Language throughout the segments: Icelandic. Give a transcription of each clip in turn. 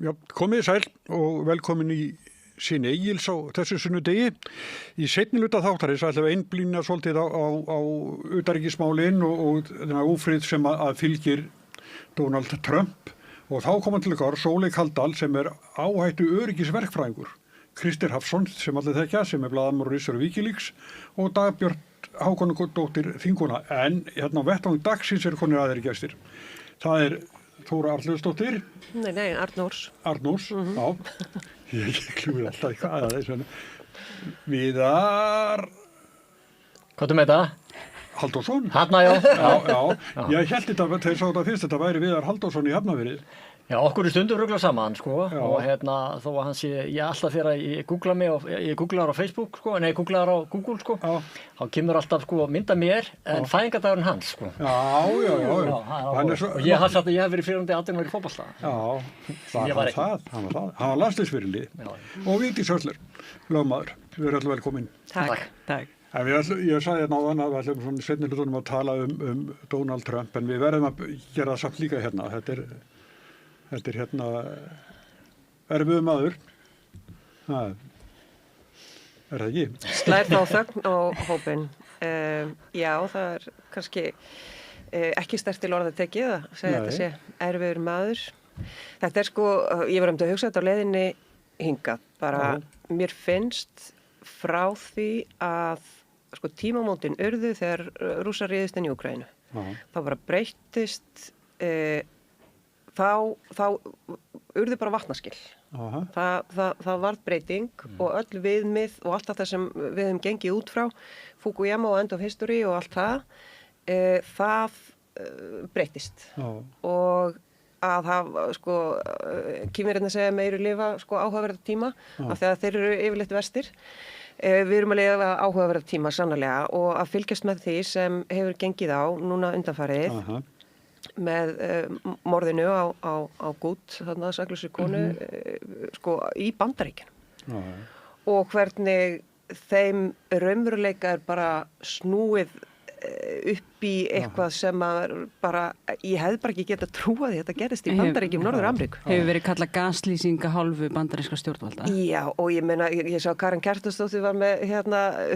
Já, komið sæl og velkomin í sín Egils á þessu sunnudegi. Í seinni hluta þáttarins ætlum við einblína svolítið á utanríkismálin og þennan ófrið sem að fylgir Donald Trump og þá kom hann til okkar Sóley Kaldal sem áhættu öryggisverkfræðingur, Krister Hafsson sem allir þekkja sem blaðamaður og ritstjóri Wikileaks og Dagbjört Hákonardóttir þingkona. En hérna á vettvang dagsins konir aðrir gestir. Það Þóra Arnljótsdóttir. Nei, Arnórs. Arnórs, já. Ég klúði alltaf eitthvað að þessu. Viðar... Hvað með þetta? Halldórsson. Hafna, já. Já. Ég held þetta, þegar sá þetta fyrst, þetta væri Viðar Halldórsson í Hafnarfirði. Já, okkur stundum ruglað saman, sko. Já. Og þó að hann sé, ég alltaf þegar ég googla mig, ég googlar á Facebook, sko, nei, googlar á Google, sko. Já. Þá kemur alltaf, sko, mynda mér, en fæðingardagurinn hans, sko. Já. Og ég hef verið fyrirhundi atvinnumæður í fótbolta. Já, hann var landsliðsfyrirlið. Og Vigdís Hössler, lögmaður. Við erum alltaf velkomin. Takk. Ég sagði áðan að við ætlum svona seinni hlutunum að tala um Donald Trump, en við verðum að gera það samt líka hérna. Þetta hérna erfiður maður. Það það ekki? Slær þá þögn á hópinn. Já, það kannski ekki sterkt til orða tekið að segja þetta sé erfiður maður. Þetta sko, ég var að hugsa þetta á leiðinni hingað. Bara mér finnst frá því að sko tímamótin urðu þegar Rússar réðust inn í Úkraínu. Þá bara breyttist þá urðu bara vatnaskil. Það varð breyting og öll viðmið og allt það sem við höfum gengið út frá, Fukuyama og End of History og allt það breyttist. Og að hafa, sko, Kínverjarnir segja meiru lifa, sko, áhugaverða tíma af því að þeir eru yfirleitt verstir. Við erum að lifa áhugaverða tíma sannarlega og að fylgjast með því sem hefur gengið á núna undanfarið með morðinu á Gút, þarna saklausri konu, sko, í Bandaríkjunum. Og hvernig þeim raunveruleika bara snúið upp í eitthvað sem að bara, ég hefði bara ekki getað trúað því þetta gerist í Bandaríkjum Norður-Ameríku. Hefur verið kallað gaslýsinga hálfu bandaríska stjórnvalda. Já, og ég meina, ég sá Karen Kjartansdóttir var með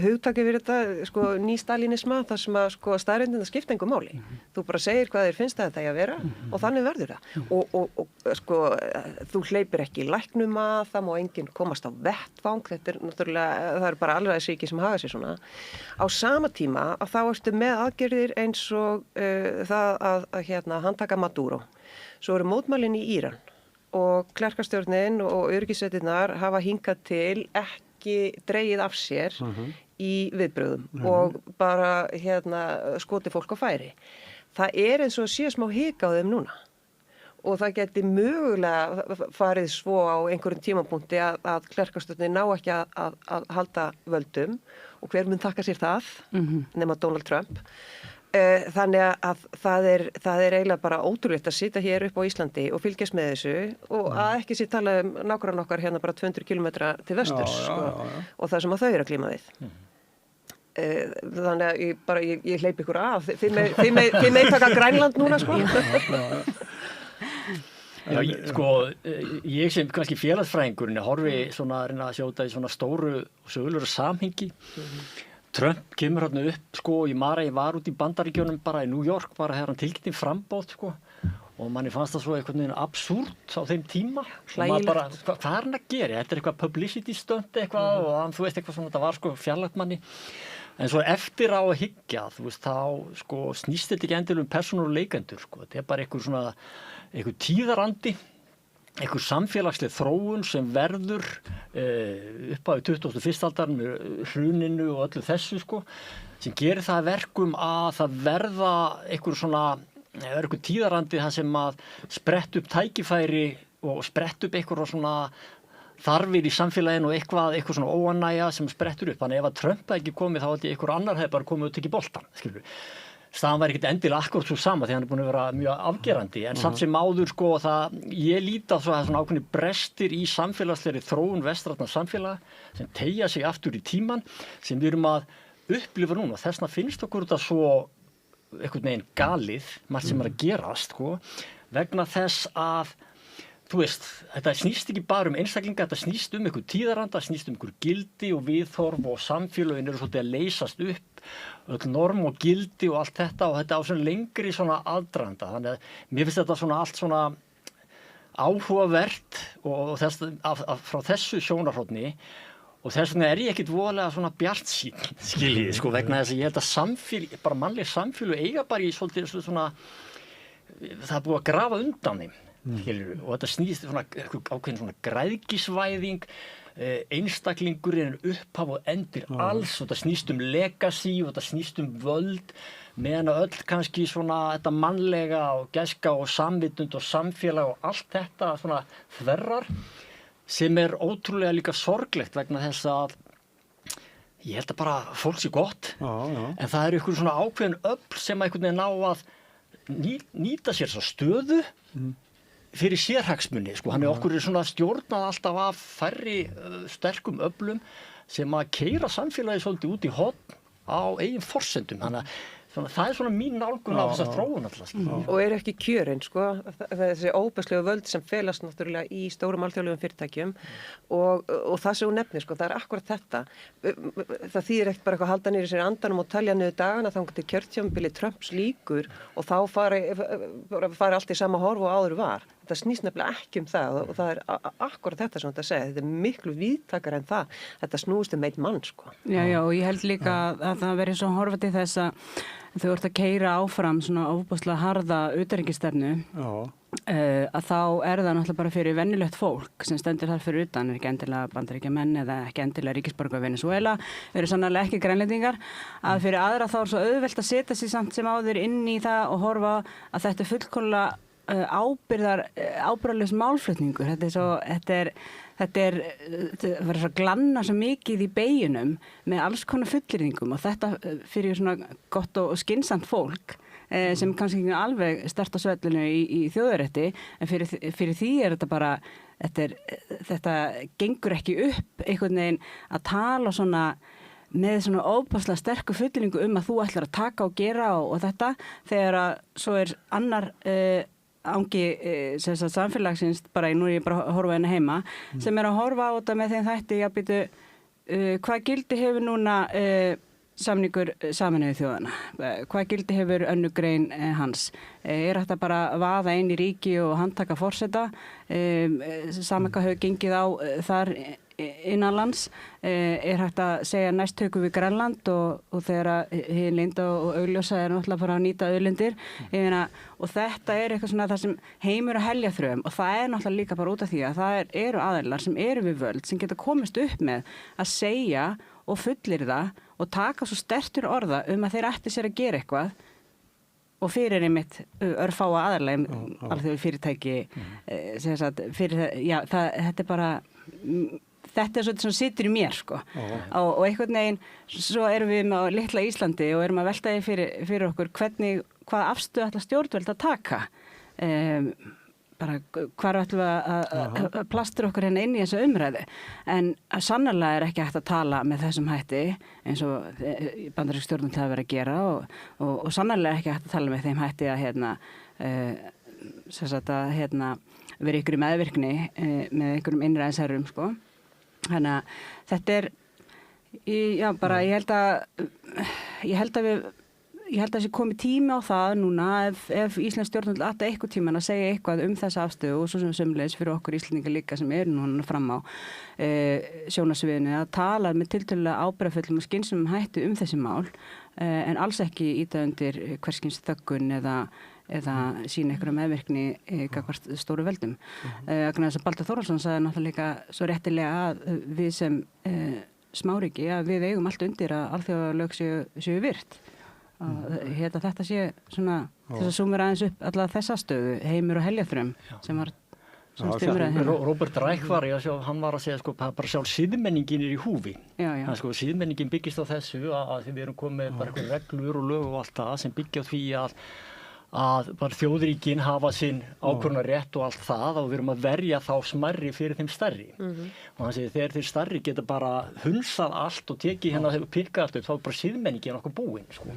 hugtakið fyrir þetta, sko, nýstalinisma, þar sem að sko staðreyndin skipta engu máli. Þú bara segir hvað þér finnst þetta að vera og þannig verður það. Og sko, þú hleypir ekki í læknum að, það má enginn komast á vettvang, þetta náttúrulega, það bara alræðisríki sem hafa sér svona. Á sama tíma að þá ertu með aðgerðir eins og það að handtaka Maduro. Svo eru mótmælin í Íran og klerkastjórnin og öryggissveitirnar hafa hingað til ekki dregið af sér í viðbrögðum og bara skotið fólk á færi. Það eins og sé smá hika á þeim núna. Og það geti mögulega farið svo á einhverjum tímapunkti að klerkastjórnin ná ekki að halda völdum og hver mun þakka sér það nema Donald Trump. Þannig að það eiginlega bara ótrúlegt að sitja hér upp á Íslandi og fylgjast með þessu og að ekki sér tala nágrann okkar hérna bara 200 kilometra til vesturs og það sem að þau eru að glíma við. Þannig að ég hleyp ykkur af. Þið með taka Grænland núna, sko. Já, ég sem kannski félagsfræðingurinn horfi svona að reyna að sjóta í svona stóru og sögulegu samhengi. Trump kemur hérna upp, sko, ég var út í Bandaríkjunum bara í New York, bara þegar hann tilkynnti framboð, sko, og manni fannst það svo einhvern veginn absúrt á þeim tíma. Hlægilegt. Bara, hvað hann að gera? Þetta eitthvað publicity stunt eitthvað og þú veist eitthvað svona, það var sko fjarlægt manni. En svo eftir á að hyggja, þú veist, þá sko snýst þetta ekki endilega persónuleikendur, sko, þetta bara einhver tíðarandi, einhver samfélagsleg þróun sem verður upp á 21. aldar með hruninu og öllu þessu, sko, sem gerir það að verkum að það verða einhver tíðarandi það sem að sprett upp tækifæri og sprett upp einhver svona þarfir í samfélaginu og eitthvað svona óanægja sem sprettur upp. Þannig ef að Trump ekki komið þá held ég einhver annar hefði bara komið og tekið boltan, skilur við. Staðan var ekkert endilega akkurat svo sama því hann búin að vera mjög afgerandi en samt sem áður sko ég líti á svona ákveðni brestir í samfélagslegri þróun vestrænna samfélaga sem teygja sig aftur í tíman sem við erum að upplifa núna. Þessna finnst okkur þetta svo einhvern veginn galið, margt sem að gerast sko, vegna þess að þú veist, þetta snýst ekki bara einstaklinga, þetta snýst einhver tíðaranda, snýst einhver gildi og viðhorf og samfélögin eru svolítið að leysast upp, öll norm og gildi og allt þetta og þetta á svona lengri svona aðdraganda. Þannig að mér finnst þetta svona allt svona áhugavert og frá þessu sjónarhorni og þess vegna ég ekkit voðalega svona bjartsýn, skiljið, sko, vegna þess að ég held að bara mannleg samfélög eiga bara í svolítið svona, það búið að grafa undan þeim. Og þetta snýst svona ákveðin svona græðgisvæðing, einstaklingurinn upphaf og endir alls og þetta snýst legacy og þetta snýst völd meðan öll kannski svona þetta mannlega og gæska og samvitund og samfélag og allt þetta svona þverrar sem ótrúlega líka sorglegt vegna þess að ég held að bara fólk sé gott en það einhver svona ákveðin öfl sem einhvern veginn ná að nýta sér svo stöðu fyrir sérhagsmuni, sko, hann okkur svona stjórnað alltaf af færri sterkum öflum sem að keyra samfélagi svolítið út í horn á eigin forsendum, þannig að það svona mín nálgun á þessa þróun alltaf. Og ekki kjörin, sko, þessi óbæslegu völd sem felast náttúrulega í stórum alþjóðlegum fyrirtækjum og það sem hún nefnir, sko, það akkurat þetta. Það þýðir ekkert bara eitthvað að halda niður í sér andanum og talja niður dagana þangað til kjörtímabili Trumps lýkur og þá fari allt í sama horf og áður var. Það snýst nefnilega ekki það og það akkurat þetta sem þetta segja. Þetta miklu víðtækara en það. Þetta snúist einn mann, sko. Já, og ég held líka að það verið svo horfa til þess að þau ert að keyra áfram svona ofboðslega harða utanríkisstefnu að þá það náttúrulega bara fyrir venjulegt fólk sem stendur þar fyrir utan, ekki endilega Bandaríkjamenn eða ekki endilega ríkisborgarar Venesúela, eru sannarlega ekki grænlendingar, að fyrir aðra þá svo auðvelt að setja sig samt sem áður inn í það og horfa að þetta fullkomlega ábyrgðarlaus málflutningur. Þetta verður svo glanna svo mikið í beginum með alls konar fullyrðingum og þetta fyrir svona gott og skynsamt fólk sem kannski ekki alveg stert á svellinu í þjóðarétti en fyrir því þetta bara þetta gengur ekki upp einhvern veginn að tala svona með svona óbáslega sterku fullyrðingu að þú ætlar að taka og gera og þetta þegar að svo annar angi samfélagsins bara, nú ég bara að horfa henni heima sem að horfa á þetta með þeim þætti að býtu hvað gildi hefur núna samningur Sameinuðu þjóðanna, hvað gildi hefur önnur grein hans, þetta bara vaða inn í ríki og handtaka forseta, saman hvað hefur gengið á þar innanlands, hægt að segja næst tökum við Grænland og þegar hinn linda og augljósa náttúrulega bara að nýta auðlindir og þetta eitthvað svona það sem heimur að helja þröm og það náttúrulega líka bara út af því að það eru aðilar sem eru við völd sem geta komist upp með að segja og fullyrða og taka svo stertur orða að þeir ætti sér að gera eitthvað og fyrir einmitt örfáa aðalega alþjóð fyrirtæki þetta bara þetta svolítið sem situr í mér, sko. Og einhvern veginn, svo erum við á litla Íslandi og erum að velta því fyrir okkur hvað afstöðu ætla stjórnvöld að taka. Bara hvar ætlum við að plastra okkur hérna inn í þessu umræðu. En sannarlega ekki hægt að tala með þessum hætti eins og bandarísk stjórnvöld hafa verið að gera og sannarlega ekki hægt að tala með þeim hætti að vera ykkur í meðvirkni með einhverjum innræðisherrum, sko. Þannig að þetta ég held að sé komið tími á það núna ef Íslands stjórnvöld ætti eitthvað tíman að segja eitthvað þessa afstöðu og svo sem sömuleiðis fyrir okkur Íslendingar líka sem eru núna fram á sjónarsviðinu að tala með tiltölulega ábyrgðarfullum og skynsumum hætti þessi mál en alls ekki ýta undir hverskins þöggun eða sína einhverja meðvirkni gagnvart stóru veldum. Þess að Baldur Þórhallsson sagði náttúrulega líka svo réttilega að við sem smáríki að við eigum allt undir að alþjóðalög séu virt. Þetta sé svona þess að súmur aðeins upp alla þessa stöðu, heimur og heljaþröm sem var Robert Reich hann var að segja sko, bara sjálf siðmenningin í húfi. Sko, siðmenningin byggist á þessu að við erum komið bara reglur og lög og allt það sem byggja á því að bara þjóðríkin hafa sinn ákvörðunar rétt og allt það og við erum að verja þá smærri fyrir þeim stærri. Og hann segir þegar þeir stærri geta bara hunsað allt og tekið hérna og pikkað allt upp, þá er bara siðmenningin okkur búin, sko.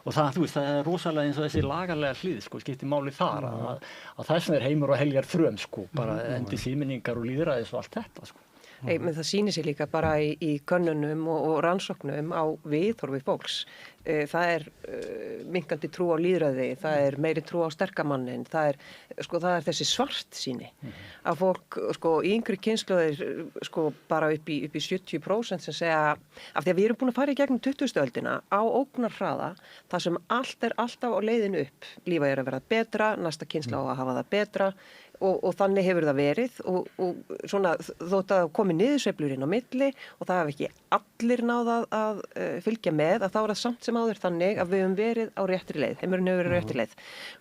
Og það, þú veist, það er rosalega eins og þessi lagalega hlið, sko, skiptir máli þar að þessum er heimur og heljar þröm, sko, bara endi siðmenningar og lýðræðis og allt þetta, sko. Men það sýnir sig líka bara í könnunum og rannsóknum á viðhorfi fólks. Það er minnkandi trú á lýðræði, það er meiri trú á sterkamannin, það er þessi svartsýni að fólk, í yngri kynslóðir, bara upp í 70% sem segja, af því að við erum búin að fara í gegnum 20. öldina á ógnarhraða, þar sem allt er alltaf á leiðinu upp. Lífið er að vera betra, næsta kynslóð á að hafa það betra, og þannig hefur það verið og svona þótt að komi niðursveiflur inn á milli og það hafi ekki allir náð að fylgja með, að þá er það samt sem áður þannig að við höfum verið á réttri leið, heimurinn hefur verið á réttri leið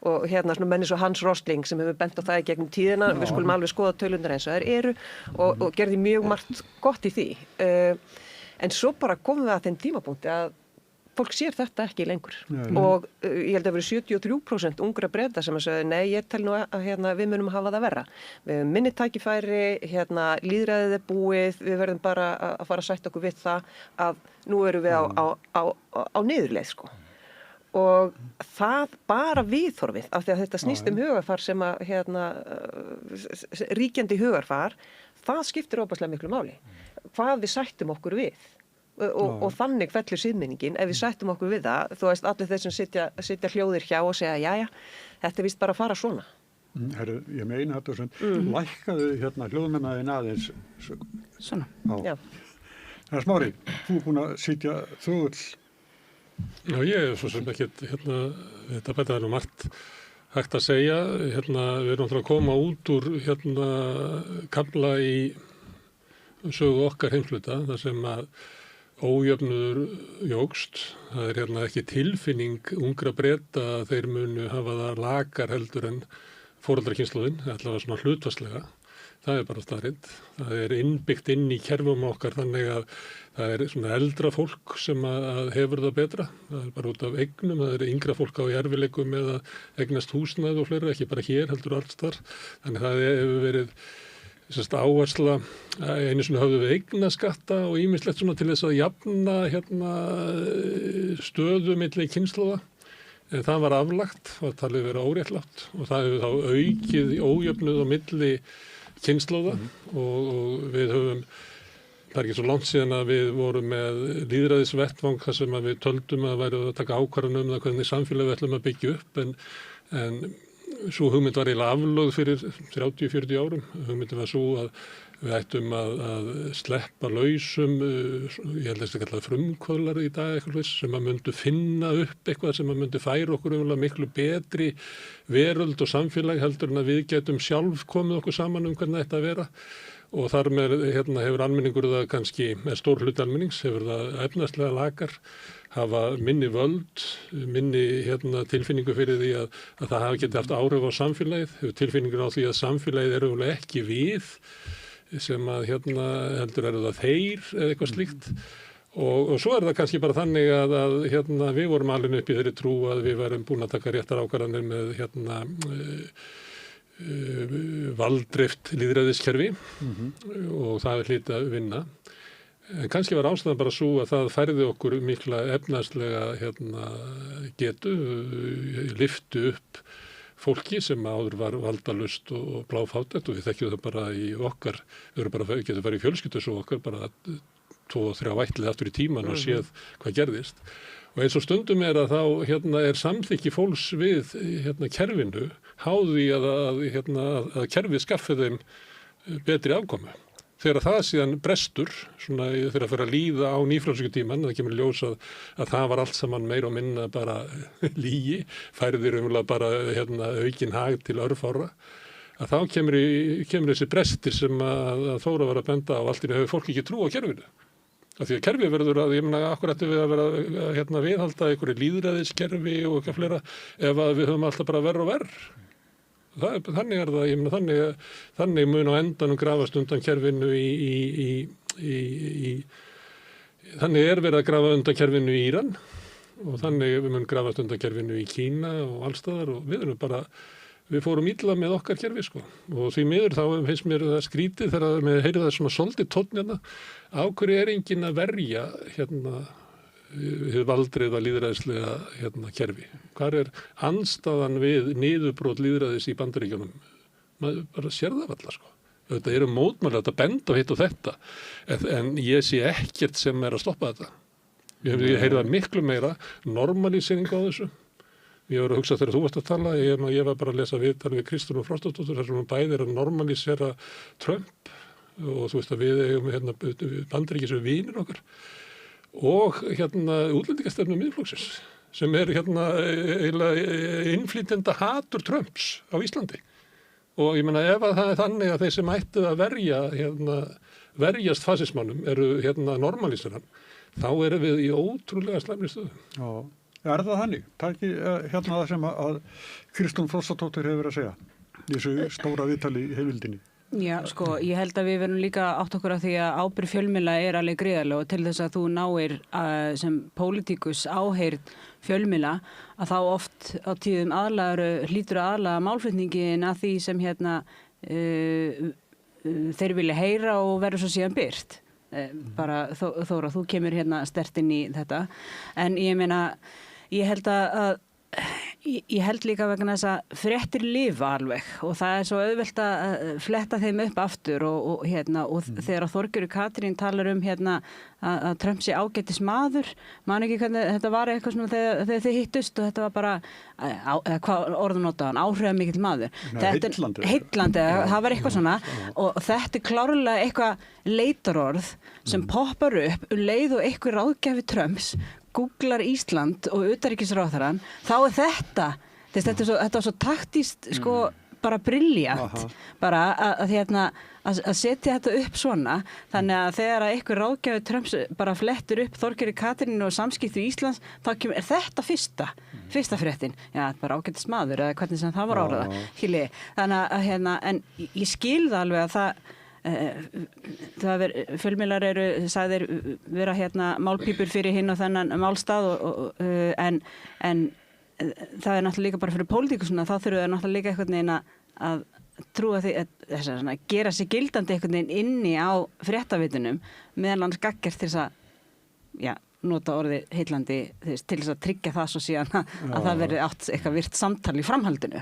og hérna svona menni svo Hans Rosling sem hefur bent á það í gegnum tíðina, við skulum alveg skoða tölurnar eins og þær eru og gerði mjög margt gott í því en svo bara komum við að þeim tímapunkti að fólk sér þetta ekki lengur og ég held að verið 73% ungra Breta sem að segja, nei, ég tel nú að við munum hafa það verra. Við höfum minni tækifæri, lýðræðið er búið, við verðum bara að fara að sætta okkur við það að nú erum við á niðurleið, sko. Og það bara viðhorfið, af því að þetta snýst hugarfar sem að, ríkjandi hugarfar, það skiptir óbærslega miklu máli. Hvað við sættum okkur við. Og þannig fellur siðmenningin ef við sættum okkur við það, þú veist allir þeir sem sitja hljóðir hjá og segja jæja, þetta er víst bara að fara svona. Herru, ég meina þetta sem lækkaðu hljóðmennaðin aðeins. Svona. Já. Það er Smári, þú er búin að sitja þögull. Já, ég er svo sem ekkert, þetta bæta er nú margt hægt að segja, við erum náttúrulega að koma út úr kafla í sögu okkar heimsluta, þar sem að ójöfnuður jógst. Það er ekki tilfinning ungra Breta að þeir munu hafa það lakar heldur en foreldrakynslóðin, allavega svona hlutfallslega. Það er bara staðreynd. Það er innbyggt inn í kerfum okkar þannig að það er svona eldra fólk sem að hefur það betra. Það er bara út af eignum, það er yngra fólk á erfileikum með að eignast húsnæði og fleira, ekki bara hér heldur alls þar. Þannig það hefur verið áhersla, einu svona höfðu við eignaskatta og ýmislegt svona til þess að jafna stöðu milli kynslóða. En það var aflagt, það talið vera óréttlátt og það hefur þá aukið ójöfnuð á milli kynslóða og við höfum, það er ekki svo langt síðan að við vorum með lýðræðisvettvang þar sem að við töldum að væri að taka ákvarðanir það hvernig samfélag við ætlum að byggja upp en svo hugmynd var eiginlega aflögð fyrir 30-40 árum. Hugmyndin var svo að við ættum að sleppa lausum, ég held að þetta kallaði frumkvöðlar í dag eitthvað sem að myndu finna upp eitthvað sem að myndu færa okkur miklu betri veröld og samfélag heldur en að við getum sjálf komið okkur saman hvernig þetta að vera. Og þar með hefur almenningur það kannski, með stór hluti almennings, hefur það efnaðslega lakar, hafa minni völd, minni tilfinningu fyrir því að það hafi getið haft áhrif á samfélagið, hefur tilfinningur á því að samfélagið eru ekki við, sem að heldur eru það þeir eða eitthvað slíkt. Og svo er það kannski bara þannig að við vorum alveg upp í þeirri trú að við værum búin að taka réttar ákvarðanir með valddrift lýðræðiskerfi og það er hlýtt að vinna. En kannski var ástæðan bara svo að það færði okkur mikla efnaðslega getu, lyftu upp fólki sem áður var valdalust og bláfátækt og við þekkjum það bara í okkar, við getum farið í fjölskyldu svo okkar bara 2-3 ætlið aftur í tíman og séð hvað gerðist. Og eins og stundum er að þá er samþykki fólks við kerfinu háði að kerfið skaffi þeim betri afkomu. Þegar það síðan brestur, svona þegar það fyrir að líða á nýfrjálsíkutíman, það kemur ljós að það var allt saman meira og minna bara lygi, færðir bara aukinn hag til örfára, að þá kemur þessi brestir sem að Þóra var að benda á allt í einu hefur fólk ekki trú á kerfinu. Af því að kerfi verður að, ég meina, akkur ættum við að vera viðhalda einhverju lýðræðiskerfi og eitthvað fleira ef að við höfum alltaf bara verr og verr. Þannig er það, ég meina, þannig mun á endanum grafast undan kerfinu þannig er verið að grafa undan kerfinu í Íran og þannig við munum grafast undan kerfinu í Kína og allstaðar og við fórum illa með okkar kerfi sko og því miður þá finnst mér það skrítið þegar við heyrðum það svona svolítið tónn hérna, á hverju enginn að verja hið valdreiða lýðræðislega kerfi. Hvar andstaðan við niðurbrot lýðræðis í Bandaríkjunum? Maður bara sér það alla sko. Þetta eru mótmæli að benda á hitt og þetta en ég sé ekkert sem að stoppa þetta. Ég heyrði það miklu meira normalisering á þessu. Ég var að hugsa þegar þú varst að tala, ég var bara að lesa viðtal við Kristrúnu Frostadóttur þar sem hún bæði að normalisera Trump og þú veist að við eigum Bandaríkis við vinir okkar og útlendingastefnu Miðflokksins sem eiginlega innflytjenda hatur Trumps á Íslandi. Og ég meina ef að það þannig að þeir sem ættu að verjast fasismannum eru normaliseran, þá erum við í ótrúlega slæmri stöðu. Já, það þannig? Það ekki það sem að Kristrún Frostadóttir hefur verið að segja í þessu stóra viðtali í heimildinni. Já, sko, ég held að við verðum líka átt okkur af því að ábyrgð fjölmiðla alveg gríðarleg og til þess að þú náir sem pólitíkus áheyrn fjölmiðla að þá oft á tíðum hlýtur að aðlaga málflutningin að því sem þeir vilja heyra og verður svo síðan birt. Bara Þóra, þú kemur sterkt inn í þetta en ég meina, ég held líka vegna þess að fréttir lifa alveg og það svo auðvelt að fletta þeim upp aftur og þegar Þorgerður Katrín talar að Trump sé ágætis maður, man ekki hvernig þetta var eitthvað svona þegar þið hittust og þetta var bara, hvað orðum notaði hann, áhrifamikill maður. Heillandi, það var eitthvað svona og þetta klárlega eitthvað leitarorð sem poppar upp leið og eitthvað ráðgjafi Trumps googlar Ísland og utanríkisráðherrann, þá þetta var svo taktískt sko bara brilljant bara að setja þetta upp svona þannig að þegar einhver ráðgjafi Trumps bara flettur upp Þorgerði Katrínu og samskipti Íslands, þá kemur þetta fyrsta fréttin, já, bara ágætis maður eða hvernig sem það var áraða þannig að en ég skil það alveg að fjölmiðlar eru sagðir vera málpípur fyrir hinn og þennan málstað en það náttúrulega líka bara fyrir pólitíkusuna, þá þurfum við náttúrulega líka einhvern veginn að trúa því að gera sig gildandi einhvern veginn inni á fréttavitunum meðan hans gaggjart til þess að nota orðið heillandi til þess að tryggja það svo síðan að það verði átt eitthvað virt samtal í framhaldinu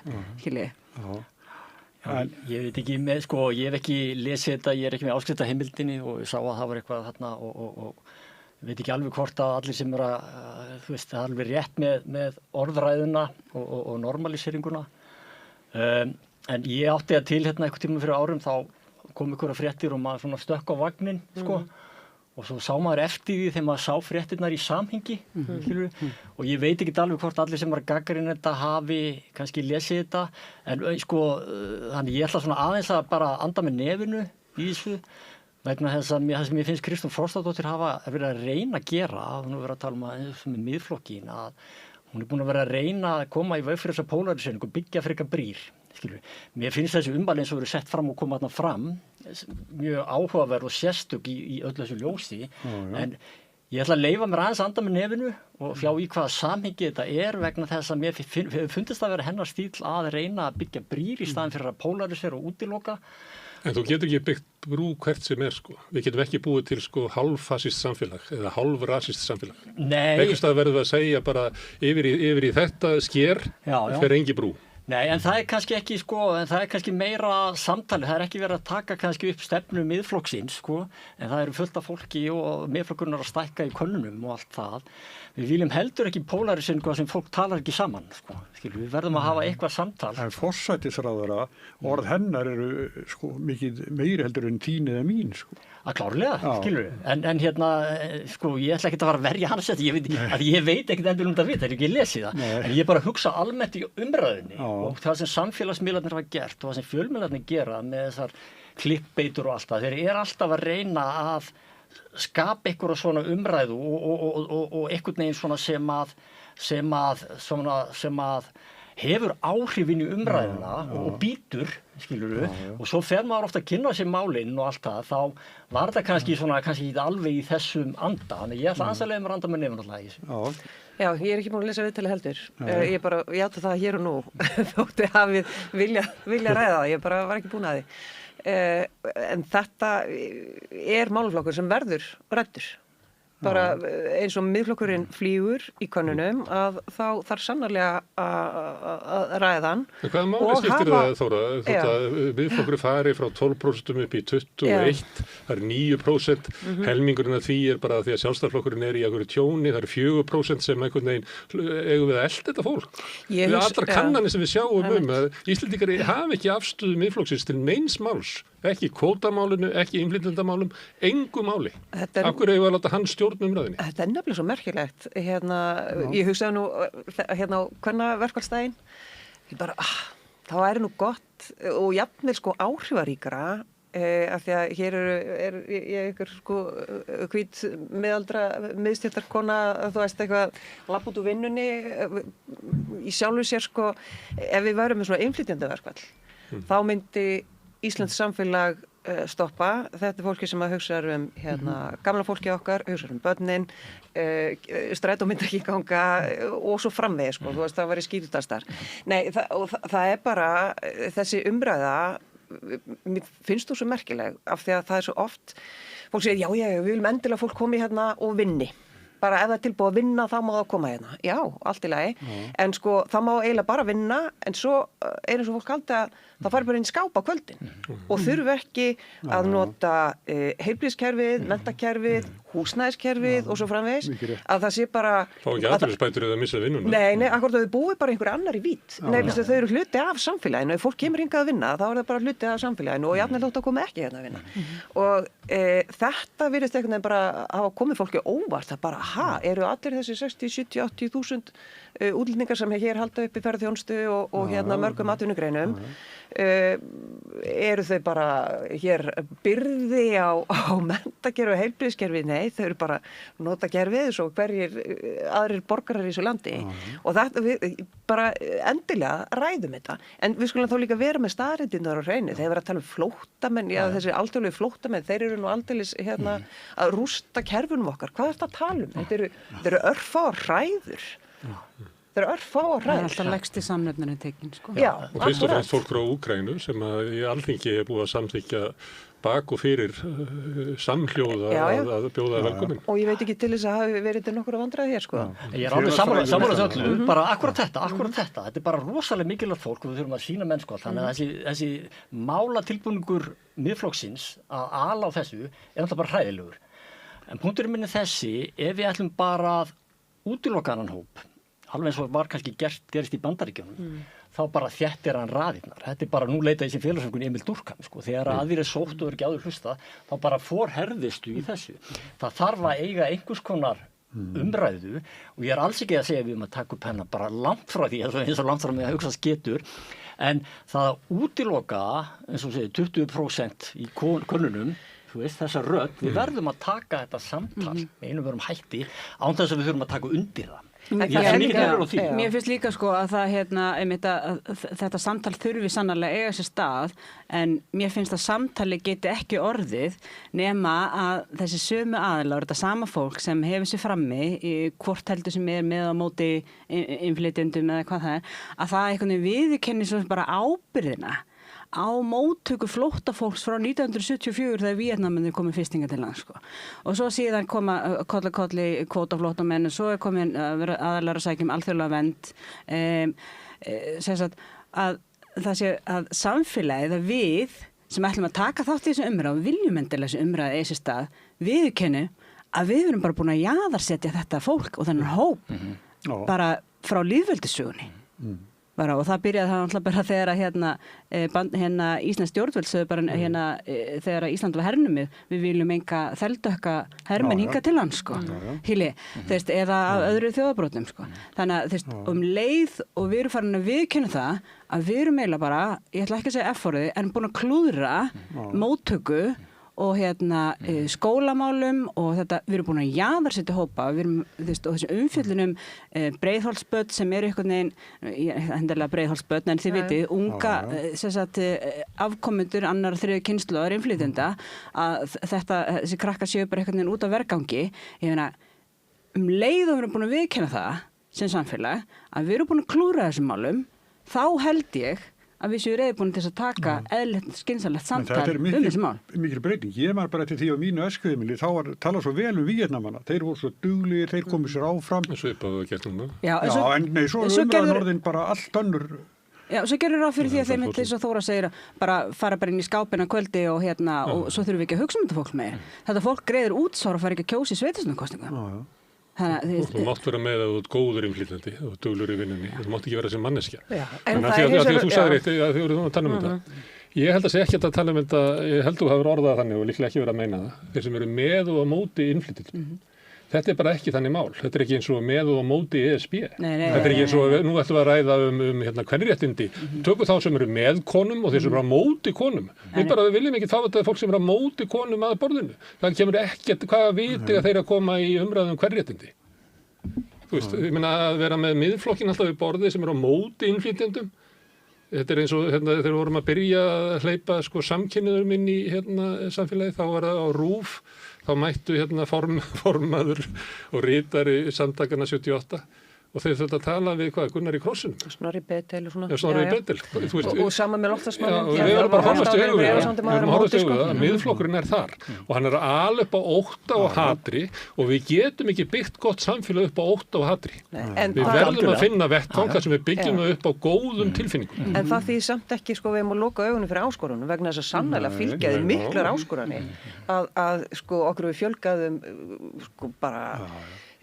Ég veit ekki með, sko, ég hef ekki lesið þetta, ég ekki með áskrifta heimildinni og ég sá að það var eitthvað þarna og veit ekki alveg hvort að allir sem þú veist, það alveg rétt með orðræðuna og normaliseringuna. En ég átti að til eitthvað tíma fyrir árum, þá kom ykkur að fréttir og maður svona stökk á vagnin, sko. Og svo sá maður eftir því þegar maður sá fréttirnar í samhengi, og ég veit ekki alveg hvort allir sem var að gagnrýna þetta hafi kannski lesið þetta, en sko, þannig ég ætla svona aðeins að bara anda með nefinu í þessu, vegna þess að það sem ég finnst Kristrún Frostadóttir hafa verið að reyna að gera, hún hefur verið að tala um að sem er miðflokkin, að hún búin að vera að reyna að koma í veg fyrir þessa polariseringu og byggja frekar brýr. Mér finnst þessi ummæli eins og verið sett fram og koma þarna fram mjög áhugaverð og sérstök í öllu þessu ljósi en ég ætla að leyfa mér aðeins að anda með nefinu og sjá í hvaða samhengi þetta er vegna þess að mér fundist að vera hennar stíl að reyna að byggja brýr í staðin fyrir að polarisera og útiloka. En þú getur ekki byggt brú hvert sem er sko. Við getum ekki búið til sko hálffasist samfélag eða hálfrasist samfélag. Nei. Einhvers staðar verðum við að segja bara yfir í þetta sker fer engi brú. Nei, en það kannski ekki, sko, en það kannski meira samtali, það ekki verið að taka kannski upp stefnu miðflokksins, sko, en það eru fullt af fólki og miðflokkurinn að stækka í könnunum og allt það. Við viljum heldur ekki polariseringu sem fólk talar ekki saman, sko, við verðum að hafa eitthvað samtal. En forsætisráðherra, orð hennar eru, sko, mikið meiri heldur en þín eða mín, sko. Að klárlega, skilur við, en sko, ég ætla ekki að fara að verja hans þetta, ég veit ekkert endur það við, það ekki lesið það, en ég bara hugsa almennt í umræðunni og það sem samfélagsmiðlarnir hafa gert og það sem fjölmiðlarnir gera með þessar klippbeitur og allt það, þeir alltaf að reyna að skapa einhverja svona umræðu og einhvern veginn svona sem að hefur áhrifin í umræðuna og býtur, skilurðu, og svo fer maður ofta að kynna sér málinn og allt það, þá var þetta kannski ekki alveg í þessum anda, þannig ég ætla aðeins að leiða mér anda með nefn alltaf í þessu. Já, ég er ekki búin að lesa viðtalið heldur. Ég bara játa það hér og nú þótti hafið vilja ræða það, ég bara var ekki búin að því. En þetta er málaflokkur sem verður ræddur. Bara eins og miðflokkurinn flýgur í könnunum að þá þarf sannarlega að ræða hann. En hvaða máli skiptir það, Þóra? Þótt að miðflokkurinn fari frá 12% upp í 21, það er 9%, helmingurinn af því bara því að sjálfstæðisflokkurinn í einhverju tjóni, það er 4% sem einhvern veginn eigum við að elda þetta fólk. Við allar kannanir sem við sjáum að Íslendingar hafa ekki afstöðu miðflokksins til neins máls. Ekki kvótamálinu, ekki innflytjendamálum, engu máli. Af hverju eigum við að láta hann stjórna umræðinni? Þetta er nefnilega svo merkilegt. Ég hugsaði nú á kvennaverkfallsdaginn. Ég bara, þá er nú gott og jafnvel sko áhrifaríkara af því að hér er ykkur sko hvít miðaldra miðstjórnarkona, þú veist eitthvað lapp út úr vinnunni í sjálfu sér sko, ef við værum með svona innflytjendaverkfall, þá myndi Íslands samfélag stoppa. Þetta er fólki sem að hugsa gamla fólki okkar, hugsa börnin, strætó myndi ekki ganga og svo framvegis, sko, þú veist, það var í skítutastar. Nei, það er bara þessi umræða, mér finnst þú svo merkileg af því að það er svo oft, fólk segir, já, við viljum endilega fólk komi hérna og vinni. Bara ef það er tilbúið að vinna, þá má það koma hérna. Já, allt í lagi. En sko, það má eiginlega bara vinna, en svo er eins og fólk haldi að það fari bara inn í skáp á kvöldin. Og þurfi ekki að nota heilbrigðiskerfið, menntakerfið, húsnæðiskerfið og svo framvegis. Að það sé bara... Fá ekki atvinnuleysisbætur eða missa vinnuna. Nei, akkurat að þau búi bara einhver annar í vít. Nei, þau eru hluti af samfélaginu. Ef fólk kemur hingað að vinna, þá er það bara hluti af samfélaginu og jafnvel þótt að koma ekki hérna að vinna. Og þetta virðist einhvern veginn bara hafa komið fólki óvart. Það bara, eru allir þessi 60, 70, 80.000 útlendingar sem hér halda upp í ferðarþjónustu og mörgum atvinnugreinum, eru þau bara hér byrði á menntakerfi og heilbrigðiskerfi? Nei, þau eru bara nota kerfið svo hverjir aðrir borgarar í þessu landi og þetta við bara endilega ræðum þetta, en við skulum þá líka vera með staðreyndirnar á hreinu. Þeir vera að tala um flóttamenn, þessi alþjóðlegu flóttamenn, þeir eru nú aldeilis að rústa kerfunum okkar. Hvað er þetta að tala um? Þetta eru örfáar hræður. Það eru örfáar hræður. Það er alltaf lægsti samnefnarinn tekinn, sko. Já, og fyrst og fremst fólk frá Úkraínu sem að í Alþingi er búið að samþykkja bak og fyrir samhljóða að bjóða velkomin. Og ég veit ekki til þess að hafi verið til nokkur að vandræða hér, sko. Ég er alveg sammála þessu, bara akkurat þetta. Þetta er bara rosalega mikilvægt fólk og við þurfum að sýna mennsku. Þannig að þessi málatilbúningur miðflokksins að ala á þessu er alltaf bara hræðilegur. En punkturinn minn er þessi, ef við ætlum bara að útiloka annan hóp, alveg eins og var kannski gerist í Bandaríkjunum, þá bara þéttir hann raðirnar. Þetta er bara, nú leita þessi félagsfélagin Emil Durkheim, sko, þegar aðrir er sótt og er ekki áður hlusta, þá bara forherðistu í þessu. Það þarf að eiga einhvers konar umræðu og ég er alls ekki að segja við að taka upp hennar bara langt frá því, eins og langt frá mig að hugsa getur, en það að útiloka, eins og segir, 20% í könnunum, þú veist, þessa rödd, við verðum að taka þetta samtal með einum verum hætti án þess að við þurfum að taka undir það. Mér finnst líka sko að það þetta samtal þurfi sannarlega eiga sér stað, en mér finnst að samtali geti ekki orðið nema að þessi sömu aðilar, þetta sama fólk sem hefur sér frammi í hvort heldur sem er með á móti innflytjendum eða hvað það er, að það einhvern veginn viðurkenni svo bara ábyrgðina á móttöku flóttafólks frá 1974 þegar Víetnamenn komið fyrstinga til land, sko. Og svo síðan koma kolli kvótaflóttamenn og svo er komin aðalega að sækja alþjóðlega vernd, að það sé að samfélagið, að við sem ætlum að taka þátt í þessu umræðu, viljum endilega þessu umræðu í þessu stað, viðurkennu að við erum bara búin að jaðarsetja þetta fólk og þennan hóp bara frá lýðveldissögunni. Og það byrjaði það náttúrulega bara þegar Íslands stjórnvöld sögðu bara þegar Ísland var hernumið, við viljum enga þeldökka hermenn hinga til hans, sko. Eða af öðru þjóðabrótum, sko. Þannig að leið og við erum farin að viðurkenna það að við erum eiginlega bara, ég ætla ekki að segja F-orðið, en búin að klúðra móttöku og skólamálum og þetta, við erum búin að jaðarsetja hópa, við erum, þú veist, og þessu umfjöllunum breiðholtsbörn sem eru einhvern veginn, hendilega breiðholtsbörn, en þið vitið, unga, afkomendur annar þriðju kynslóðar innflytjenda, að þessi krakkar séu bara einhvern veginn út af vergangi, ég meina, leið og við erum búin að viðkenna það sem samfélag, að við erum búin að klúra þessum málum, þá held ég að við séum reiðbúin til að taka eðlilegt, skynsamlegt samtal þessi mál. Mikil breyting. Ég man bara til því á mínu æskuheimili, þá var talað svo vel Víetnamana. Þeir voru svo duglegir, þeir komið sér áfram. Svipað og gert núna. Já, en nei, svo umræðan orðin bara allt önnur. Já, svo gerur ráð fyrir því að þeir myndi þess að Þóra segir bara fara bara inn í skápina kvöldi og og svo þurfum við ekki að hugsa þetta fólk meir. Þetta fólk greiðir útsvar og fara ekki að kjósa í sveitarstjórnarkosningum. Þú mátt vera með að þú ert góður innflytjandi og duglur í vinnunni, þú mátt ekki vera sem manneskja. En því að þú sagðir eitt, að þið voruð að tala um þetta. Ég held að segja ekki að tala um þetta, ég held að þú hafur orðað þannig og líklega ekki verið að meina það. Þeir sem eru með og á móti innflytjandum. Þetta bara ekki þannig mál. Þetta ekki eins og með og á móti ESB. Þetta ekki eins og, nú ætlum við að ræða kvenréttindi. Tökum þá sem eru með konum og þeir sem eru á móti konum. Við viljum ekki fá þetta fólk sem eru á móti konum að borðinu. Það kemur ekkert hvaða viti að þeir að koma í umræðum kvenréttindi. Þú veist, ég meina að vera með miðflokkin alltaf við borði sem eru á móti innflytjendum. Þetta eins og þegar við vorum að byrja að hleypa samkynniðurum inn í samfélagi, þá var það á RÚV. Þá mættu formaður og ritari samtakana 78 og þeir þurftu að tala við Gunnar í krossinum. Snorri Betel og svona. Já, Snorri Betel. Og saman með loftslagsmálum. Já, við erum bara að horfast í augu við það. Við erum að horfast í augu við það. Miðflokkurinn er þar og hann er að ala upp á ótta og hatri og við getum ekki byggt gott samfélag upp á ótta og hatri. Við verðum að finna vettvang þar sem við byggjum upp á góðum tilfinningum. En það þýðir samt ekki, við erum að loka augunum fyrir áskorunum vegna þess að sannlega fylgja þeir miklar áskoranir að okkur við fjölgaðum bara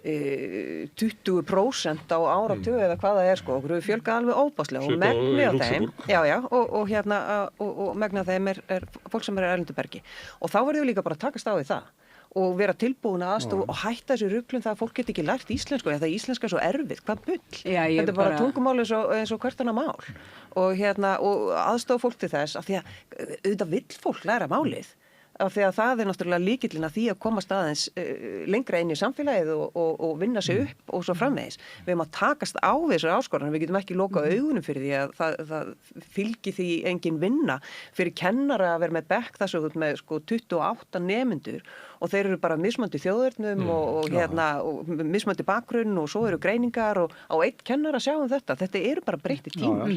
20% á áratug eða hvað það er okkur við fjölgað alveg óbáslega og megnið af þeim og megnið af þeim er fólk sem er erlendu bergi og þá verðum við líka bara að takast á við það og vera tilbúin að aðstofa og hætta þessu ruglum það að fólk get ekki lært íslensku eða íslenska er svo erfið, hvað bull þetta er bara tungumál eins og hvert annað mál og aðstofa fólk til þess af því að auðvitað vill fólk læra málið af því að það er náttúrulega lykillinn að því að komast aðeins lengra inn í samfélagið og vinna sig upp og svo framvegis. Við erum að takast á þessar áskoranir, við getum ekki lokað augunum fyrir því að það fylgir því engin vinna fyrir kennara að vera með bekk þess að með 28 nemendur og þeir eru bara mismandi þjóðurnum og mismandi bakgrunn og svo eru greiningar og á einn kennar að sjá þetta. Þetta eru bara breyttir tímar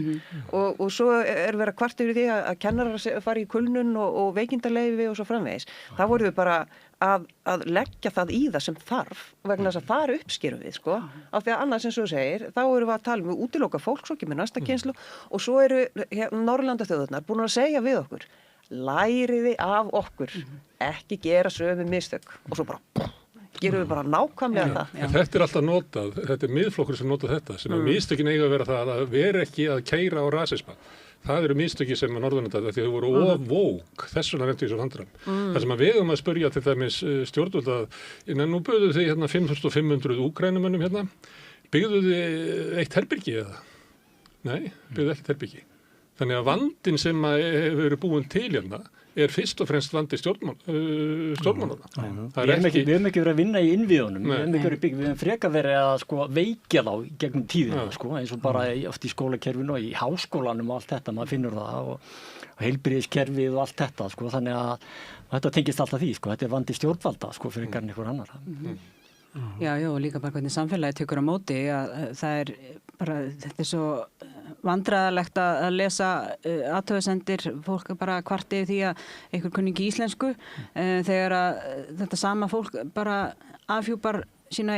og svo er verið að kvart yfir því að kennarar fari í kulnun og veikindaleyfi og svo framvegis. Það voru við bara að leggja það í það sem þarf vegna þess að það er uppskerum við af því að annars eins og þú segir þá erum við að tala um útiloka fólk svo kemur næsta kynslu og svo eru Norðurlandaþjóðurnar búin að segja við okkur læriði af okkur ekki gera sömu mistök og svo bara gerum við bara nákvæmlega það. Þetta er alltaf notað, þetta er miðflokkur sem notað þetta sem að mistökin eiga að vera það að vera ekki að keyra á rasisma. Það eru mistöki sem að Norðurlanda því þau voru ofvók, þess vegna rentu í svo handram. Það sem að við að spyrja til dæmis stjórnvöld að nú böðu þið 5.500 Úkrænumönnum byggðu þið eitt herbyrgi eða? Nei, byggðu ekkert herbyrgi. Þannig að vandinn sem hefur verið búin til er fyrst og fremst vandi stjórnmálanna. Við hefum ekki verið að vinna í innviðunum, við hefum frekar verið að veikja þá gegnum tíðina, eins og bara oft í skólakerfinu og í háskólanum og allt þetta, maður finnur það og heilbrigðiskerfið og allt þetta, þannig að þetta tengist alltaf því, þetta er vandi stjórnvalda, frekar en einhver annar. Já, og líka bara hvernig samfélagi tekur á móti að það er bara, þetta er svo vandræðalegt að lesa athugasemdir, fólk er bara kvarti því að einhver kunni ekki íslensku þegar að þetta sama fólk bara afhjúpar sína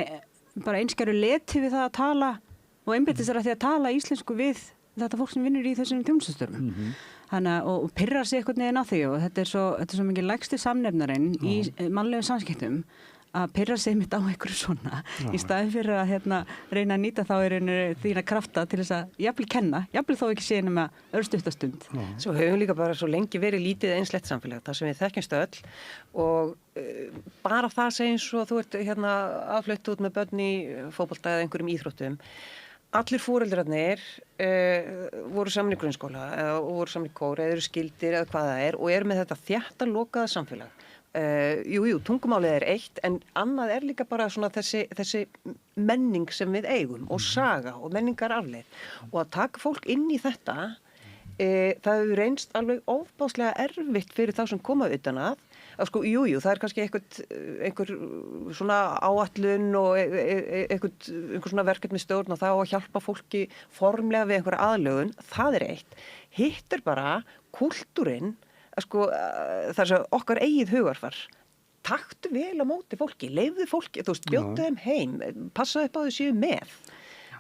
bara einskæru leti við það að tala og einbeitir sér að því að tala íslensku við þetta fólk sem vinnur í þessum þjónustustörfum. Og pirrar sig einhvern veginn á því og þetta er svo mikið lægsti samnefnarinn í mannlegum samskiptum að pirra sig mitt á einhverju svona í staðin fyrir að reyna að nýta þá þína krafta til þess að jafnvel kenna, jafnvel þó ekki sé nema örstuttastund. Svo höfum líka bara svo lengi verið lítið einslegt samfélag, það sem við þekkjumst öll og bara það segir eins og þú ert aðflutt út með börn í fótbolta eða einhverjum íþróttum. Allir fóreldrarnir voru saman í grunnskóla og voru saman í kór eða eru skildir eða hvað það er og eru með þetta þétta lokaða samfélag. jú, tungumálið eitt, en annað líka bara svona þessi menning sem við eigum og saga og menningararfleið. Og að taka fólk inn í þetta, það hefur reynst alveg ofbáslega erfitt fyrir þá sem koma utan að sko, jú, það kannski einhver svona áætlun og einhver svona verkefni stjórn og það að hjálpa fólki formlega við einhverja aðlögun, það eitt. Hitt bara kúltúrinn, sko, þar sem okkar eigið hugarfar. Taktu vel á móti fólki, leyfðu fólki, þú veist, bjóddu þeim heim, passaðu upp á þau séu með.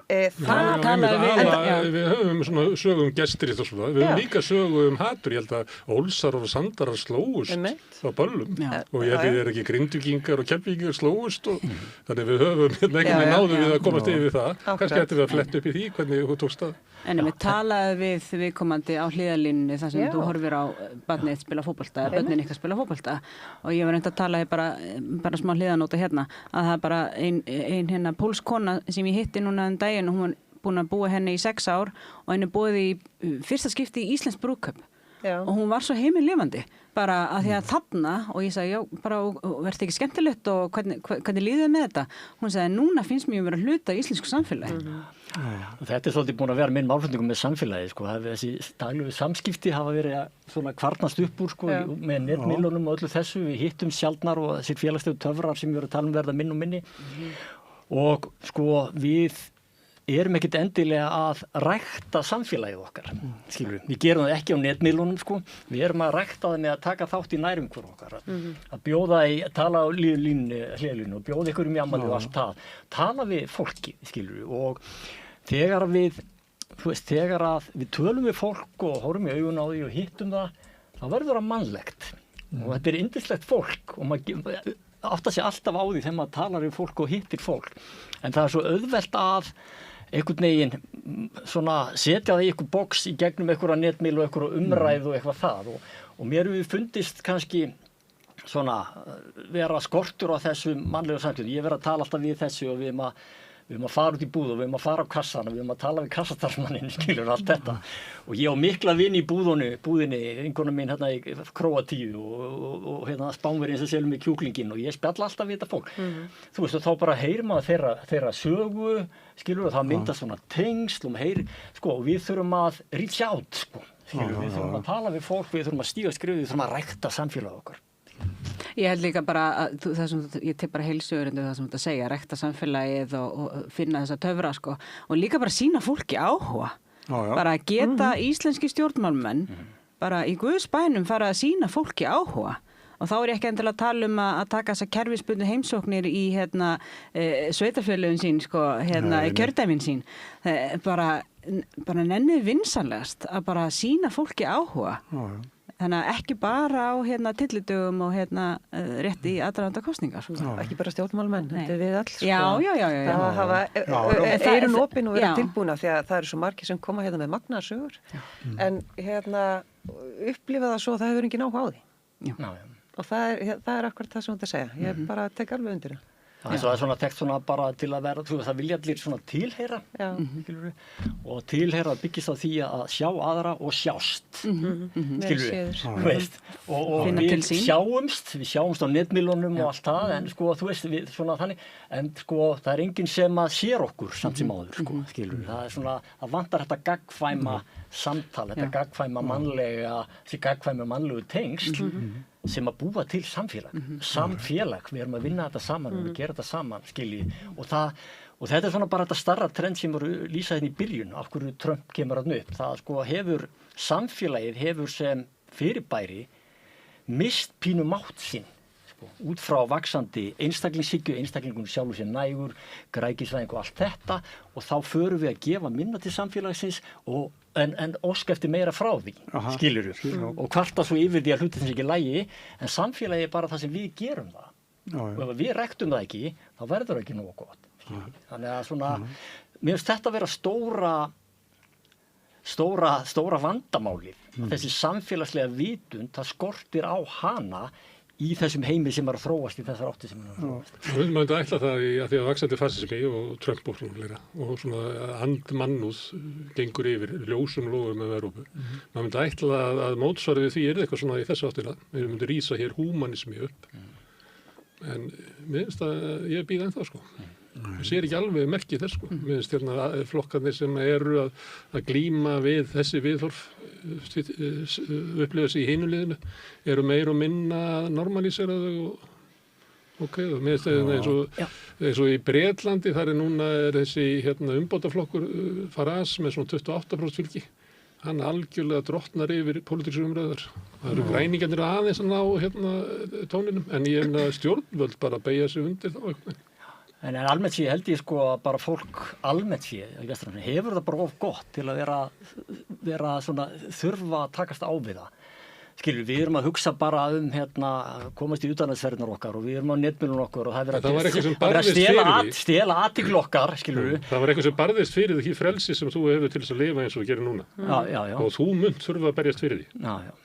Við höfum svona sögu gestir í þessu, við höfum líka sögu hatur, ég held að Ólsar og Sandarar slóust á böllum og ég held að ekki Grindvíkingar og Keflvíkingar slóust og þannig við höfum einhvern náðum við að komast yfir það, kannski ættum við að fletta upp í því hvernig þú tókst það. En við talaði við viðkomandi á hliðarlínunni þar sem þú horfir á barnið spila fótbolta, börnin ykkar spila fótbolta og ég var reynd að tala bara smá hliðanóta hérna að það er bara ein hérna pólskona sem ég hitti núna daginn og hún var búin að búa henni í 6 ár og henni búið í fyrsta skipti í Íslensk brúðkaup og hún var svo heimilifandi bara að því að þarna og ég sagði, já, bara verður ekki skemmtilegt og hvernig líðið með þetta? Hún sagði, núna finnst mér að vera hluta í íslensku samfélagi. Þetta svolítið búin að vera minn málflutningur með samfélagi, sko, þessi daglegu samskipti hafa verið svona kvarnast upp úr, sko, með netmiðlunum og öllu þessu, við hittum sjaldnar og þessir félagslegu töfrar sem við erum að tala verða minn og minni og sko við erum ekkert endilega að rækta samfélagið okkar, skilur við gerum það ekki á netmiðlunum, sko við erum að rækta það með að taka þátt í nærumhverfi okkar að bjóða tala á hliðlínu og bjóða ykkur í afmæli og allt það, tala við fólki, skilur við og þegar við tölum við fólk og horfum í augun á því og hittum það verður það mannlegt og þetta yndislegt fólk og maður átta sig alltaf á því þegar maður talar við fólk og hittir fólk en það er svo auðvelt að einhvern veginn svona setja það í einhver box í gegnum einhverja netmiðl og einhverja umræðu og eitthvað það og mér hefur fundist kannski svona vera skortur á þessu mannlegu samtökum. Ég verið að tala alltaf við þessu og við erum að fara út í búð og við erum að fara á kassana, við erum að tala við kassastarfsmanninn, skilur allt þetta. Og ég á mikla vini í búðinni, vinkona mín hérna í Króatíu og hérna Spánverjinn sem selur mig kjúklinginn og ég spjalla alltaf við þetta fólk. Þú veist, og þá bara heyrir maður þeirra sögu, skilur, og það myndast svona tengsl og heyrir, sko, og við þurfum að reach out, sko, skilur, við þurfum að tala við fólk, við þurfum að stíga skrifið, við þurfum að rækta samfélag okkar. Ég held líka bara að ég tek bara heilsugur það sem þú segja, rækta samfélagið og finna þessa töfra sko og líka bara sýna fólki áhuga bara að geta íslenski stjórnmálmenn bara í Guðs bænum fara að sýna fólki áhuga og þá ég ekki endilega að tala að taka þessa kerfisbundnu heimsóknir í sveitarfélögin sín sko, kjördæmin sín bara nennið vinsanlegast að bara sýna fólki áhuga Þannig að ekki bara á tyllidögum og rétt í aðdraganda kosningar. Ekki bara stjórnmálamenn, þetta við alls. Já. Það hafa eirun opin og vera tilbúna því að það eru svo margir sem koma með magnaðar sögur. En upplifa það svo að það hefur engin áhuga á því. Já. Og það er akkurat það sem þetta segja. Ég bara tek alveg undir það. Það er svona tekt svona bara til að vera, það vilja allir svona tilheyra og tilheyra byggist á því að sjá aðra og sjást, skilur við, og við sjáumst á netmiðlunum og allt það, en sko þú veist við svona þannig, en sko það er enginn sem að sér okkur samt sem áður, sko, skilur við, það er svona, það vantar þetta gagnkvæma samtal, þetta gagnkvæma mannlegu tengsl, sem að búa til samfélag, við erum að vinna þetta saman og við gerum þetta saman, skiljið, og þetta er svona bara þetta starra trend sem voru lýsað í byrjun, af hverju Trump kemur að upp, það sko samfélagið hefur sem fyrirbæri mist pínu mátt sinn, sko, út frá vaxandi einstaklingshyggju, einstaklingun sjálfur sér nægur, græðgisvæðing og allt þetta, og þá förum við að gefa minna til samfélagsins en ósk eftir meira frá því, skilur við, og kvarta svo yfir því að hluti þess ekki lægi, en samfélagi er bara það sem við gerum það. Og ef við rektum það ekki, þá verður það ekki nógu gott. Þannig að svona, mér finnst þetta að vera stóra vandamálið. Þessi samfélagslega vitund, það skortir á hana í þessum heimi sem að þróast í þessar átti sem að þróast. Við myndum ætla það að því að vaxandi fasismi og Trump og svona andmannúð gengur yfir ljósum lóðum með Evrópu. Maður myndi ætla að mótsvarið við því eitthvað svona í þessu áttina. Við myndum rísa hér húmanismi upp. En mér finnst að ég býð ennþá sko. Ég sér ekki alveg merki þess sko. Mér finnst hérna flokkarnir sem eru að glíma við þessi viðhorf upplifa sig í hinu liðinu eru meir og minna normalíseraðu og mér finnst eins og í Bretlandi þar núna þessi umbótaflokkur Farage með svona 28% fylgi. Hann algjörlega drottnar yfir pólitískar umræður. Það eru græningarnir aðeins að ná tóninum, en ég stjórnvöld bara beygja sig undir þá eitthvað. En almennt sé held ég sko að bara fólk almennt sé hefur það bara of gott til að vera svona þurfa að takast á við það. Skilur, við erum að hugsa bara komast í utanlandsferðirnar okkar og við erum á netmiðlunum okkar og það er að stela athygli okkar, skilur við. Það var eitthvað sem barðist fyrir því frelsi sem þú hefur til þess að lifa eins og við gerum núna. Já. Og þú munt þurfa að berjast fyrir því. Já.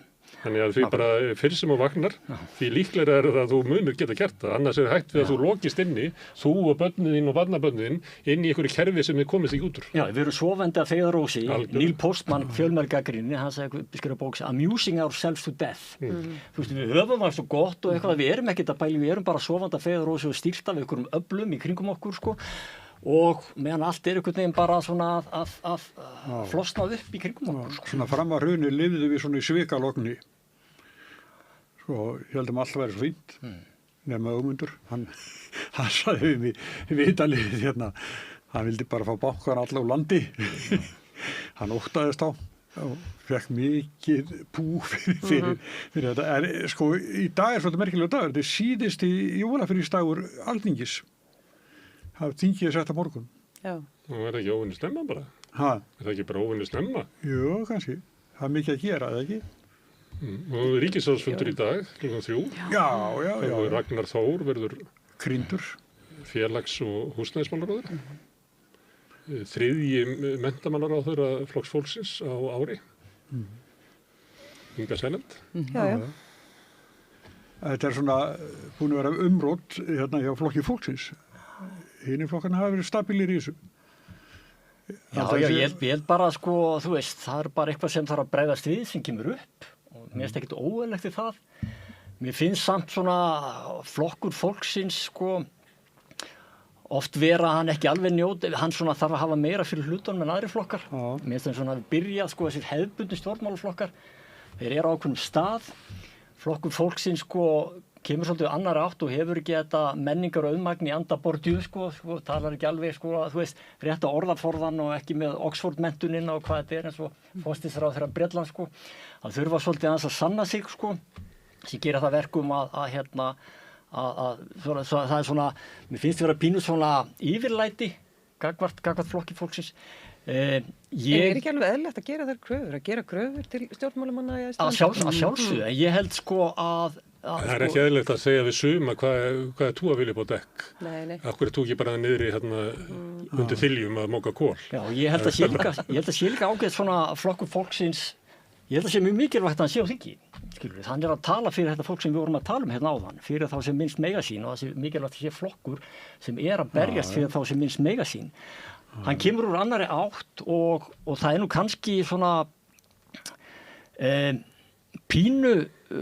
Þannig að því bara fyrr sem þú vagnar, því líklega það að þú munur geta gert það, annars hægt við að þú lokist inni, þú og börnin þín og barnabörnin þín, inn í einhverju kerfi sem þið komist ekki út úr. Já, við erum sofandi að feigðarósi, Neil Postman, fjölmiðlagagnrýni, hann sagði, skrifa bóks, amusing ourselves to death. Þú veist, við höfum það svo gott og eitthvað, við erum ekkert að pæla, við erum bara sofandi að feigðarósi og stýrt af einhverjum öflum í kringum okkur, sko. Og meðan allt einhvern veginn bara svona að flosna upp í kringum okkur. Svona fram að hruni lifðu við svona í svikalogni. Sko, ég held allt væri svo fínt, nema Ögmundur. Hann sagði við mig viðtalið hann vildi bara fá bankana alla úr landi. Hann óttaðist á og fekk mikið pú fyrir þetta. En sko, í dag svolítið merkilegur dagur. Þetta síðusti jólafrísdagur Alþingis. Það þingið sett á morgun. Já. Og það ekki óvinni snemma bara? Það ekki bara óvinni snemma? Jú, kannski. Það mikið að gera, eða ekki? Og ríkisráðsfundur í dag, klukkan 3. Já. Og Ragnar Þór verður Kryndur. Félags- og húsnæðismálaráðherra. 3. menntamálaráðherra Flokks fólksins á ári. Inga Sæland. Já. Þetta svona búin að vera umrótt hjá Flokki fólksins. Hinir flokkarnir hafa verið stabílir í þessu. Ég held bara sko, þú veist, það er bara eitthvað sem þarf að bregðast við sem kemur upp og mér finnst ekkert óeðlilegt við það. Mér finnst samt svona flokkur fólksins sko oft vera hann ekki alveg hann svona þarf að hafa meira fyrir hlutunum en aðri flokkar. Mér finnst það svona að byrja sko þessir hefðbundnu stjórnmálaflokkar. Þeir eru á ákveðnum stað. Flokkur fólksins sko kemur svolítið annar átt og hefur ekki þetta menningar og auðmagn í anda Bourdieu sko, talar ekki alveg sko, þú veist, rétta orðaforðan og ekki með Oxford-menntunina og hvað þetta er eins og forsætisráðherra Bretlands sko. Það þurfa svolítið aðeins að sanna sig sko, sem gera það verkum að það er svona, mér finnst vera pínu svona yfirlæti gagvart flokki fólksins. En er ekki alveg eðlilegt að gera þær kröfur, að gera kröfur til stjórnmálamanna? Að sjálfsögðu, en ég held sko að það er ekki eðlilegt að segja við suma hvað er þú að vilja upp á dekk. Nei. Akkur er þú ekki bara niðri undir þiljum að móka kól. Já, ég held að sé líka ágætt svona flokkur fólksins, ég held að sé mjög mikilvægt að hann sé á þingi. Skilur, hann er að tala fyrir þetta fólk sem við vorum að tala hérna áðan, fyrir þá sem minnst mega sín og það sé mikilvægt að sé flokkur sem er að berjast fyrir þá sem minnst mega sín. Hann kemur úr annari átt og það er nú kannski svona pínu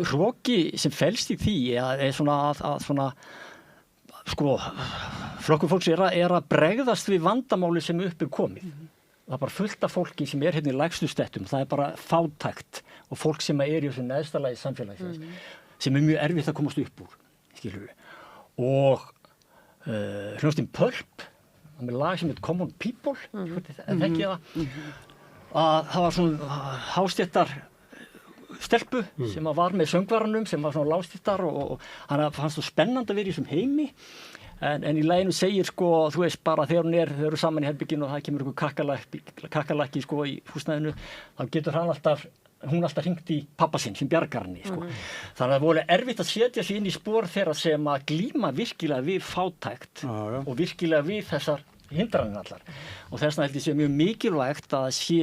hroki sem felst í því er svona að svona sko flokkur fólks er að bregðast við vandamáli sem upp er komið. Það er bara fullt af fólki sem er hérna í lægstu stettum, það er bara fátækt og fólk sem er í þessu neðsta lagi samfélagsins sem er mjög erfitt að komast upp úr, skilur við. Og hljómsveitin Pulp, með lag sem heit Common People, þekki ég það, að það var svona hástéttar stelpu sem var með söngvaranum sem var svona lágstéttar og hann fannst það spennandi að vera í þessum heimi. En í laginu segir sko, þú veist bara þegar þau eru saman í herbygginu og það kemur einhver kakkalakki sko í húsnæðinu, þá getur hún alltaf hringt í pappa sinn sem bjargar henni sko. Þannig að það voru erfitt að setja sig inn í spor þeirra sem að glíma virkilega við fátækt og virkilega við þessar hindranir allar. Og þess vegna held ég sé mjög mikilvægt að sé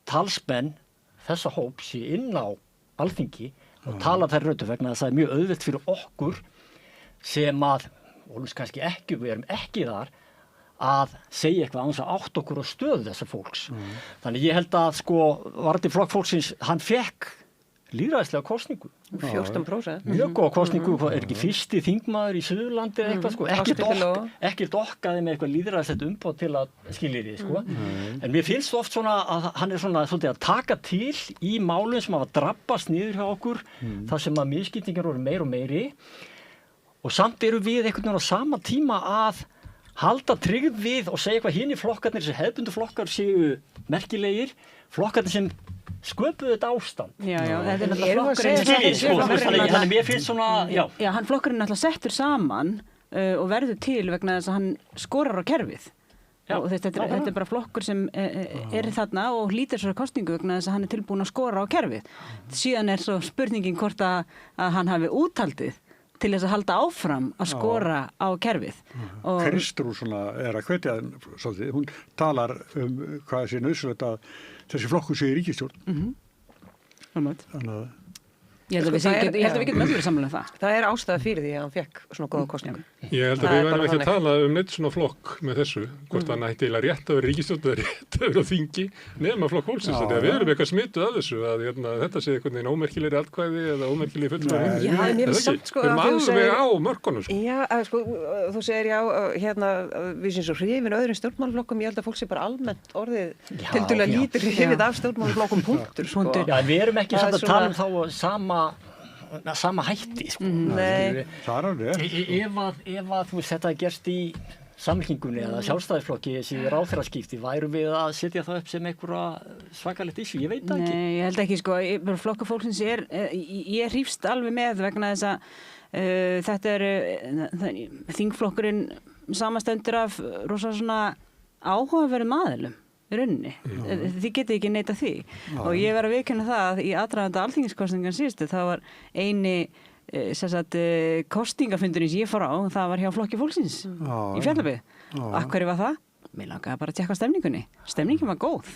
talsmenn þessa hóp sé inn á Alþingi og tala þær röddu vegna þess að það er mjög auðvelt fyrir okkur sem að, og kannski ekki, við erum ekki þar, að segja eitthvað án þess að átt okkur á stöðu þessa fólks. Þannig ég held að sko, varandi Flokk fólksins, hann fekk lýðræðislega kosningu. 14%. Mjög góða kosningu, er ekki fyrsti þingmaður í Suðurlandi eða eitthvað, sko, ekkert okkaði með eitthvað lýðræðislegt umboð til að skilja því, sko. En mér finnst oft svona að hann er svona svolítið að taka til í málum sem hafa drabbast niður hjá okkur, þar sem að misskiptingar voru meir og meiri, og samt eru við einhvern veginn á sama tíma að halda tryggð við og segja hvað hinir flokkarnir, þessi hefðbundu flokkar séu merkilegir, flokkarnir sem sköpuðu þetta ástand. Já, þetta er náttúrulega Þannig mér finnst svona, Já, hann flokkurinn náttúrulega settur saman og verður til vegna þess að hann skorar á kerfið. Já, og þetta er bara flokkur sem er þarna og hlýtur svo kosningu vegna þess að hann er tilbúin að skora á kerfið. Síðan er svo spurningin hvort að hann hafi úthaldið til þess að halda áfram að skora á kerfið. Kristrún svona er að hvetja svolítið, hún talar hvað sé nauðsynlegt að þessi flokkur sé í ríkisstjórn. Þannig að Ég held að við getum öllur samlega það. Það er ástæða fyrir því að hann fekk svona góða kosningu. Ég held að við verðum ekki að tala neitt svona flokk með þessu, hvort hann ætti eiginlega rétt að vera ríkisstjórn eða rétt að vera á þingi, nema Flokk fólksins. Við erum eitthvað smituð af þessu, að þetta sé einhvern veginn ómerkilegri atkvæði eða ómerkilegri fulltrúar. Já, en ég finnst samt sko að þú segir á mörkunum. Já, sko, þú segir við sem svo hrifin öðrum stjórnmálaflokkum, ég held að fólk sé bara almennt orðið tiltölulega lítið hrifið af stjórnmálaflokkum punktur, sko. Já, við erum ekki samt að tala þá sama hætti, sko. Nei. Það er alveg. Ef að þú veist þetta gerst í Samfylkingunni eða Sjálfstæðisflokki þessi ráðherraskipti, væru við að setja það upp sem einhverja svakalegt issue? Ég veit það ekki. Nei, ég held ekki, sko. Flokkur fólksins ég hrífst alveg með vegna þess að þetta þingflokkurinn samastendur af rosa svona áhugaverðum aðilum í rauninni. Þið getið ekki neita því. Og ég verð að viðurkenna það að í aðdraganda alþingiskosningan síðustu, það var eini kostingafundurinn sem ég fór á, það var hjá Flokki fólksins í Fjallabyggð. Af hverju var það? Mér langaði bara að tjekka stemningunni. Stemningin var góð.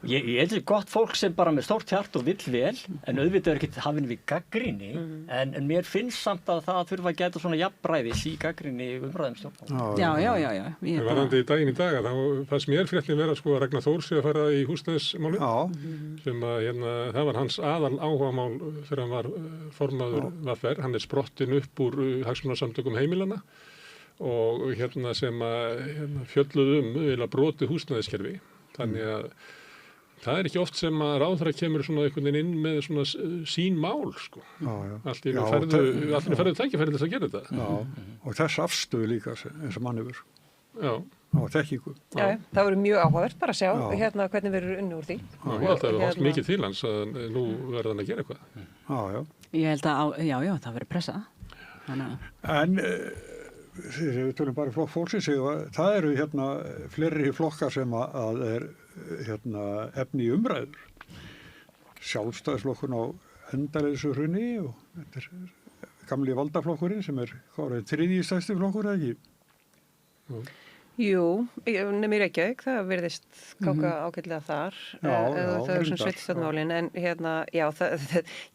Ég held gott fólk sem bara með stórt hjart og vill vel, en auðvitað er ekki hafinn við gagnrýni, en mér finnst samt að það þurfa að geta svona jafnræðis í gagnrýni umræðum stjórnmálum. Já. Varðandi í daginn í dag, þá fannst mér fréttin vera sko að Ragnar Þór sé að fara í húsnæðismálið, sem að það var hans aðal áhugamál þegar hann var formaður VR, hann er sprottin upp úr hagsmunasamtökum heimilana og sem að fjölluðu brotið húsnæðiskerfi. Þannig að það er ekki oft sem að ráðherra kemur svona einhvern veginn inn með svona sín mál, sko. Allt í ferðu tækifæri þess að gera þetta. Og þess afstöðu líka eins og mann hefur. Og þekkingu. Já, það voru mjög áhugavert bara að sjá hvernig við erum unni úr því. Ég held að það var mikið til hans að nú verða hann að gera eitthvað. Ég held að, það verður pressa. En við tölum bara Flokk fólksins, það eru fleiri flokkar sem að er efni í umræður. Sjálfstæðisflokkurinn á endaleysu hruni og þetta er gamli valdaflokkurinn sem er þriðji stærsti flokkur, eða ekki? Jú, nefnir Reykjavík, það virðist káka ágætlega þar, það er svona sveitarstjórnmálin, en ég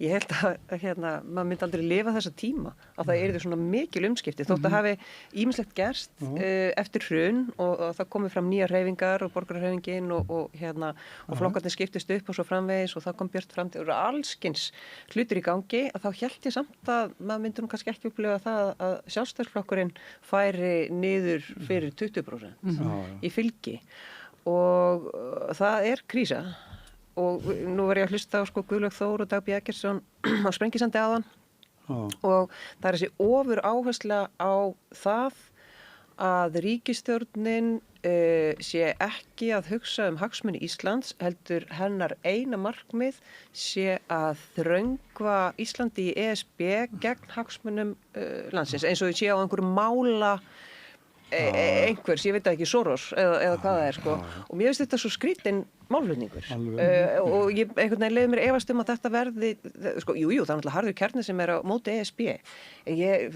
held að maður myndi aldrei lifa þessa tíma, að það yrði svona mikil umskipti, þótt að hafi ýmislegt gerst eftir hrun og það komið fram nýjar hreyfingar og borgarhreyfingin og flokkarnir skiptist upp og svo framvegis og það kom Björt Framtíð og allskins hlutur í gangi, að þá held ég samt að maður myndi nú kannski ekki upplifa það að Sjálfstæðisflokkurinn færi niður fyrir 20% í fylgi og það er krísa og nú var ég að hlusta á Guðlaug Þór og Dag B. Eggertsson á Sprengisandi áðan og það er þessi ofur áhersla á það að ríkisstjórnin sé ekki að hugsa hagsmuni Íslands, heldur hennar eina markmið sé að þröngva Íslandi í ESB gegn hagsmunum landsins, eins og sé á einhverju mála einhvers, ég veit ekki, Soros eða hvað það er, sko. Og mér finnst þetta svo skrítinn málflutningur og ég einhvern veginn leiði mér efast að þetta verði, sko, jú, það er náttúrulega harður kjarni sem er á móti ESB. Ég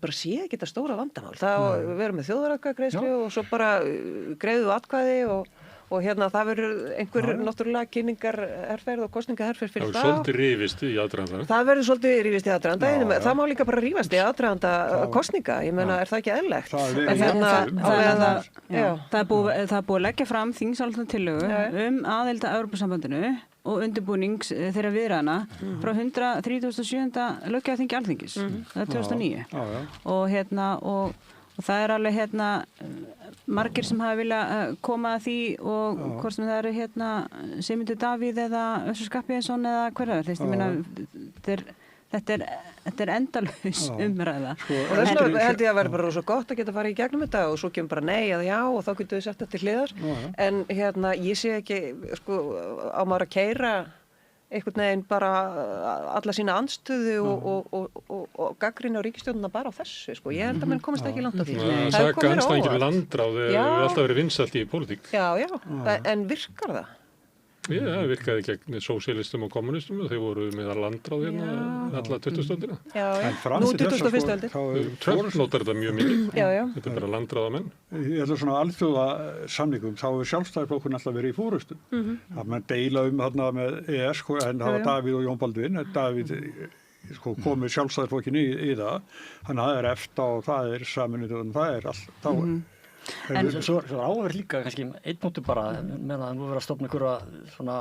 bara sé ekki þetta stóra vandamál. Það verður með þjóðaratkvæðagreiðslu og svo bara greiðu atkvæði og hérna það verður einhver náttúrulega kynningar herferð og kostningaherferð fyrir Það er svolítið rifist í aðdraganda. Það verður svolítið rífist í aðdraganda, það má líka bara rífast í aðdraganda kostninga, ég meina, er það ekki eðlilegt? Það er búið að leggja fram þingsályktunartillögu aðild að Evrópusambandinu og undirbúnings þeirra viðræðna frá 137. löggjafarþingi Alþingis, það er 2009 og það er alveg margir sem hafa viljað koma að því og hvort sem það eru Sigmundur Davíð eða Össur Skarphéðinsson eða hverjar, ég meina þetta er endalaus umræða. Og þess vegna held ég að vera bara svo gott að geta farið í gegnum þetta og svo kemur bara nei eða já og þá getur við sett þetta til hliðar. En ég sé ekki, á maður að keyra einhvern veginn bara alla sína andstöðu og gagnrýni á ríkisstjórnina bara á þessu, Ég held að menn komast ekki langt á því. Það saka anstæðingi með landráð hefur alltaf verið vinsælt í pólitík. Já, en virkar það? Já, það virkaði gegn sósíalistum og kommunistum og þeir voru með landráð alla 20. öldina. Nú 21. öldin. Trump notar þetta mjög mikið. Þetta er bara landráðamenn. Í svona alþjóða samningum þá er Sjálfstæðisflokkurinn alltaf verið í fórustu. Það með deila þarna með ES en það var Davíð og Jón Baldvin. Davíð komið Sjálfstæðisflokkin í það. Þannig að það er EFTA og það er Sameinuðu og það er allt. En svo áverð líka kannski einn punktur bara með að nú vera að stofna einhverja svona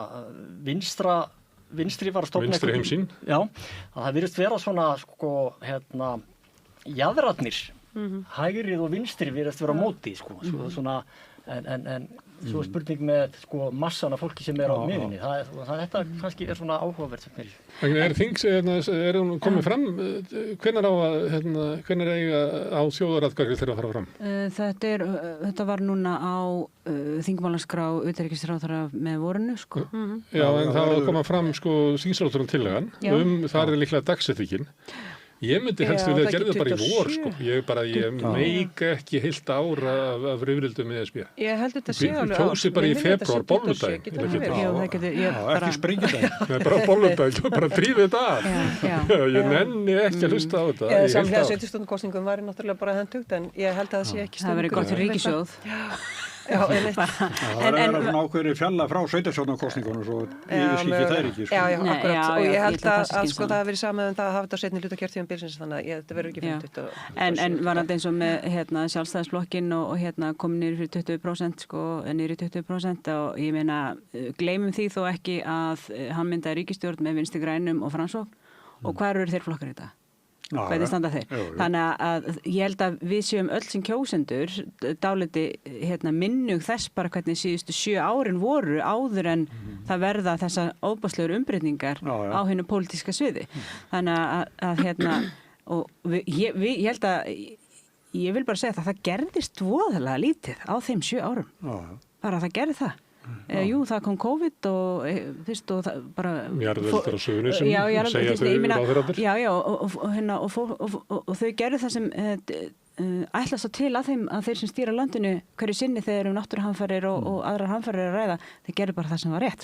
vinstri var að stofna vinstri heimsýn. Já, að það virðist vera svona jaðrarnir hægrið og vinstri virðist vera á móti svona en svo er spurning með massan af fólki sem er á miðjunni. Þetta kannski er svona áhugavert sem fyrir. Er hún komið fram? Hvenær eiga á þjóðaratkvæði þeirra að fara fram? Þetta var núna á þingmálaskrá utanríkisráðherra með vorinu, Já, en það var að koma fram þingsályktunartillagan þar er líklega dagsetningin. Ég myndi helst vilja að gera það bara í vor, Ég meika ekki heilt ára af rifrildum með ESB. Ég held þetta sé alveg kjósi bara í febrúar, bolludaginn. Ekki springidaginn. Bara bolludaginn, bara drífið þetta af. Ég nenni ekki að hlusta á þetta. Samhliða 70. kosningum var náttúrulega bara hentugt, en ég held að það sé ekki það verið gott fyrir ríkissjóð. Það er svona ákveðri fjalla frá sveitarstjórnarkosningunum svo yfirskikki þær ekki. Akkurat, og ég held að það hafi verið samið um það að hafa þetta á seinni hluta kjörtímabilsins, þannig að þetta verður ekki 50. En varandi eins og með Sjálfstæðisflokkin og komin niður fyrir 20% niður í 20% og ég meina gleymum því þó ekki að hann myndaði ríkisstjórn með Vinstri grænum og Framsókn og hvað eru þeir flokkar í þetta? Hvernig standa þeir? Þannig að ég held að við séum öll sem kjósendur dáliti minnug þess bara hvernig síðustu 7 árin voru áður en það verða þessa óbáslegur umbreytingar á hinu pólitíska sviði. Þannig að og ég held að ég vil bara segja að það gerðist voðalega lítið á þeim 7 árum. Bara það gerði það. Jú, það kom COVID og það bara jarðeldur á Suðurnesjum segja þau ráðherrarnir og þau gerðu það sem ætlast til að þeir sem stýra landinu hverju sinni þegar náttúruhamfarir og aðrar hamfarir að ræða, þeir gerðu bara það sem var rétt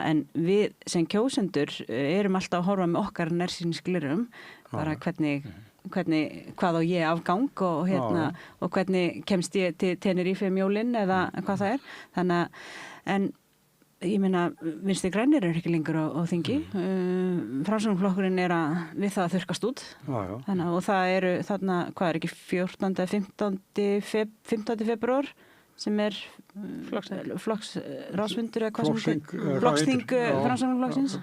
en við sem kjósendur erum alltaf að horfa með okkar nærsýnisglirum bara hvað á ég afgang og hvernig kemst ég til Tenerife mjólinn eða hvað það er. Þannig að ég meina Vinstri grænir eru ekki lengur á þingi. Framsóknarflokkurinn er við það að þurrkast út. Þannig, og það eru þarna, hvað er ekki 15. febrúar sem er flokksráðsfundur eða hvað sem flokksþing Framsóknarflokksins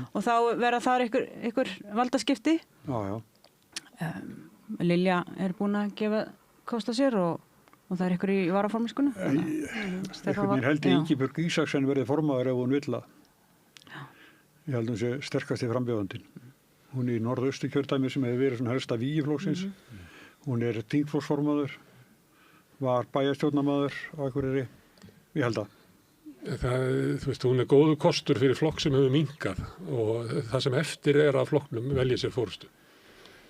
og þá verða þar ykkur valdaskipti. Lilja er búin að gefa kost á sér og það er ykkur í varaformennskunni. Mér held Ingibjörg Ísaksen verið formaður ef hún vill það. Ég held hún sé sterkasti frambjóðandinn. Hún er í norðausturkjördæmi sem hefur verið svona helsta vígiflokksins. Hún er þingflokksformaður, var bæjarstjórnarmaður á Akureyri. Ég held það. Þú veist, hún er góður kostur fyrir flokk sem hefur minnkað og það sem eftir er að flokknum velja sér forystu.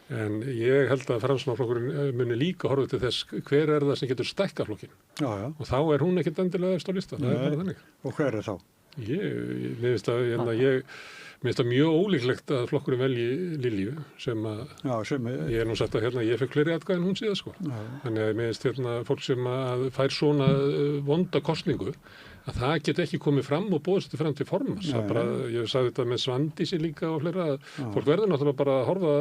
En ég held að Framsóknarflokkurinn muni líka horfa til þess hver er það sem getur stækkað flokkinn. Og þá er hún ekkert endilega efst á lista. Það er bara þannig. Og hver er þá? Mér finnst það mjög ólíklegt að flokkurinn velji Lilju sem að ég nú sagt að ég fekk fleiri atkvæði en hún síðan sko. Þannig að mér finnst fólk sem að fær svona vonda kosningu að það get ekki komið fram og búið sér fram til formans. Ég sagði þetta með Svandísi líka og fleira að fólk verður náttúrulega bara að horfa,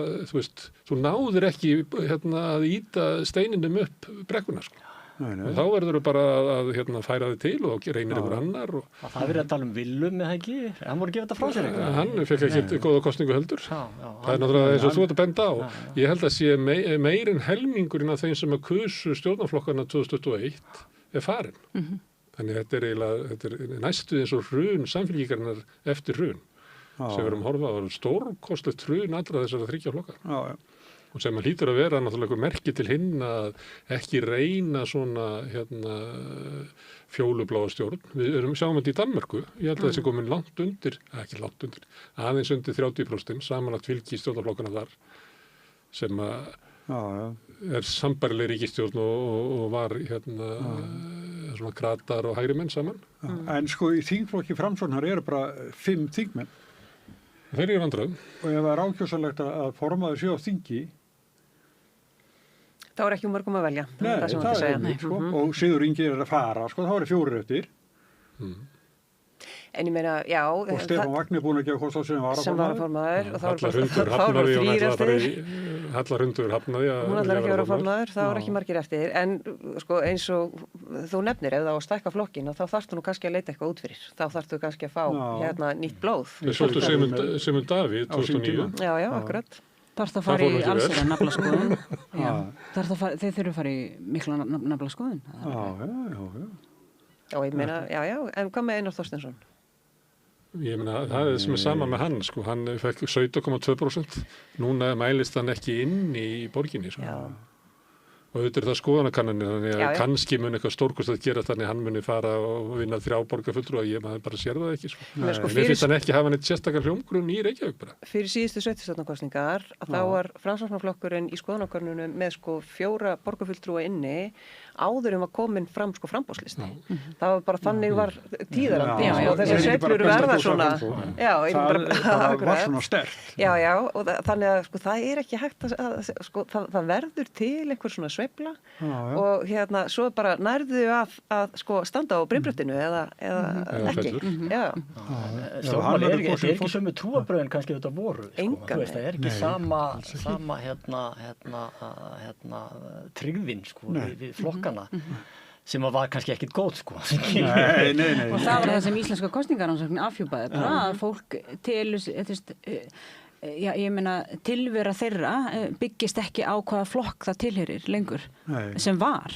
þú náðir ekki að íta steininum upp brekkuna sko. Þá verður þau bara að færa þið til og reynir ykkur annar. Það verður að tala um Willum eða ekki? Hann voru að gefa þetta frá sér eitthvað? Hann fekk ekki góða kostningu heldur. Það er náttúrulega eins og þú ert að benda á. Ég held að sé meir en helmingurinn af þeim sem að kusu stjórnarflokkarna 2021 er farin. Þannig þetta er næstu eins og hrun samfélgíkarinnar eftir hrun. Sem við erum að horfa á stórkostlegt hrun allra þessara 3 flokkar. Og sem að hlýtur að vera náttúrulega merki til hinn að ekki reyna svona fjólubláa stjórn. Við sjáum þetta í Danmörku, ég held að þessi komin aðeins undir 30%, samanlagt fylgi stjórnarflokkana þar, sem er sambærileg ríkisstjórn og var svona kratar og hægri menn saman. En sko í þingflokki Framsóknar eru bara 5 þingmenn. Þeir eru vandræðum. Og ef það er ákjósanlegt að formaður sé á þingi, þá er ekki mörgum að velja. Nei, það er ekki, sko. Og Sigurður Ingi er að fara, sko, þá eru 4 eftir. En ég meina, já. Og Stefán Vagn er búin að gefa kost á sem varaformaður. Hallarhundur hafnaði að hún ætlar ekki að vera formaður, þá er ekki margir eftir. En sko, eins og þú nefnir, ef það á að stækka flokkinn, þá þarftu nú kannski að leita eitthvað út fyrir. Þá þarftu kannski að fá nýtt blóð. Við svolítið Sigmund Davíð 2009. Já, akkurat. Þarftu að fara í allsherjar naflaskoðun. Þeir þurfa að fara í mikla naflaskoðun. Já, ég meina, en hvað með Einar Þorsteinsson? Ég meina, það er sem er sama með hann, sko. Hann fekk 17,2%. Núna mælist hann ekki inn í borginni, sko. Og auðvitað er það skoðanakannanir, þannig að kannski mun eitthvað stórkost að gera þannig að hann muni fara og vinna 3 borgarfulltrúa, maður bara sér það ekki, sko. Mér finnst hann ekki hafa neitt sérstakar hljómgrunn í Reykjavík bara. Fyrir síðustu sveitarstjórnarkosningar, þá var Framsóknarflokkurinn í skoðanakönnunum með 4 borgarfulltrúa inni áður var komin fram framboðslisti. Það var bara þannig var tíðarandi og þessi sveiflur verða svona. Það var svona sterkt. Já, og þannig að það er ekki hægt að það verður til einhver svona sveifla og svo bara nærðu að standa á brimbröttinu eða ekki. Stjórnmál er ekki sömu trúarbrögðin kannski þetta voru. Það er ekki sama tryggðin við flokkana sem var kannski ekkit góð sko. Nei. Og það var það sem íslenska kosningarannsóknin afhjúpaði, bara að fólk ég meina tilvera þeirra byggist ekki á hvaða flokk það tilheyrir lengur sem var.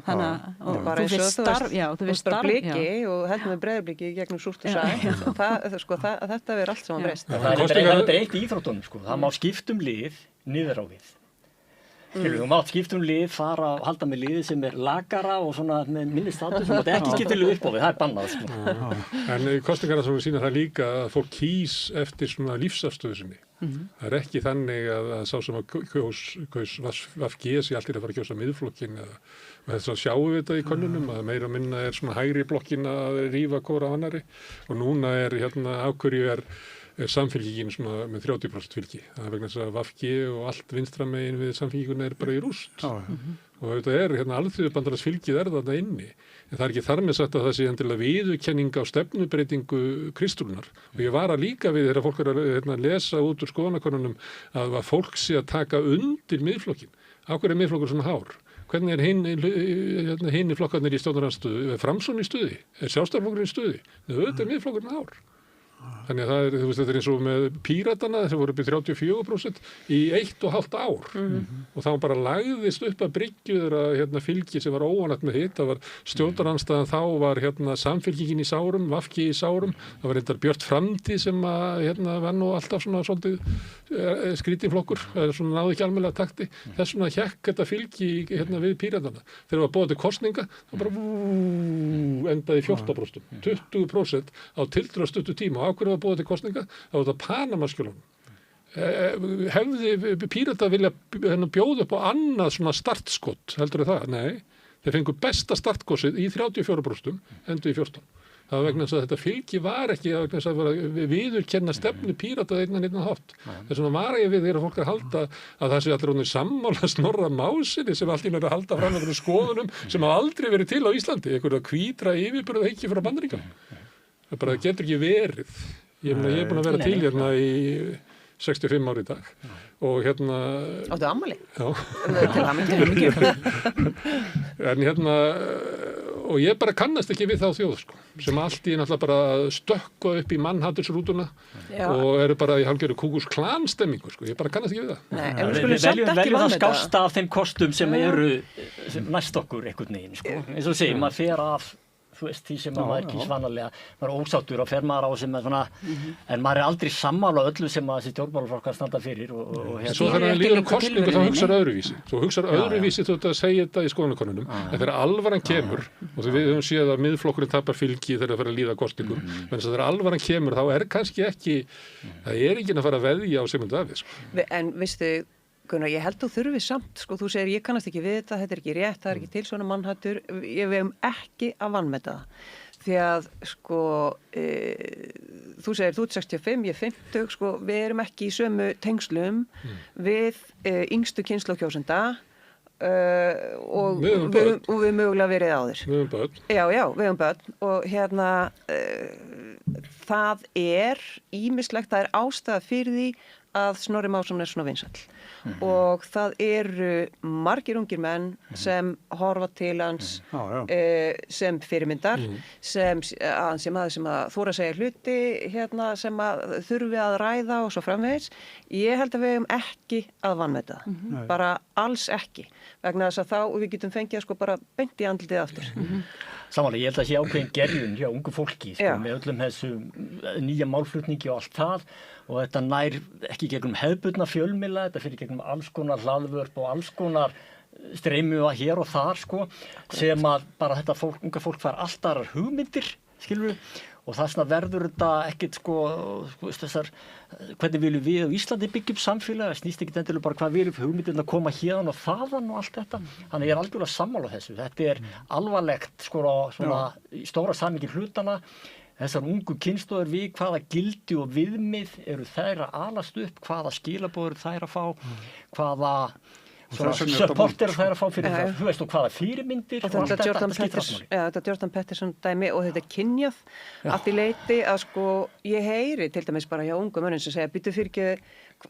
Þannig að þú veist starf bliki og heldur með breiðbliki gegnum súrt og sætt. Þetta er allt sem að breyst. Það er eitt í íþróttunum sko. Það má skiptum lið niður á við. Þú mátt skiptum lið, fara og halda með liði sem er lagara og svona með minni status, þú mátt ekki skipta lið upp á við, það er bannað sko. En kosningarnar sýna það líka að fólk kýs eftir svona lífsafstöðu sinni. Það er ekki þannig að sá sem að kaus VG sé allir að fara að kjósa miðflokkin og þess að sjáum við þetta í könnunum að meira minna er svona hægri blokkin að rífa hvora af annarri og núna er ákverju er samfylkingin svona með 30% fylgi. Það er vegna þess að VG og allt vinstramegin við samfylkinguna er bara í rúst. Og þetta er alþjóðabandalags fylgið er þarna inni. En það er ekki þar með sagt að það sé endilega viðurkenning á stefnubreitingu Kristrúnar. Og ég var að líka við þegar fólk er að lesa út úr skoðanakönnunum að fólk sé að taka undir miðflokkin. Á hverju er miðflokkur svona hár? Hvernig er hinn flokkarnir í stjórnarandstöðu? Er Framsókn í stuði? Er Sjálfstæðisflokkurinn í stuði? Auðvitað er miðflokkurinn hár. Þannig að þetta er eins og með Píratana sem voru upp í 34% í 1,5 ár og þá bara lagðist upp að bryggju þeirra fylgi sem var óvanlegt með hitt. Það var stjórnarandstaðan, þá var samfylkingin í sárum, VG í sárum, það var reyndar Björt Framtíð sem var nú alltaf svona svolítið skrítinflokkur, svona náði ekki almennilega takti. Þess vegna hékk þetta fylgi við Píratana. Þegar það var búið til kosninga, þá bara endaði 14%, 20% á tiltölulega stuttu tíma. Og á hverju var búið til kosninga? Það var þetta Panamaskjölunum. Hefði Pírata vilja bjóða upp á annað svona startskott, heldur það? Nei, þeir fengu besta startkossið í 34%, endur í 14%. það var vegna þess að þetta fylgi var ekki vegna þess að viðurkenna stefnu Pírata einn hátt. Þess vegna var ég við þegar fólk að halda að það sé allir honum sammála Snorra Másinni sem allt í náttúrulega að halda fram einhverjum skoðunum sem hafa aldrei verið til á Íslandi, einhverja hvítra yfirburða ekki frá Bandaríkjunum. Það bara getur ekki verið. Ég er búin að vera til hérna í 65 ári í dag og hérna... Áttu ammali? Já. Til hamingju. En hérna, og ég bara kannast ekki við þá þjóð, sko, sem allt í náttúrulega bara stökka upp í mannhatursrútuna og eru bara í hálfgerðu Kúkus Klan stemmingu, sko, ég bara kannast ekki við það. Nei, en við skulum samt ekki veljum það vanmeta. skásta af þeim kostum sem eru næst okkur einhvern veginn, sko. Eins og segir, maður fer af þú veist, því sem maður ekki svanalega, maður er ósáttur og fer maður á sem er svona, en maður er aldrei sammála öllu sem að þessi stjórnmálaflokkar standa fyrir og Svo þegar hann líður kosningu þá hugsar öðruvísi. Þú hugsar öðruvísi þú ert að segja þetta í skoðanakönnunum, en þegar alvaran kemur, og við höfum séð að miðflokkurinn tapar fylgi þegar það fer að líða kosningum, en þegar alvaran kemur þá er kannski ekki, það er ekki að fara að veðja á Sigmund Davíð, sko. En veistu, Gunnar, ég held þú þurfi samt, sko, þú segir ég kannast ekki við þetta er ekki rétt, það er ekki til svona mannhattur, við hefum ekki að vanmeta það. Því að, sko, þú segir, þú ert 65, ég er 50, sko, við erum ekki í sömu tengslum við yngstu kynslóð kjósenda og við mögulega verið áður. Við höfum börn. Já, við höfum börn og hérna, það er ýmislegt, það er ástæða fyrir því að Snorri Másson er svona vinsæll og það eru margir ungir menn sem horfa til hans sem fyrirmyndar sem aður sem að þóra að segja hluti hérna, sem að þurfi að ræða og svo framvegis. Ég held að við hefum ekki að vanmeta bara alls ekki vegna þess að þá við getum fengið sko bara beint í andlitið aftur. Samanlega, ég held að sé ákveðin gerjun hjá ungu fólki sko, með öllum þessu nýja málflutningi og allt það og þetta nær ekki gegnum hefðbundna fjölmiðla, þetta fyrir gegnum alls konar hlaðvörp og alls konar streymu að hér og þar sko, sem að bara þetta unga fólk fær allt aðrar hugmyndir, skilur við, og það svona verður þetta ekkert sko þessar, hvernig viljum við á Íslandi byggja upp samfélag, það snýst ekkert endilega bara hvað viljum hugmyndirna að koma hérðan og þaðan og allt þetta, þannig ég er algjörlega sammála þessu, þetta er alvarlegt sko svona í stóra samhengi hlutana, þessar ungu kynslóðir við hvaða gildi og viðmið eru þær að alast upp, hvaða skilaboð eru þær að fá, hvaða supporter þær að fá fyrir það, þú veist og hvaða fyrirmyndir og allt þetta skiptir allt máli. Þetta Jordan Peterson dæmi og þetta kynjað að því leyti að sko ég heyri til dæmis bara hjá ungu mönnum sem segja býttu fyrir ekki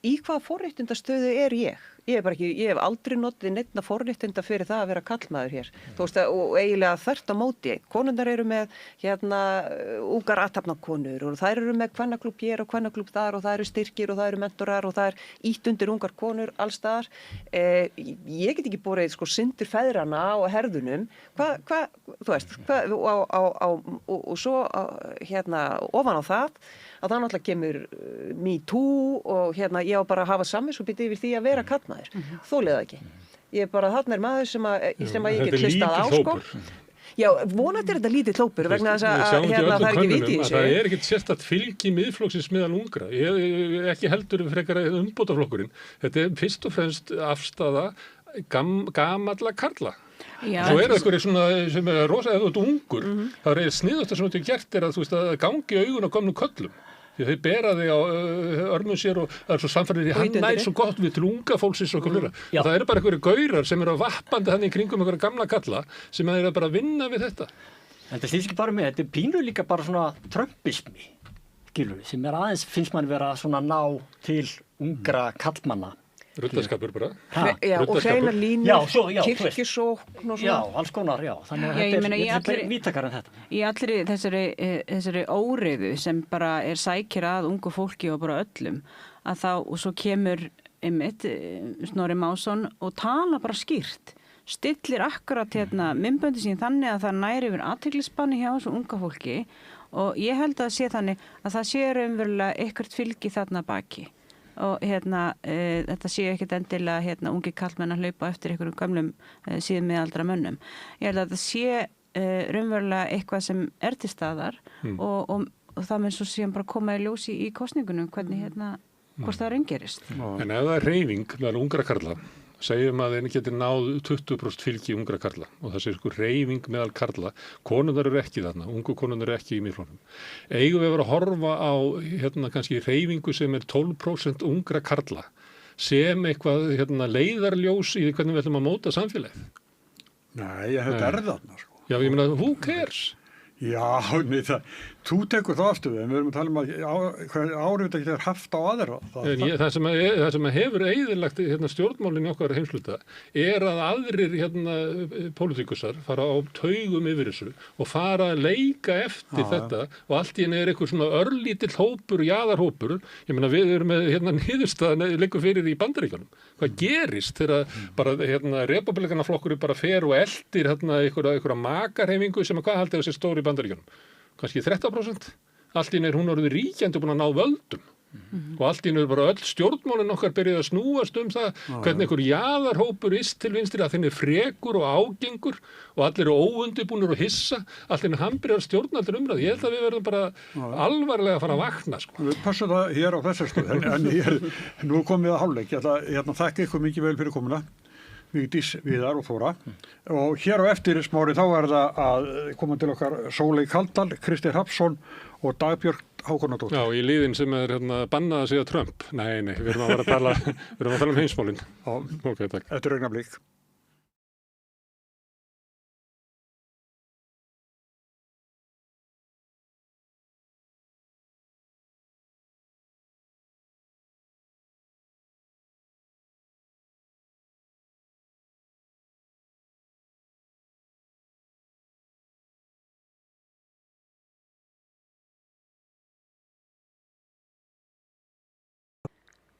í hvaða forréttindastöðu er ég? Ég hef aldrei notið neittna forréttinda fyrir það að vera kallmaður hér. Þú veist og eiginlega þvert á móti. Konundar eru með hérna ungar athafnakonur og þær eru með kvennaklúbb hér og kvennaklúbb þar og það eru styrkir og það eru mentorar og það er ítt undir ungar konur alls staðar. Ég get ekki borið sko syndir feðrana á herðunum. Þú veist, og svo hérna ofan á það að það náttúrulega kemur Me Too og hérna ég á bara að hafa samviskupið yfir því að vera kallmaður. Þolið það ekki. Ég er bara þarna maður sem að ég get hlustað á sko. Já, vonandi er þetta lítið hlópur vegna þess að hérna það er ekki viti í þessu. Það er ekkert sérstakt fylgi miðflokksins meðal ungra. Ekki heldur frekar umbótaflokkurinn. Þetta er fyrst og fremst afstaða gamalla karla. Svo er það eitthvað svona sem er rosa eða þú ert ungur. Það er sniðast að sem þú gert er að þú veist að gangi augun á gömlum köllum. Því þau bera þig á örmum sér og það er svo samfærið í hann nær svo gott við til unga fólksins og okkur. Það eru bara einhverju gaurar sem eru að vappandi hann í kringum einhverja gamla kalla sem eru bara að vinna við þetta. En það stýrst ekki bara með, þetta er pínu líka bara svona trumpismi, skilur við, sem er aðeins finnst mann vera svona ná til ungra kallmanna. Ruddaskapur bara. Já, og hreinar línur, kirkjusókn og svona. Já, alls konar, já. Þannig að þetta er vítakar en þetta. Í allri þessari óreiðu sem bara er sækir að ungu fólki og bara öllum, að þá, og svo kemur einmitt Snorri Másson og tala bara skýrt. Stillir akkurat hérna myndböndi sín þannig að það næri yfir athyglisbanni hjá þessu unga fólki og ég held að sé þannig að það sé raunverulega eitthvað fylgi þarna baki. Og hérna, þetta sé ekkert endilega hérna ungi kallmenn að hlaupa eftir einhverjum gamlum síðan miðaldra mönnum. Ég held að þetta sé raunverulega eitthvað sem er til staðar og það mun svo síðan bara koma í ljósi í kosningunum hvernig hérna, hvort það raungerist. En ef það er hreyfing meðal ungra karla segjum að þeir geti náð 20% fylgi ungra karla og það sé hreyfing meðal karla, konurnar eru ekki þarna, ungu konurnar eru ekki í Miðflokknum. Eigum við að vera að horfa á kannski hreyfingu sem 12% ungra karla sem eitthvað leiðarljós í hvernig við ætlum að móta samfélagið? Nei, þetta þarna, sko. Já, ég meina, who cares? Já, nei, þú tekur það afstöðu, en við erum að tala hvað árið þetta getur haft á aðra. Það sem hefur eyðilagt stjórnmálinn í okkar heimsluta að aðrir pólitíkusar fara á taugum yfir þessu og fara að leika eftir þetta og allt í henni eitthvað svona örlítill hópur, jaðarhópur. Ég meina, við erum með niðurstaðan liggur fyrir í Bandaríkjunum. Hvað gerist þegar bara repúblikanaflokkur bara fer og eldir einhverja makarhefingu sem hvað haldið þessi stóri Bandaríkjunum? Kannski 13%. Allt í einu hún orðið ríkjandi búin að ná völdum. Og allt í einu bara öll stjórnmálin okkar byrjuð að snúast það hvernig einhver jaðarhópur til vinstri að þinn frekur og ágengur og allir eru óundibúnir og hissa. Allt í einu hann byrjar stjórnaldur umræð. Ég held að við verðum bara alvarlega að fara að vakna, sko. Við passum það hér á þessar stöð. En nú komum við að hálfleik. Ég ætla að þakka ykkur mikið vel fyrir komuna. Vigdís, Viðar og Þóra. Og hér á eftir, Smári, þá það að koma til okkar Sóley Kaldal, Kristi Hrafnsson og Dagbjörg Hákonardóttir. Já, í liðin sem bannað að segja Trump. Nei, við erum að tala um heimsmálin. Já, ok, takk. Þetta er augnablik.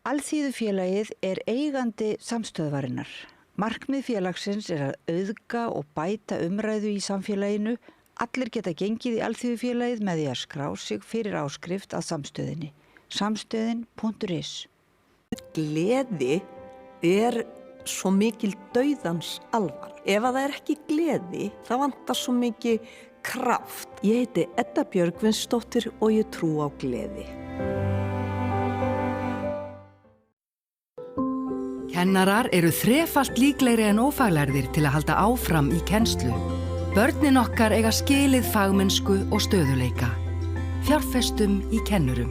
Alþýðufélagið er eigandi samstöðvarinnar. Markmið félagsins er að auðga og bæta umræðu í samfélaginu. Allir geta gengið í Alþýðufélagið með því að skrá sig fyrir áskrift að samstöðinni. Samstöðin.is. Gleði er svo mikil dauðans alvar. Ef að það er ekki gleði, það vantar svo mikið kraft. Ég heiti Edda Björgvinsdóttir og ég trú á gleði. Kennarar eru þrefalt líklegri en ófaglærðir til að halda áfram í kennslu. Börnin okkar eiga skilið fagmennsku og stöðuleika. Fjárfestum í kennurum.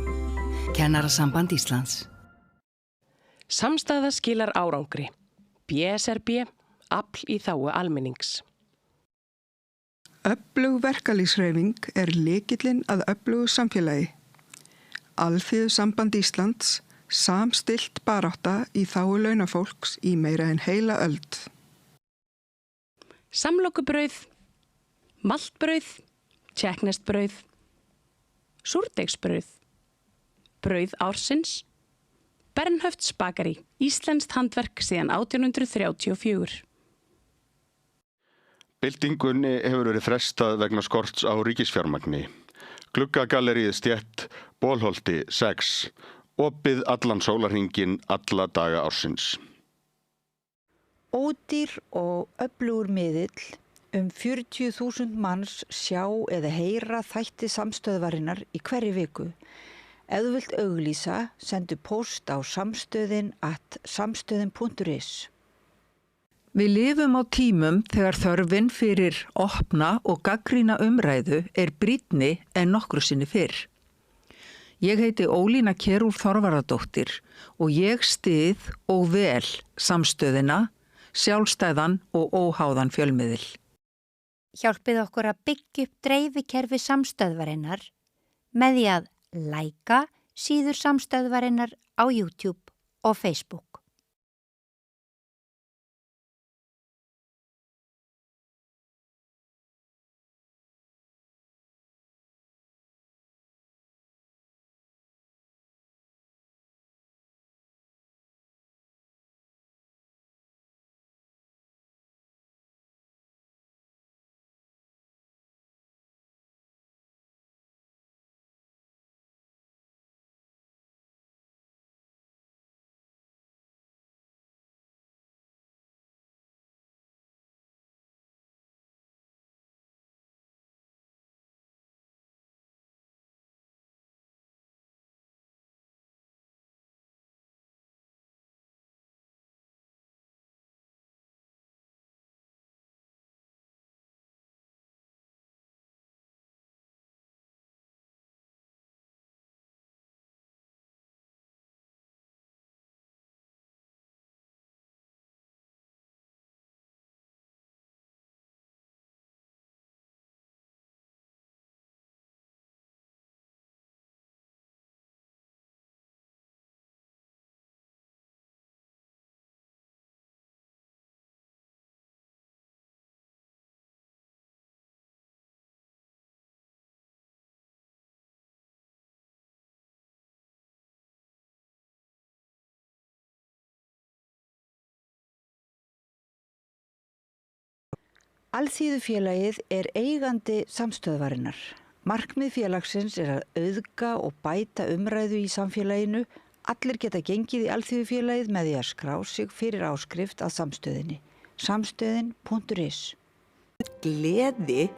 Kennarasamband Íslands. Samstaða skilar árangri. BSRB, afl í þágu almennings. Öflug verkalýðshreyfing er lykillinn að öflugu samfélagi. Alþýðusamband Íslands samstillt barátta í þágu launafólks í meira en heila öld. Samlokubrauð, maltbrauð, tékkneskt-brauð, súrdeigsbrauð, brauð ársins, Bernhöfts bakari, íslenskt handverk síðan 1834. Byltingunni hefur verið frestað vegna skorts á ríkisfjármagni. Gluggagalleríið Stétt, Bolholti 6. Opið allan sólarhringinn alla daga ársins. Ódýr og öflugur miðill, 40.000 manns sjá eða heyra þætti samstöðvarinnar í hverri viku. Ef þú vilt auglýsa, sendu póst á samstöðin.is. Við lifum á tímum þegar þörfin fyrir opna og gagnrýna umræðu er brýnni en nokkru sinni fyrr. Ég heiti Ólína Kjerúl Þorvarðardóttir og ég styð og vel samstöðina, sjálfstæðan og óháðan fjölmiðil. Hjálpið okkur að byggja upp dreifikerfi samstöðvarinnar með því að læka síður samstöðvarinnar á YouTube og Facebook. Alþýðufélagið er eigandi samstöðvarinnar. Markmið félagsins er að auðga og bæta umræðu í samfélaginu. Allir geta gengið í Alþýðufélagið með því að skrá sig fyrir áskrift að samstöðinni. Samstöðin.is. Gleði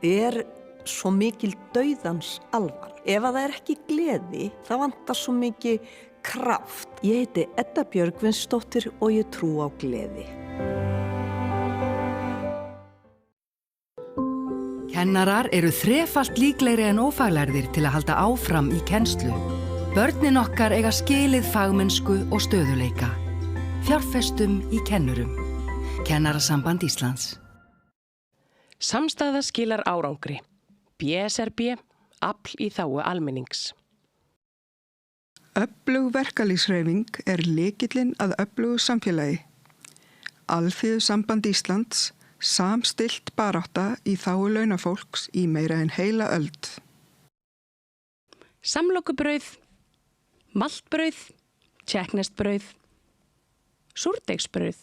er svo mikil dauðans alvar. Ef að það er ekki gleði, það vantar svo mikið kraft. Ég heiti Edda Björgvinsdóttir og ég trú á gleði. Kennarar eru þrefalt líklegri en ófaglærðir til að halda áfram í kennslu. Börnin okkar eiga skilið fagmennsku og stöðuleika. Fjárfestum í kennurum. Kennarasamband Íslands. Samstaða skilar árangri. BSRB, afl í þágu almennings. Öflug verkalýðshreyfing er lykillinn að öflugu samfélagi. Alþýðusamband Íslands samstillt barátta í þágu launafólks í meira en heila öld. Samlokubrauð, maltbrauð, tékkneskt-brauð, súrdeigsbrauð,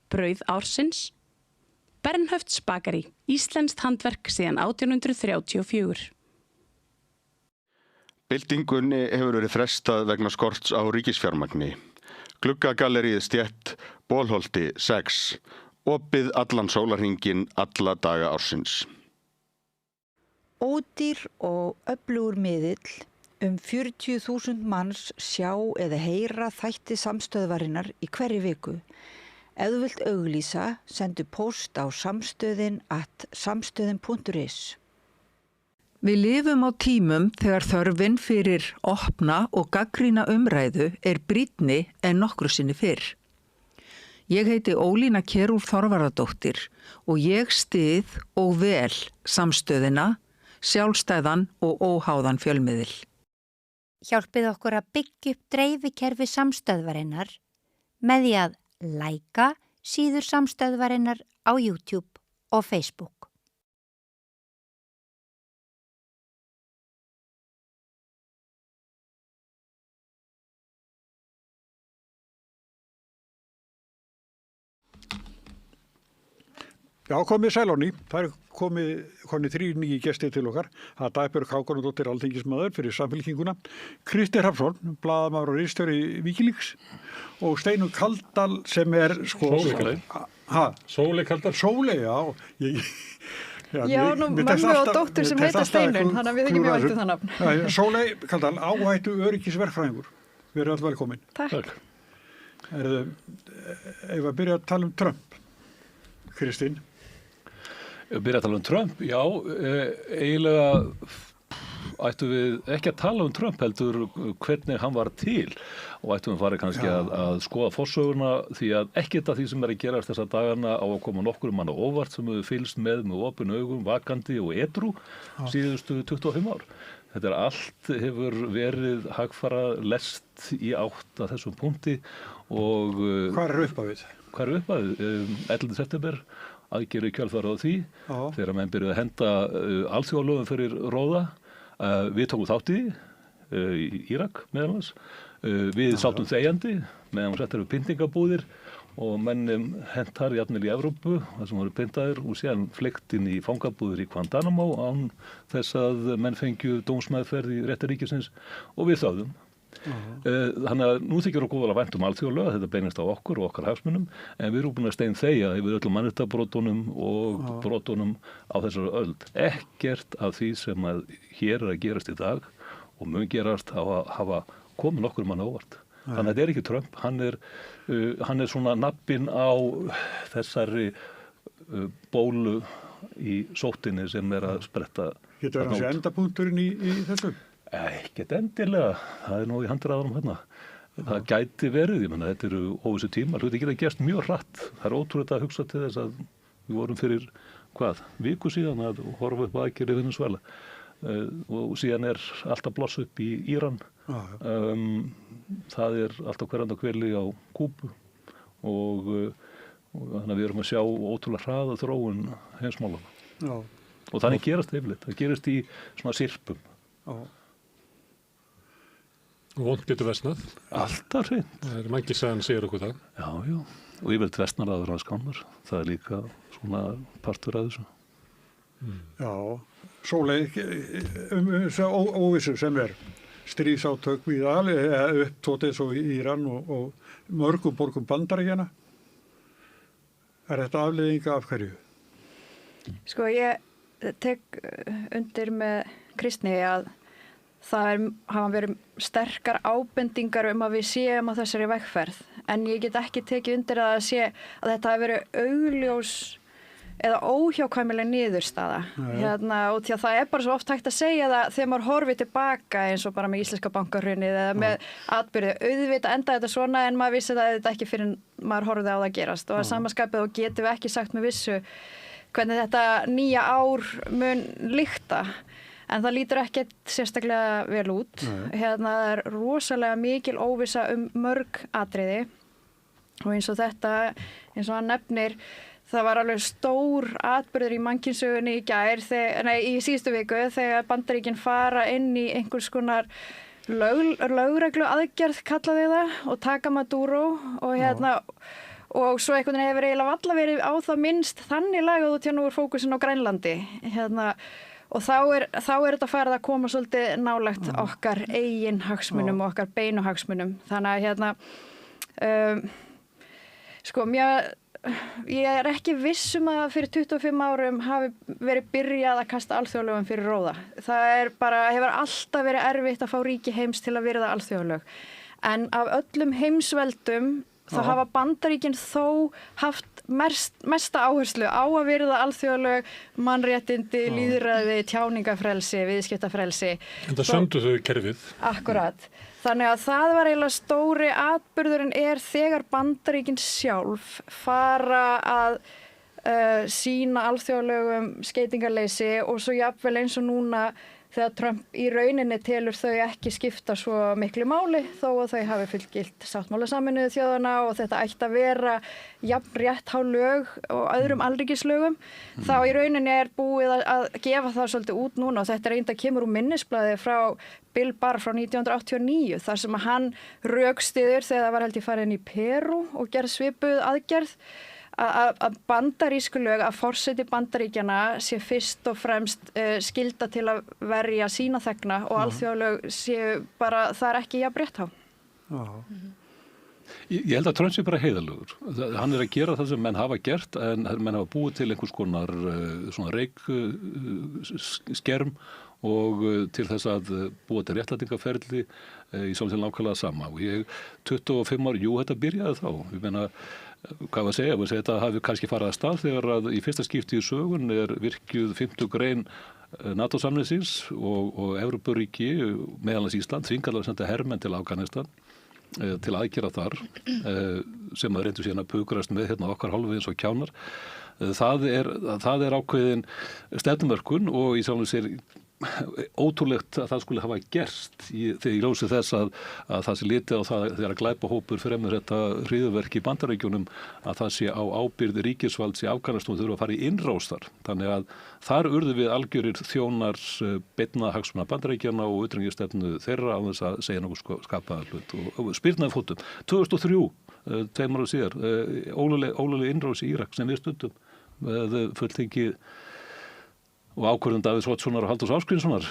brauð ársins, Bernhöfts bakari, íslenskt handverk síðan 1834. Byltingunni hefur verið frestað vegna skorts á ríkisfjármagni. Gluggagalleríið Stétt, Bolholti 6, opið allan sólarhringinn alla daga ársins. Ódýr og öflugur miðill, 40.000 manns sjá eða heyra þætti samstöðvarinnar í hverri viku. Ef þú vilt auglýsa, sendu post á samstöðin@samstöðin.is. Við lifum á tímum þegar þörfin fyrir opna og gagnrýna umræðu er brýnni en nokkru sinni fyrr. Ég heiti Ólína Kjerúl Þorvarðardóttir og ég styð og vel samstöðina, sjálfstæðan og óháðan fjölmiðil. Hjálpið okkur að byggja upp dreifikerfi samstöðvarinnar með því að læka síður samstöðvarinnar á YouTube og Facebook. Já, komið sæl á ný. Það er komið 3 nýji gestir til okkar. Það er Dagbjörg Hákonardóttir, alþingismaður fyrir Samfylkinguna, Krister Hrafnsson, blaðamaður og ritstjóri Wikileaks og Steinunn Kaldal sem er Sóley Kaldal. Sóley, já. Já, nú mömmu og dóttur sem heita Steinunn, þannig að við þykjum mjög vænt það nafn. Sóley Kaldal, áhættu öryggisverkfræðingur. Við erum alltaf velkomin. Takk. Ef að byrja að tala Trump, Kristín. Byrja að tala Trump, já, eiginlega ættum við ekki að tala Trump heldur hvernig hann var til og ættum við farið kannski að skoða forsöguna því að ekkert af því sem að gerast þessa dagana á að koma nokkur manna óvart sem við fylgst með opin augum, vakandi og edrú síðustu 25 ár. Þetta allt hefur verið hagfara lest í átt að þessum punkti og... Hvað er uppafið? 11. september aðgerið kjölfara á því þegar menn byrjuðu að henda alþjóðalögum fyrir róða. Við tókum þátt í Írak meðal annars. Við sátum þegjandi meðan settar við pyntingabúðir og mennum hentar jafnvel í Evrópu þar sem voru pyntaðir og síðan fleygt inn í fangabúðir í Guantanamo án þess að menn fengju dómsmeðferð í réttaríkisins og við þáðum. Þannig að nú þykir okkur að vænt alþjóðalög, þetta beinist á okkur og okkar hagsmunum en við erum búin að steinþegja yfir öllum mannréttindabrotunum og brotunum á þessari öld. Ekkert af því sem að hér er að gerast í dag og mun gerast hafa komið nokkur mann óvart. Þannig að þetta er ekki Trump, hann er svona nabbinn á þessari bólu í sóttinni sem er að spretta. Getur það þessi endapunkturinn í þessu? Ekkert endilega, það er nú í handræðanum hérna. Það gæti verið, ég menna þetta eru óvissu tímar, hluti geta gerst mjög hratt. Það er ótrúlega að hugsa til þess að við vorum fyrir, viku síðan að horfa upp aðgerðið Venesúela og síðan er alltaf bloss upp í Íran. Það er alltaf hverjanda kvelli á Kúbu og þannig að við erum að sjá ótrúlega hraða þróun heimsmálana. Og þannig gerast yfirleitt, það gerist í svona sirpum. Og vont getur versnað. Alltaf hreint. Það er mangi sagan segir okkur það. Já. og yfirleitt versnar aður að skánar. Það er líka svona partur af þessu. Já, Sóley, þessu óvissu sem stríðsátök víða upptótið svo í Íran og mörgum borgum Bandaríkjanna. Þetta afleiðing af hverju? Sko, ég tek undir með Kristni að það hafa verið sterkar ábendingar að við séum á þessari vegferð, en ég get ekki tekið undir að þetta hafi verið augljós eða óhjákvæmileg niðurstaða. Og því að það bara svo oft hægt að segja það þegar maður horfið tilbaka eins og bara með íslenska bankahrunið eða með atbyrði, auðvitað enda þetta svona en maður vissi þetta ekki fyrir maður horfið á það að gerast og að samanskapið og getum við ekki sagt með vissu hvernig þetta nýja ár mun lykta. En það lítur ekkert sérstaklega vel út. Það er rosalega mikil óvissa mörg atriði og eins og þetta, eins og hann nefnir, það var alveg stór atburður í mannkynsögunni í síðustu viku þegar Bandaríkin fara inn í einhvers konar lögreglu aðgerð kallaði það og taka Maduro og svo einhvern veginn hefur eiginlega valla verið á það minnst þannig lagað út nú fókusin á Grænlandi og þá er þetta farið að koma svolítið nálægt okkar eigin hagsmunum og okkar beinu hagsmunum. Þannig að sko ég ekki viss að fyrir 25 árum hafi verið byrjað að kasta alþjóðalögum fyrir róða. Það hefur alltaf verið erfitt að fá ríki heims til að virða alþjóðalög. En af öllum heimsveldum þá hafa Bandaríkin þó haft mesta áherslu á að virða alþjóðalög, mannréttindi, lýðræði, tjáningafrelsi, viðskiptafrelsi. En það sömdu þau kerfið. Akkurat. Þannig að það var eiginlega stóri atburðurinn þegar Bandaríkin sjálf fara að sýna alþjóðalögum skeytingarleysi og svo jafnvel eins og núna þegar Trump í rauninni telur þau ekki skipta svo miklu máli þó að þau hafi fullgilt sáttmála Sameinuðu þjóðanna og þetta ætti að vera jafn rétthá lög og öðrum alríkislögum. Þá í rauninni búið að gefa það svolítið út núna og þetta reynda kemur úr minnisblaði frá Bill Barr frá 1989 þar sem hann rökstyður þegar það var held ég farið inn í Perú og gerð svipuð aðgerð að bandarísku lög, að forseti Bandaríkjana sé fyrst og fremst skylda til að verja sína þegna og alþjóðalög séu bara, það er ekki jafn rétthá. Ég held að Trump sé bara heiðarlegur. Hann að gera það sem menn hafa gert en menn hafa búið til einhvers konar svona reikskerm og til þess að búa til réttlætingaferli í samtíð nákvæmlega sama. Og 25 ár, þetta byrjaði þá. Ég meina, hvað var að segja? Þetta hafi kannski farið að stað þegar að í fyrsta skipti í sögun virkjuð 50 grein NATO-samningsins og Evrópuríki, meðal annars Ísland, þvingaði að senda hermenn til Afganistan til aðgera þar sem að reyndu síðan að pukrast með okkar hálfvegins og kjánar. Það er ákveðin stefnumörkun og í sjálfum sér ótrúlegt að það skulle hafa gerst þegar ég ljósi þess að það sé litið á það þegar glæpahópur fremur þetta hryðjuverk í Bandaríkjunum að það sé á ábyrgð ríkisvalds í Afganistan þurfa að fara í innrás þar. Þannig að þar urðu við algjörir þjónar beinna hagsmuna Bandaríkjana og utanríkisstefnu þeirra á þess að segja nokkuð skapaða hlut og spyrnaði fótum. 2003, 2 ára síðar, óluleg innrás í Írak sem við stundum með fulltingi og ákvörðun Davíðs Oddssonar og Halldórs Ásgrímssonar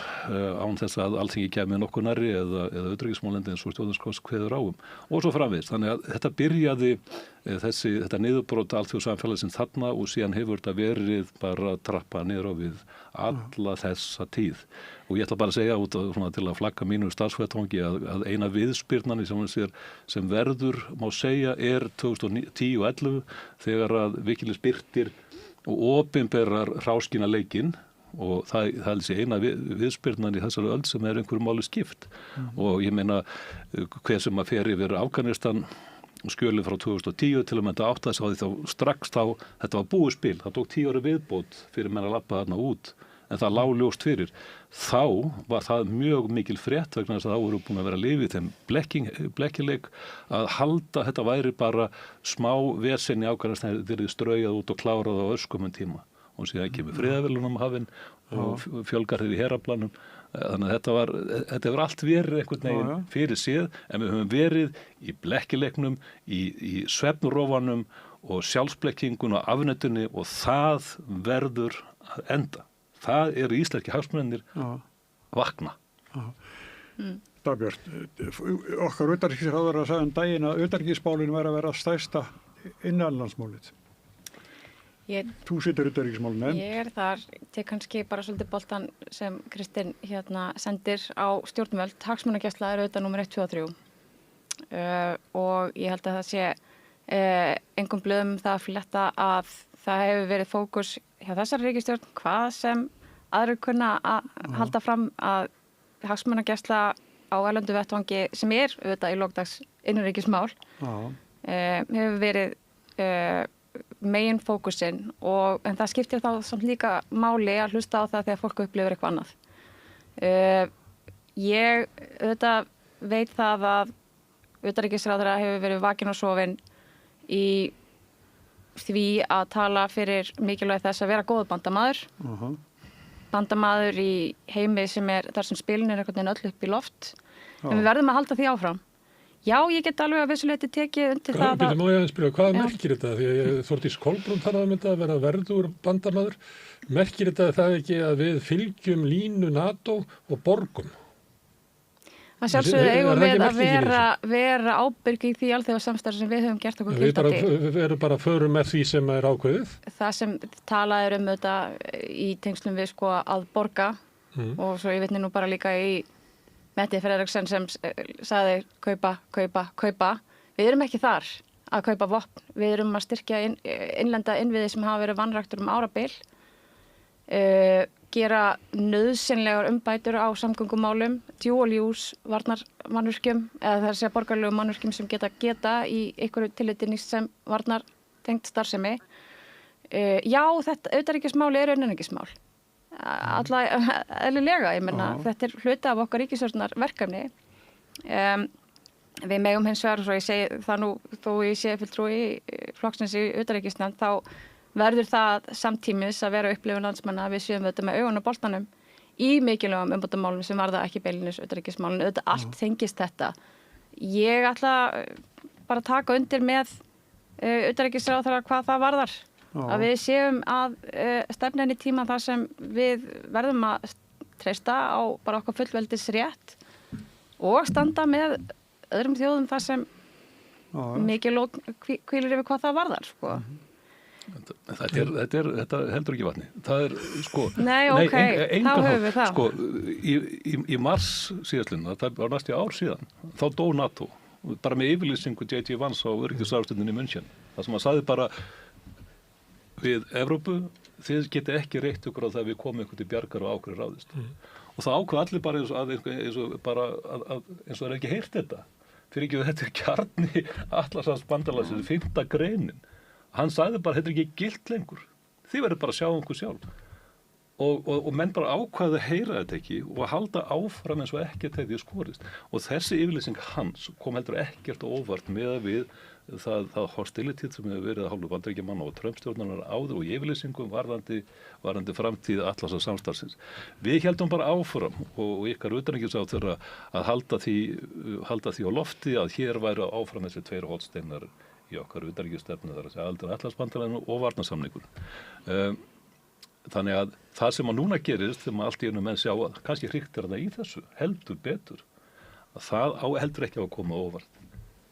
án þess að Alþingi kemur nokkuð nærri eða utanríkismálendi eins og stjórnarskrá kveður á og svo framvegis. Þannig að þetta byrjaði þetta niðurbrot alþjóðsamfélagsins þarna og síðan hefur þetta verið bara að trappa niður á við alla þessa tíð. Og ég ætla bara að segja út til að flagga mínu starfsvettvangi að eina viðspyrnan sem verður má segja 2010 og 11 þegar að Wikileaks birtir og opinberar hráskina leikinn og það er þessi eina viðspyrnan í þessari öld sem einhverju máli skipt og ég meina hver sem að fer yfir Afganistan skjölið frá 2010 til að mynda átt þess að þá strax þetta var búið spil, það tók 10 ára viðbót fyrir menn að labba þarna út en það lá ljóst fyrir. Þá var það mjög mikil frétt vegna þess að þá voru búin að vera að lifa í þeim blekkileik að halda þetta væri bara smá vesen í Afganistan þegar þið strauðað út og klárað á öskumum tíma og síðan kemur friðarverðlaunum hafinn og fjölgar þeir í heraflanum. Þannig að þetta hefur allt verið einhvern veginn fyrir séð, en við höfum verið í blekkileiknum, í svefnurofanum og sjálfsblekkingun og afnetunni, og það verður að enda. Það eru íslenski hagsmunirnir vakna. Dagbjört, okkar utanríkisráðherra sagði daginn að utanríkismálin væri að vera stærsta innanlandsmálið. Þú situr utanríkismálin. Ég þar, tek kannski bara svolítið boltan sem Kristinn sendir á stjórnvöld. Hagsmunagæsla auðvitað númer 1, 2 og 3. Og ég held að það sé engum blöðum það að fletta að það hefur verið fókus hjá þessari ríkisstjórn, hvað sem aðrir kunna að halda fram, að hagsmunagæsla á erlendu vettvangi sem auðvitað í lókdags innanríkismál hefur verið megin fókusinn, en það skiptir þá samt líka máli að hlusta á það þegar fólk upplifir eitthvað annað. Ég auðvitað veit það að utanríkisráðherra hefur verið vakin og sofin í því að tala fyrir mikilvægi þess að vera góður bandamaður. Bandamaður í heimi sem þar sem spilin einhvern veginn öll upp í loft. En við verðum að halda því áfram. Já, ég get alveg að vissuleyti tekið undir það að... Má ég spyrja, hvað merkir þetta? Því að Þórdís Kolbrún talaði þetta að vera verður bandamaður. Merkir þetta það ekki að við fylgjum línu NATO og borgum? Það sjálfsögðu eigum við að vera ábyrg í því alþjóðasamstarfi sem við höfum gert okkur gilda til. Við erum bara förum með því sem ákveðið. Það sem talað þetta í tengslum við að borga og svo ég vitni nú bara líka í Metti Frederiksen sem sagði kaupa. Við erum ekki þar að kaupa vopn. Við erum að styrkja innlenda innviði sem hafa verið vanræktur árabil. Gera nauðsynlegar umbætur á samgöngumálum, dual use varnarmannvirkjum, eða það segja borgarlegum mannvirkjum sem geta í einhverju tilliti nýst sem varnartengt starfsemi. Já, þetta utanríkismál innanríkismál. Eðlilega, ég menna, þetta hluti af okkar ríkisstjórnar verkefni. Við megum hins vegar, svo ég segi það nú, þó ég sé fulltrúi flokksins í utanríkisnefnd, þá verður það samtímis að vera upplifun landsmanna að við séum þetta með augun á boltanum í mikilvægum umbótamálum sem varða ekki beilinnis utanríkismálun. Auðvitað allt tengist þetta. Ég ætla bara að taka undir með utanríkisráðherra hvað það varðar. Að við séum að stefna inn í tíma þar sem við verðum að treysta á bara okkar fullveldis rétt og standa með öðrum þjóðum þar sem mikil og hvílir yfir hvað það varðar, Þetta heldur ekki vatni. Það Nei, ok, þá höfum við það. Í mars síðastlinn, það var næstu ár síðan, þá dó NATO, bara með yfirlýsingu J.J. Vance á öryggisráðstöndinni í München. Það sem hann sagði bara við Evrópu, þið geti ekki reitt okkur á það að við komum ykkur til bjargar og ákveður ráðist. Og það ákveð allir bara eins og það er ekki heyrt þetta. Fyrir ekki að þetta er kjarni Atlantshafsbandalagsins, 5. greinin. Hann sagði bara, þetta er ekki gilt lengur. Þið verður bara að sjá okkur sjálf. Og menn bara ákveða að heyra þetta ekki og halda áfram eins og ekkert hefði skorist. Og þessi yfirlýsing hans kom heldur ekkert óvart með við það hostility sem hefur verið að hálfu Bandaríkjamanna og Trump-stjórnarinnar áður og í yfirlýsingum varðandi framtíð Atlantshafssamstarfsins. Við heldum bara áfram og ykkar utanríkisráðherra að halda því á lofti að hér væru áfram þessi 2 hornsteinar í okkar utanríkisstefnu, þar að segja Atlantshafsbandalaginu og varnarsamningur. Þannig að það sem að núna gerist þegar allt í einu menn sjá að kannski hriktir það í þessu heldur betur að það heldur ekki að koma óvart.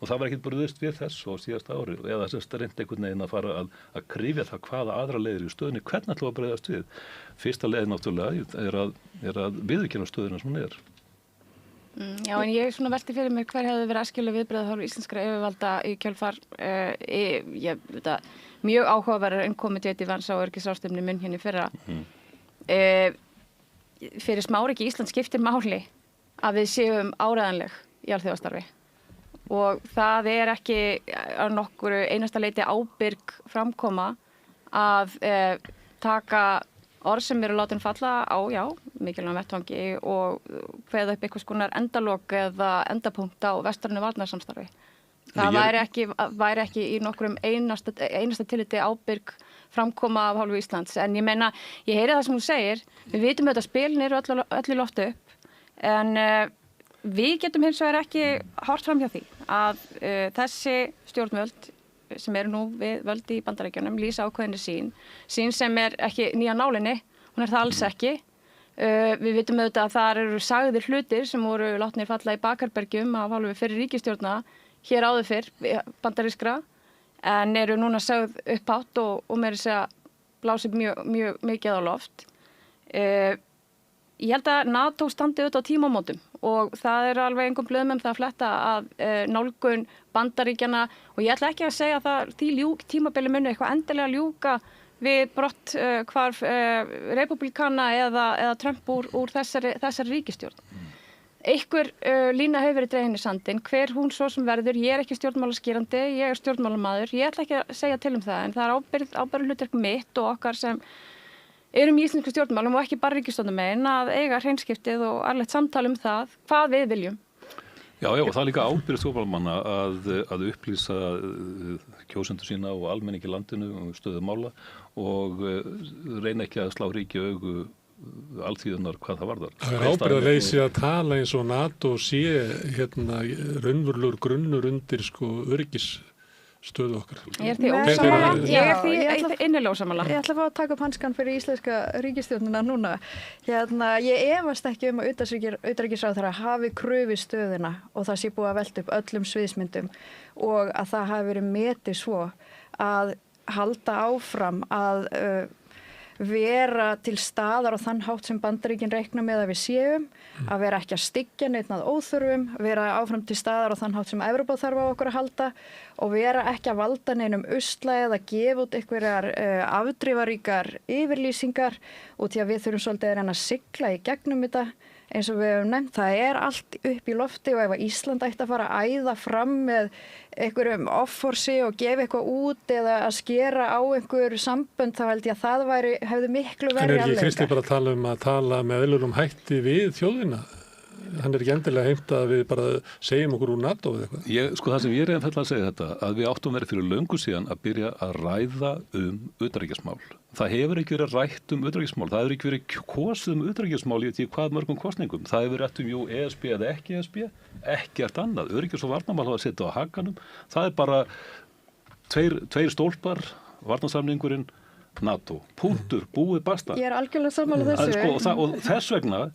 Og það var ekkert brugðist við þessu á síðasta ári eða þess að reyndi einhvern veginn að fara að krifja það hvaða aðra leiðir í stöðunni, hvernig ætlum við að bregðast við. Fyrsta leið náttúrulega er að viðurkenna stöðuna sem hún er. Já, en ég velti fyrir mér hver hefði verið æskileg viðbrögð hálfu íslenskra yfirvalda í kjölfar mjög áhugaverðar innkomi J.D. Vance á öryggisráðstefnu í München í fyrra. Fyrir smáríki Ísland skiptir máli að við séum áreiðanleg í alþjóðastarfi. Og það er ekki á nokkuru einasta leiti ábyrg framkoma að taka orð sem eru látin falla á, mikilvægum vettvangi og kveða upp einhvers konar endalok eða endapunkt á vestrænu varnarsamstarfi. Það væri ekki í nokkrum einasta tilliti ábyrg framkoma af hálfu Íslands. En ég meina, ég heyri það sem hún segir, við vitum auðvitað að spilin eru öllu loftu upp, en við getum hins vegar ekki hort fram hjá því að þessi stjórnvöld sem eru nú við völd í Bandaríkjunum lýsa ákveðinni sín sem er ekki nýja nálinni, hún er það alls ekki. Við vitum auðvitað að það eru sagðir hlutir sem voru látnir falla í bakherbergjum af hálfu fyrir ríkisstjórna hér áður fyrr bandarískra en eru núna sagð upphátt og meira segja blásið mjög mikið á loft. Ég held að NATO standi auðvitað á tímamótum og það er alveg engum blöðum það að fletta að nálgun Bandaríkjana og ég ætla ekki að segja að það tímabili muni eitthvað endilega ljúka við brott hvarf republikana eða Trump úr þessari ríkisstjórn. Einhver lína hefur verið dregin í sandinn, hver hún svo sem verður, ég er ekki stjórnmálaskýrandi, ég er stjórnmálamaður, ég ætla ekki að segja til það en það er ábyrgð hlutverk mitt og okkar sem erum í íslensku stjórnmálum og ekki bara ríkisstjórnarmegin að eiga hreinskiptið og alveg samtal það hvað við viljum. Já, og það er líka ábyrgð stjórnmálamanna að upplýsa kjósendur sína og almenningi í landinu og stöðu mála og reyna ekki að slá ríki augu alþýðunar hvað það varðar. Það er ábyrgðarleysi að tala eins og NATO sé raunverulegur grunnur undir öryggisstöðu okkar. Ég er því ósammála. Ég er því innilega ósammála. Ég ætla að fá að taka upp hanskan fyrir íslenska ríkisstjórnina núna. Ég efast ekki að utanríkisráðherra hafi krufið stöðuna og það sé búið að velta upp öllum sviðsmyndum og að það hafi verið metið svo að halda áfram að vera til staðar og þann hátt sem Bandaríkin reikna með að við séum, að vera ekki að styggja neitt að óþörfum, vera áfram til staðar og þann hátt sem Evrópa þarf á okkur að halda og vera ekki að valda neinum usla eða gefa út einhverjar afdrifaríkar yfirlýsingar og því að við þurfum svolítið að reyna að sigla í gegnum þetta. Eins og við hefum nefnt, það er allt upp í lofti og ef að Ísland ætti að fara að æða fram með einhverjum offorsi og gefa eitthvað út eða að skera á einhver sambönd þá held ég að það hefði miklu verið alveg. En er ekki Kristi bara að tala með eðlurum hætti við þjóðina? Hann er ekki endilega heimt að við bara segjum okkur úr NATO eða eitthvað. Það sem ég er að segja þetta, að við áttum verið fyrir löngu síðan að byrja að ræða utanríkismál. Það hefur ekki verið rætt utanríkismál, það hefur ekki verið kosið utanríkismál í því hvað mörgum kosningum. Það hefur rætt jú ESB eða ekki ESB, ekkert annað. Öryggis- og varnarmál hafa setið á hakanum. Það er bara tveir stólpar, varnarsamningurinn, NATO, punktur, búið basta. Ég er algjörlega sammála þessu. Og þess vegna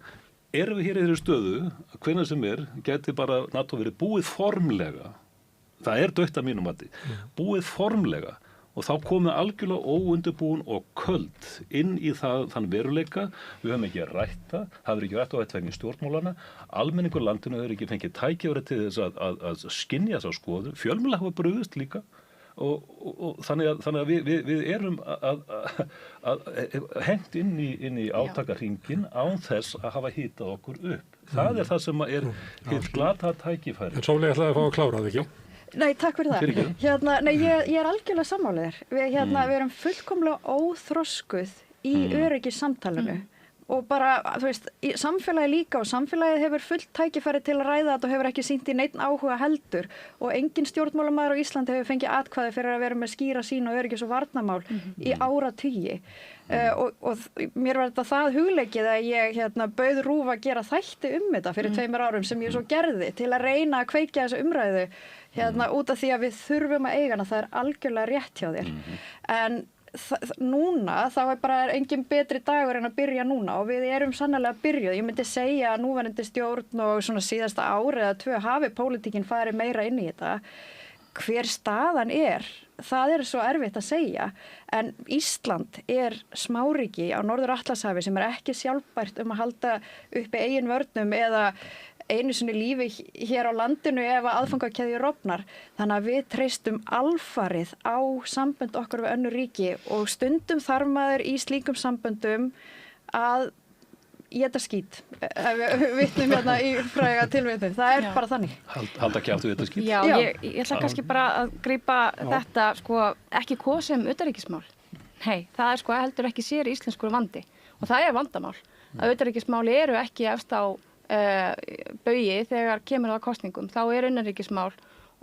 erum við hér í þeirri stöðu, hvenær sem geti bara NATO verið búið formlega, það er dautt að mínum mati, búið formlega og þá komið algjörlega óundirbúin og köld inn í þann veruleika, við höfum ekki rætt það hefur ekki rætt á vettvangi stjórnmálana, almenningur landinu hefur ekki fengið tækifæri til þess að skynja þessa skoðun, fjölmiðlar hafa brugðist líka og þannig að við erum að hent inn í átakahringinn án þess að hafa hitað okkur upp. Það er það sem er hitt glata tækifæri. En Sóley ætlaði að fá að klára það ekki? Nei, takk fyrir það. Ég er algjörlega sammála þér. Við erum fullkomlega óþroskuð í öryggissamtalinu. Og bara, samfélagi líka og samfélagið hefur fullt tækifæri til að ræða þetta og hefur ekki sýnt í neitt áhuga heldur og engin stjórnmálamaður á Íslandi hefur fengið atkvæði fyrir að vera með skýra sín og öryggis- og varnarmál í áratugi. Og mér var þetta það hugleikið að ég bauð RÚV að gera þætti þetta fyrir 2 árum sem ég svo gerði til að reyna að kveikja þessu umræðu út af því að við þurfum að eiga hana, það er algjörlega rétt hjá þér. En núna, þá er bara engin betri dagur en að byrja núna og við erum sannlega byrjuð. Ég myndi segja að núverandi stjórn og svona síðasta ári eða 2 hafi pólitíkin farið meira inn í þetta. Hver staðan það er svo erfitt að segja en Ísland er smáríki á Norður-Atlantshafi sem er ekki sjálfbært að halda uppi eigin vörnum eða einu sinni lífi hér á landinu ef að aðfangakeðjur rofnar. Þannig að við treystum alfarið á sambönd okkar við önnur ríki og stundum þarf maður í slíkum samböndum að éta skít. Við vitnum í fræga tilvitnum. Það er bara þannig. Halda ekki áttu éta skít? Já, ég ætla kannski bara að grípa þetta, ekki kosið utanríkismál. Nei, það er heldur ekki sér íslenskur vandi og það er vandamál. Að utanríkismáli eru ekki efst á baugi þegar kemur það kosningum, þá innanríkismál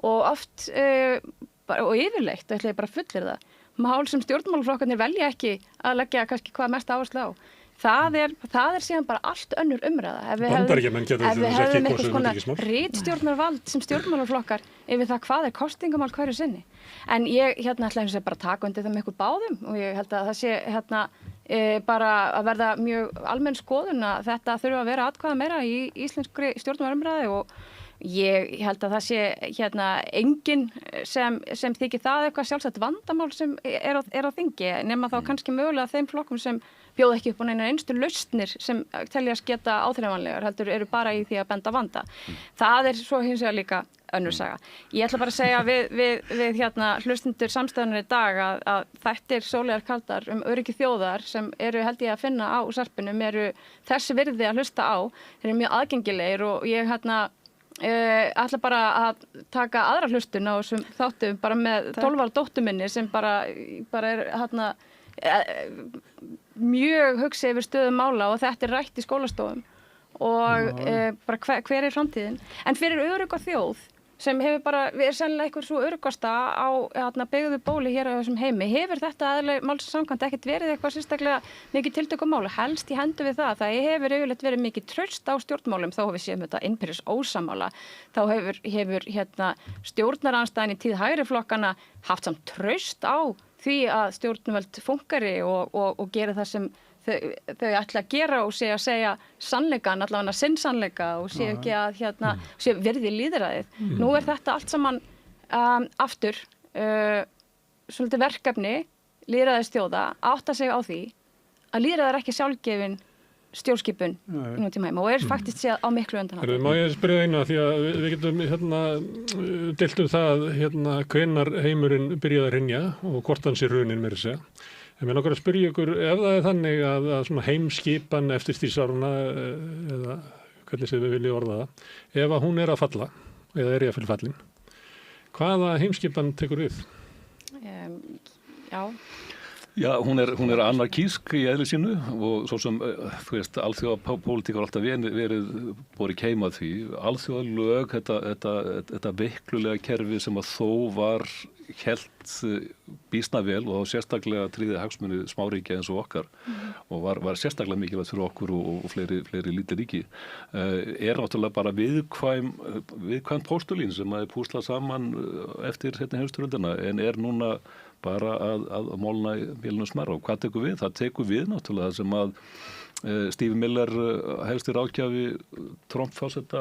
og oft og yfirleitt, ætla ég bara fullir það, mál sem stjórnmálaflokkarnir velja ekki að leggja kannski hvað mest áherslu á. Það er síðan bara allt önnur umræða. Bandaríkjamenn geta ef við ekki hefðum kosið eitthvað svona utanríkismál. ritstjórnarvald sem stjórnmálaflokkar yfir það hvað er kosningamál hverju sinni. En ég ætla að bara taka undir það með ykkur báðum og ég held að það sé bara að verða mjög almenn skoðun að þetta þurfa að vera atkvæða meira í íslenskri stjórnmálaumræðu og ég held að það sé enginn sem þykir það eitthvað sjálfsagt vandamál sem er á þingi nema þá kannski mögulega þeim flokkum sem bjóða ekki upp á neina einstu lausnir sem teljast geta áþreifanlegar heldur eru bara í því að benda vanda. Það er svo hins vegar líka önnur saga. Ég ætla bara að segja við hlustundur samstæðunar í dag að þættir Sóleyjar Kaldar öryggi þjóðar sem eru held ég að finna á Sarpinum eru þessi virði að hlusta á. Þeir eru mjög aðgengilegir og ég ætla bara að taka aðra hlustun á þessum þáttum bara með 12 ára dóttur minni sem bara er mjög hugsi yfir stöðum mála og þetta er rætt í skólastofum og bara hver er framtíðin. En fyrir örugga þjóð sem hefur bara, við sennilega eitthvað svo öruggasta á byggðu bóli hér á þessum heimi, hefur þetta aðlega máls samkvæmt ekkert verið eitthvað sérstaklega mikið tiltökumála, helst í hendu við það hefur yfirleitt verið mikið traust á stjórnmálum þá við séum þetta innbyrðis ósamála þá hefur stjórnarandstæðin í tíð hægri flokkana haft samt traust á því að stjórnvöld funkari og gera það sem þau ætla að gera og sé að segja sannleikan, allavega sinn sannleika og sé ekki að sé virði lýðræðið. Nú er þetta allt saman aftur svolítið verkefni lýðræðisþjóða átta sig á því að lýðræði er ekki sjálfgefin stjórnskipun í nútíma heima og er faktist séð á miklu undan. Má ég spyrja eina því að við getum deilt það hvenær heimurinn byrjaði að hrynja og hvort hann sé runin meira að segja. En mér langar að spyrja ykkur ef það er þannig að svona heimskipan eftir stríðsáruna eða hvernig sem við viljum orða það, ef að hún er að falla eða er í að fyrir fallin, hvaða heimskipan tekur við? Já, hún er anarkísk í eðli sínu og svo sem, alþjóðapólitík var alltaf verið borið keim að því. Alþjóðalög, þetta veiklulega kerfi sem að þó var hélt býsna vel og sérstaklega tryggði hagsmuni smáríkja eins og okkar og var sérstaklega mikilvægt fyrir okkur og fleiri lítið ríki er náttúrulega bara viðkvæm póstulín sem að púsla saman eftir seinni heimsstyrjöldina en er núna bara að málna í bílunum smerra og hvað tekur við? Það tekur við náttúrulega sem að Steve Miller helsti ráðgjafi Trump-forseta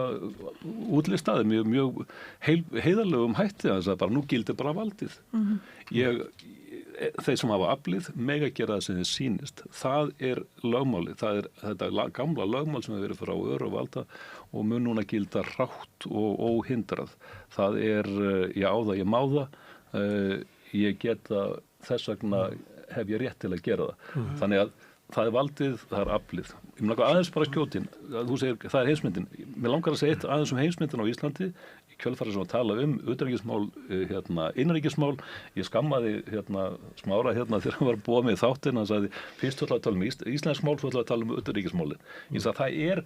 útlistaði mjög heiðarlegum hætti að það bara nú gildir bara valdið. Þeir sem hafa aflið mega gera það sem þeir sýnist. Það er lögmálið, það er þetta gamla lögmál sem hefur verið frá öru og valda og mun núna gilda rátt og óhindrað. Það er ég á það, ég má það, ég geta þess vegna hef ég rétt til að gera það. Þannig að það er valdið, það er aflið. Ég vil langar aðeins bara skjótin, þú segir það er heimsmyndin. Mér langar að segja eitt aðeins heimsmyndin á Íslandi, í kjölfarið sem að tala utanríkismál, innanríkismál. Ég skammaði Smára þegar hann var að búa með þáttinn, hann sagði fyrst ætla að tala íslensk mál, svo ætla að tala utanríkismálin. Ég sagði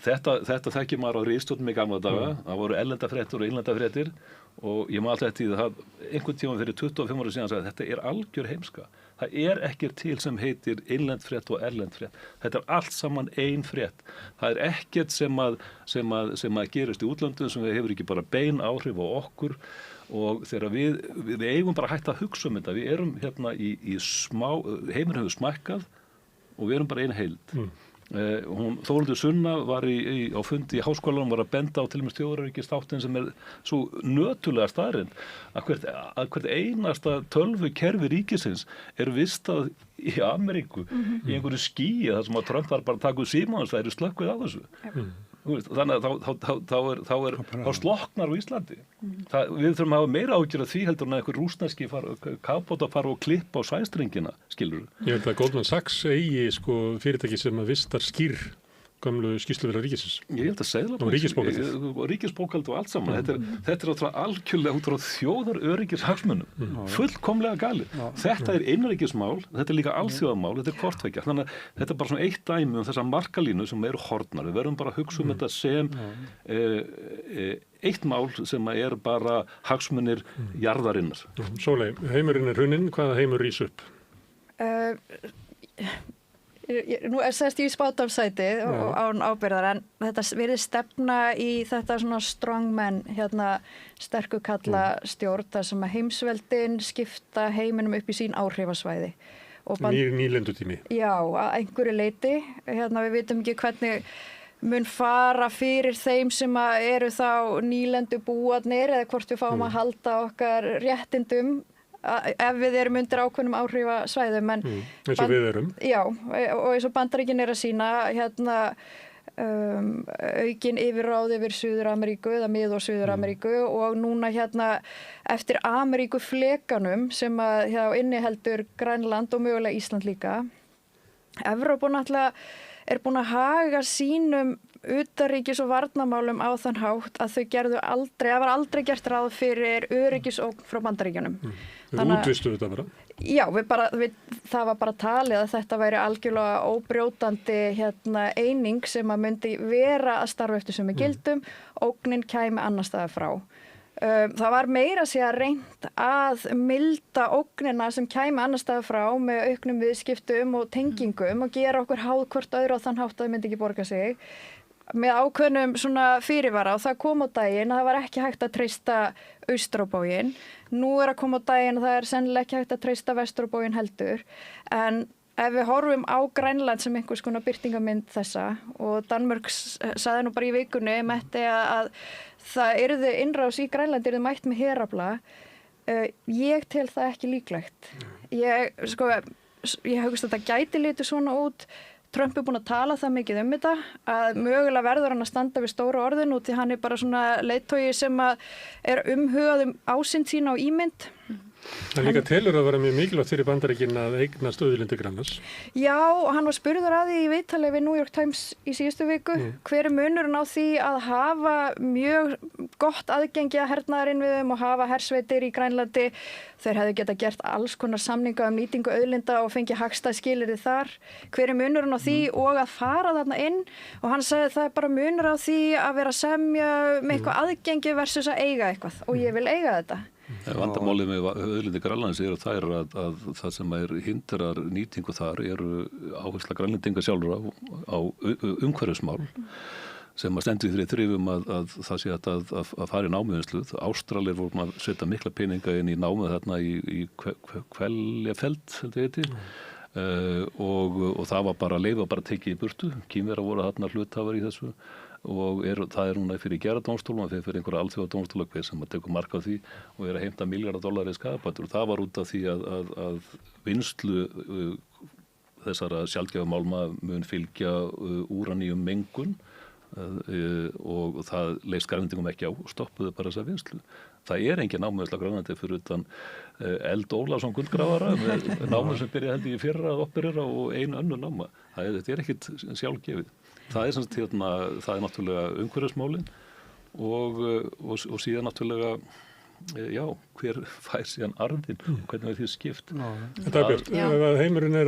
þetta þekkir maður á ritstjórnum í gamla daga, það voru erlendafréttir og innlendafréttir og ég maður alltaf eftir það einhvern tíma fyrir 25 ára síðan sagði þetta er algjör heimska. Það er ekkert til sem heitir innlend frétt og erlend frétt. Þetta er allt saman ein frétt. Það er ekkert sem að gerist í útlöndum sem hefur ekki bara bein áhrif á okkur og þegar við eigum bara hægt að hugsa þetta. Við erum í heimurinn hefur smækkað og við erum bara ein heild. Þórhildur Sunna var á fundi í háskólanum var að benda á til og með þjóðaröryggisþáttinn sem er svo nötulega staðreynd að hvert einasta tölvukerfi ríkisins er vistað í Ameríku í einhverju skýi þar sem að Trump var bara að taka úr símans það eru slökkvið á þessu þannig að þá slokknar á Íslandi við þurfum að hafa meira ágjör af því heldur en að einhver rússneski kafbátar fara og klippa á sæstrengina, skilur. Ég held að Goldman Sachs eigi fyrirtæki sem að vistar skýr gömlu skýrsluverðar ríkisins. Ég held að seðlabankinn og ríkisbókhald og allt saman. Þetta er náttúrulega algjörlega út frá þjóðaröryggishagsmunum. Fullkomlega galið. Þetta er innanríkismál, þetta er líka alþjóðamál, þetta er hvorttveggja. Þannig að þetta er bara svona eitt dæmi þessa markalínu sem eru horfnar. Við verðum bara að hugsa þetta sem eitt mál sem er bara hagsmunir jarðarinnar. Sóley, heimurinn er hruninn, hvaða heimur rís upp? Nú sest ég í spátamsæti og án ábyrðar en þetta verið stefna í þetta svona strongmen sterku kalla stjórn þar sem að heimsveldin skipta heiminum upp í sín áhrifasvæði. Nýlendutími. Já, að einhverju leyti. Við vitum ekki hvernig mun fara fyrir þeim sem að eru þá nýlendu búarnir eða hvort við fáum að halda okkar réttindum ef við erum undir ákveðnum áhrifasvæðum eins og við erum. Já, og eins og Bandaríkin er að sýna aukin yfirráð yfir Suður-Ameríku eða Mið- og Suður-Ameríku og núna eftir Ameríkuflekanum sem að inniheldur Grænland og mögulega Ísland líka. Evrópa náttúrulega er búin að haga sínum utanríkis- og varnarmálum á þann hátt að það var aldrei gert ráð fyrir öryggisógn frá Bandaríkjunum. Við útvistuðu þetta bara? Já, það var bara talið að þetta væri algjörlega óbrjótandi eining sem að myndi vera að starfa eftir sömu gildum, ógnin kæmi annar staðar frá. Það var meira að segja reynt að milda ógnina sem kæmi annar staðar frá með auknum viðskiptum og tengingum og gera okkur háð hvort öðru á þann hátt að það myndi ekki borga sig með ákveðnum svona fyrirvara og það kom á daginn að það var ekki hægt að treysta Austróbóginn. Nú er að koma á daginn að það er sennilega ekki hægt að treysta Vestróbóginn heldur en ef við horfum á Grænland sem einhvers konar birtingamynd þessa og Danmörk sagði nú bara í vikunni að það yrði innrás í Grænland yrði mætt með herafla. Ég tel það ekki líklegt. Ég hugst að þetta gæti litið svona út. Trump er búin að tala það mikið þetta að mögulega verður hann að standa við stóra orðin út því hann er bara svona leiðtogi sem er umhugað ásýnd sína og ímynd. Það líka telur að vera mjög mikilvægt fyrir Bandaríkin að eignast auðlindir Grænlands. Já, og hann var spurður að því í viðtali við New York Times í síðustu viku. Hver er munurinn á því að hafa mjög gott aðgengi að hernaðarinnviðum og hafa hersveitir í Grænlandi? Þeir hefðu geta gert alls konar samninga nýtingu auðlinda og fengið hagstæð skilyrði þar. Hver er munurinn á því og að fara þarna inn? Og hann sagði það er bara munur á því að vera að semja með eitthvað aðgengi versus að eiga eitthvað og ég vil eiga þetta. Vandamálið með auðlindir Grænlands er að það sem hindrar nýtingu þar eru áhersla Grænlendinga sjálfur á umhverfismál sem að stendur því þrifum að það sé að fara í námuvinnslu. Ástralir voru að setja mikla peninga inn í námið þarna í Kveljafeld held ég heiti og það var bara leið bara tekið í burtu. Kínverjar voru þarna hluthafar í þessu og það er núna fyrir gerðardómstólum og þeir fyrir einhverja alþjóðadómstóla hver sem að tekur mark á því og er að heimta $milljarða skaðabætur og það var út af því að vinnslu þessara sjaldgæfu málma mun fylgja úraníum mengun og það leist Grænlendingum ekki á og stoppuðu bara þessa vinnslu. Það er engin námuvinnsla á Grænlandi fyrir utan Eld Ólafsson gullgrafara með námu sem byrja held í fyrra að operera og einu önnur náma. Þetta er ekkit sjálfgefið. Það er náttúrulega umhverfismálin og síðan náttúrulega hver fær síðan arðinn og hvernig er því skipt. Þetta er björt, ef heimurinn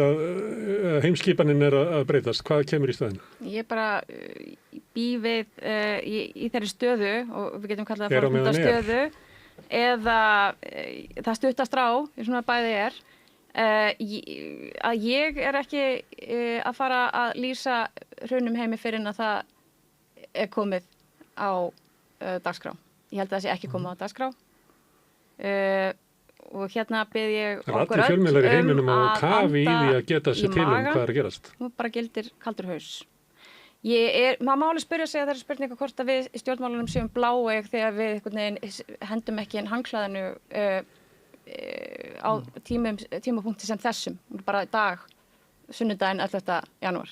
heimskipanin er að breytast, hvað kemur í staðinn? Ég bara bý við í þeirri stöðu og við getum kallað það fornunda stöðu eða það stuttast á, svona bæði að ég er ekki að fara að lýsa hrunum heimi fyrir en að það er komið á dagskrá. Ég held að það sé ekki komið á dagskrá og hérna bið ég okkur öll fjölmiðlar í heiminum á kafi í því að geta sér til hvað er að gerast. Nú bara gildir kaldur haus. Maður má alveg spyrja sig að það er spurning hvort að við í stjórnmálunum séum bláeig þegar við einhvern veginn hendum ekki inn hangklæðinu á tímapunkti sem þessum, bara dag, sunnudaginn 11. janúar.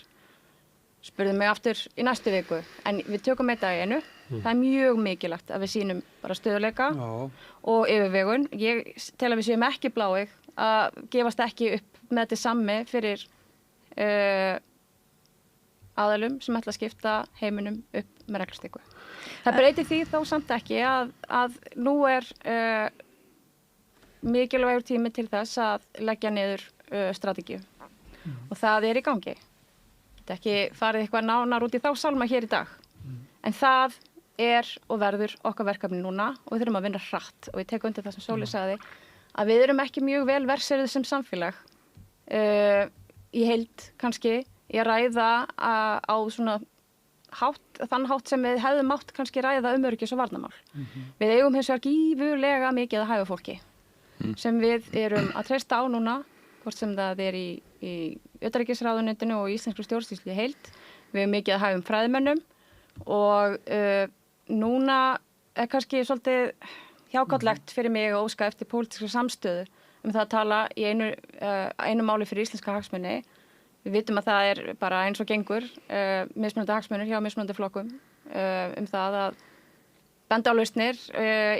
Spurðu mig aftur í næstu viku, en við tökum þetta í einu. Það er mjög mikilvægt að við sýnum bara stöðuleika og yfirvegun. Ég tel að við séum ekki bláeig að gefast ekki upp með þetta sammi fyrir aðalum sem ætla að skipta heiminum upp með reglustiku. Það breytir því þó samt ekki að nú mikilvægur tími til þess að leggja niður strategíu og það í gangi. Þetta ekki farið eitthvað nánar út í þá sálma hér í dag. En það og verður okkar verkefni núna og við þurfum að vinna hratt og ég tek undir það sem Sóli sagði að við erum ekki mjög vel verseruð sem samfélag í heild kannski í að ræða á svona þann hátt sem við hefðum mátt kannski ræða öryggis- og varnarmál. Við eigum hins vegar gífurlega mikið að hæfa fólki sem við erum að treysta á núna, hvort sem það í utanríkisráðuneytinu og íslenskri stjórnsýslu í heild. Við erum mikið að hæfa fræðimönnum og núna kannski svolítið hjákátlegt fyrir mig að óska eftir pólitískri samstöðu það að tala í einu máli fyrir íslenska hagsmuni. Við vitum að það bara eins og gengur mismunandi hagsmunir hjá mismunandi flokkum það að benda á lausnir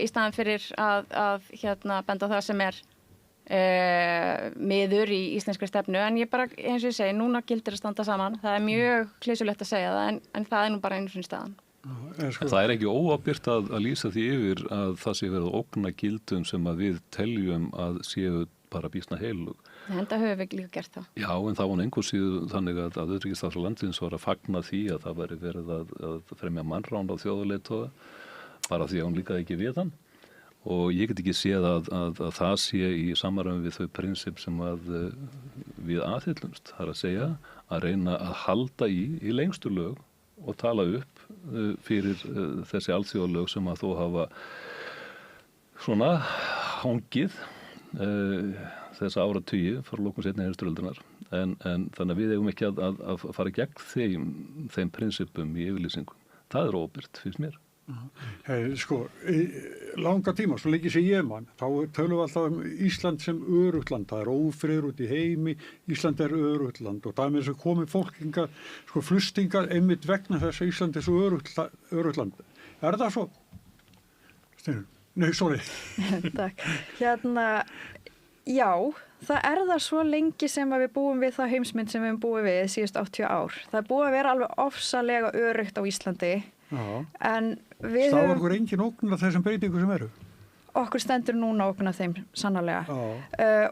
í staðan fyrir að benda á það sem miður í íslenskri stefnu en ég bara, eins og ég segi, núna gildir að standa saman. Það mjög klisjulegt að segja það en það nú bara einu sinni staðan. Það ekki óábyrgt að lýsa því yfir að það sé verið að ógna gildum sem að við teljum að séu bara býsna heilug. Þetta höfum við líka gert það. Já, en það var einhver síðu þannig að utanríkisráðherra landsins var að fagna því að það væri verið að fremja mannrán á þjóðarleiðtoga bara því að hún líkaði ekki við hann. Og ég get ekki séð að það sé í samræmi við þau prinsip sem við aðhyllumst. Það að segja að reyna að halda í lengstu lög og tala upp fyrir þessi alþjóðalög sem að þó hafa svona hangið þessa áratugi frá lokum seinni heimsstyrjaldarinnar. En þannig að við eigum ekki að fara gegn þeim prinsipum í yfirlýsingum. Það óbyrgt, finnst mér. Í langa tíma, svo lengi sem ég man, þá tölum við alltaf Ísland sem öruggt land. Það ófriður út í heimi, Ísland öruggt land og það með þess að komi fólkingar, flustingar einmitt vegna þess að Ísland svo öruggt land. Það svo? Steinun? Nei, sorry. Takk. Já, það það svo lengi sem að við búum við það heimsmynd sem við búum við síðust 80 ár. Það búið að vera alveg ofsalega öruggt á Íslandi. Já. En við Stafar okkur engin ógn af þessum breytingu sem Okkur stendur núna ógn af þeim sannarlega.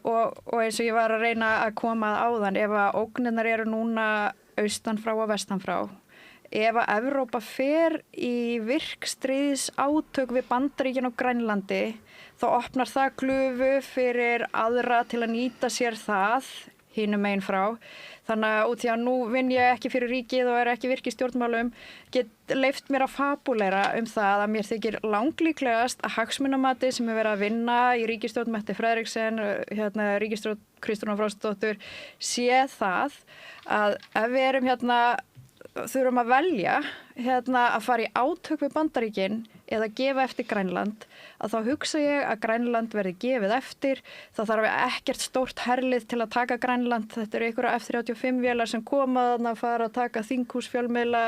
Og eins og ég var að reyna að koma áðan, ef að ógnirnar eru núna austan frá og vestan frá, ef að Evrópa fer í virkstríðs átök við Bandaríkin og Grænlandi, þá opnar það glufu fyrir aðra til að nýta sér það hinum megin frá. Þannig að út því að nú vinn ég ekki fyrir ríkið og ekki virki í stjórnmálum, get leyft mér að fabúlera það að mér þykir langlíklegast að hagsmunamati sem verið að vinna í ríkisstjórn Mette Frederiksen, ríkisstjórn Kristrúnar Frostadóttur, sé það að ef við erum þurfum að velja að fara í átök við Bandaríkin eða gefa eftir Grænland, að þá hugsa ég að Grænland verði gefið eftir. Það þarf ekkert stórt herlið til að taka Grænland. Þetta eru einhverja F-35 vélar sem koma þarna að fara að taka þinghús, fjölmiðla,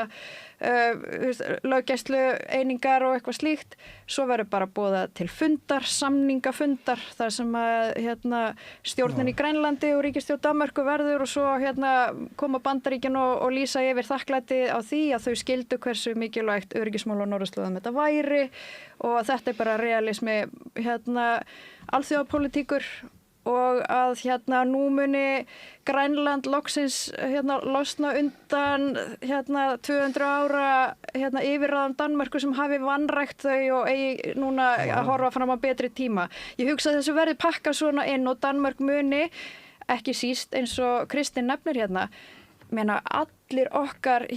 löggæslu einingar og eitthvað slíkt. Svo verður bara boðað til fundar, samningafundar, þar sem að stjórnin í Grænlandi og ríkisstjórn Danmörku verður og svo koma Bandaríkin og lýsa yfir þakklæti á því að þau skildu hversu mikilvægt öryggismál á norðurslóðum þetta væri og þetta bara realismi alþjóðapólitíkur og að nú muni Grænland loksins losna undan 200 ára yfirráðum Danmörku sem hafi vanrækt þau og eigi núna að horfa fram á betri tíma. Ég hugsa að þessu verði pakka svona inn og Danmörk muni ekki síst eins og Kristinn nefnir meina allir okkar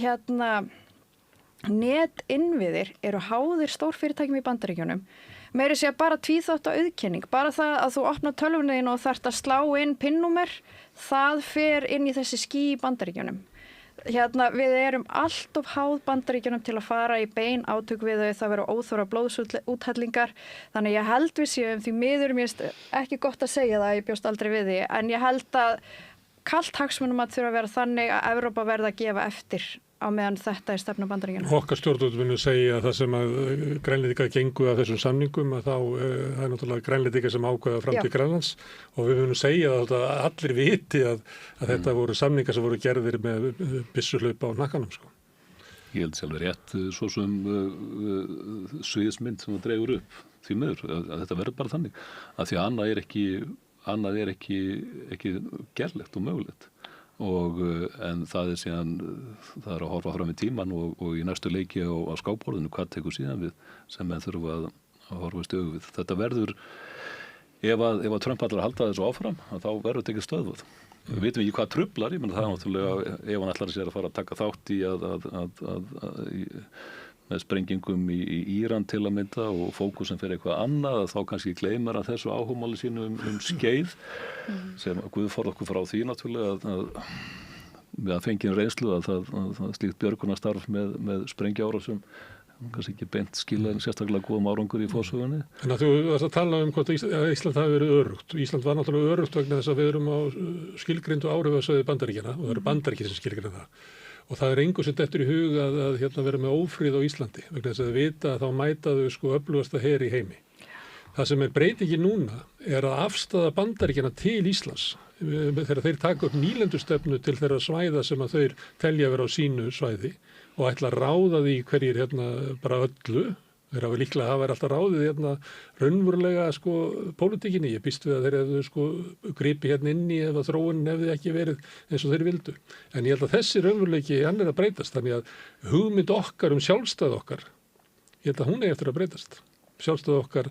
netinnviðir eru háðir stórfyrirtækjum í Bandaríkjunum. Meiri sé bara tvíþátta auðkenning, bara það að þú opnar tölvunniðin og þarft að slá inn PIN-númer, það fer inn í þessi ský í Bandaríkjunum. Við erum allt of háð Bandaríkjunum til að fara í bein átök við þau, það verður óþóra blóðsúthellingar, þannig ég held við séum því miður, mér ekki gott að segja það, ég bjóst aldrei við því, en ég held að kalt hagsmunum að þurfa að vera þannig að Evrópa verða að gefa eftir á meðan þetta er stefna Bandaríkjanna. Okkar stjórnvöld munu segja að það sem að Grænlendingar gengu af þessum samningum að þá það er náttúrulega Grænlendingar sem ákveða framtíð Grænlands og við munum segja að allir viti að þetta voru samningar sem voru gerðir með byssuhlaup á hnakkanum sko. Ég held sjálfur rétt svo sem sviðismynd sem það dregur upp því miður að þetta verður bara þannig að því að annað er ekki gerlegt og mögulegt. En það er síðan það er að horfa fram í tíman og í næstu leiki á skákborðinu hvað tekur síðan við sem menn þurfa að horfa stöðu við. Þetta verður ef að Trump allar halda þessu áfram þá verður þetta ekki stöðvað. Við veitum ekki hvað truflar, ég menn það er náttúrulega ef hann allar sér að fara að taka þátt í með sprengingum í Íran til að mynda og fókusin fyrir eitthvað annað þá kannski gleymar að þessu áhugamáli sínu skeið sem Guð forði okkur frá því náttúrulega að fengjum reynslu að það slíkt björgunarstarf með sprengjaárásum kannski ekki beint skilaði sérstaklega góðum árangur í fórsögunni. En að þú varst að tala hvort Ísland hafi verið örugt. Ísland var náttúrulega örugt vegna þess að við erum á skilgreindu áhrifasvæði Bandaríkjanna og það eru Bandaríkin sem skilgreina það. Og það er engu sem dettur í hug að vera með ófríð á Íslandi vegna þess að vita að þá mæta þau öflugasta her í heimi. Það sem er breytingi núna er að afstaða Bandaríkjanna til Íslands þegar þeir taka upp nýlendustefnu til þeirra svæða sem að þeir telja vera á sínu svæði og ætla að ráða því hverjir bara öllu. Þeir hafa líklega að vera alltaf ráðið raunverulega pólitíkinni. Ég býst við að þeir hefðu gripi inn í ef að þróunin hefði ekki verið eins og þeir vildu. En ég held að þessi raunveruleiki hann er að breytast. Þannig að hugmynd okkar sjálfstæð okkar, ég held að hún er eftir að breytast. Sjálfstæð okkar,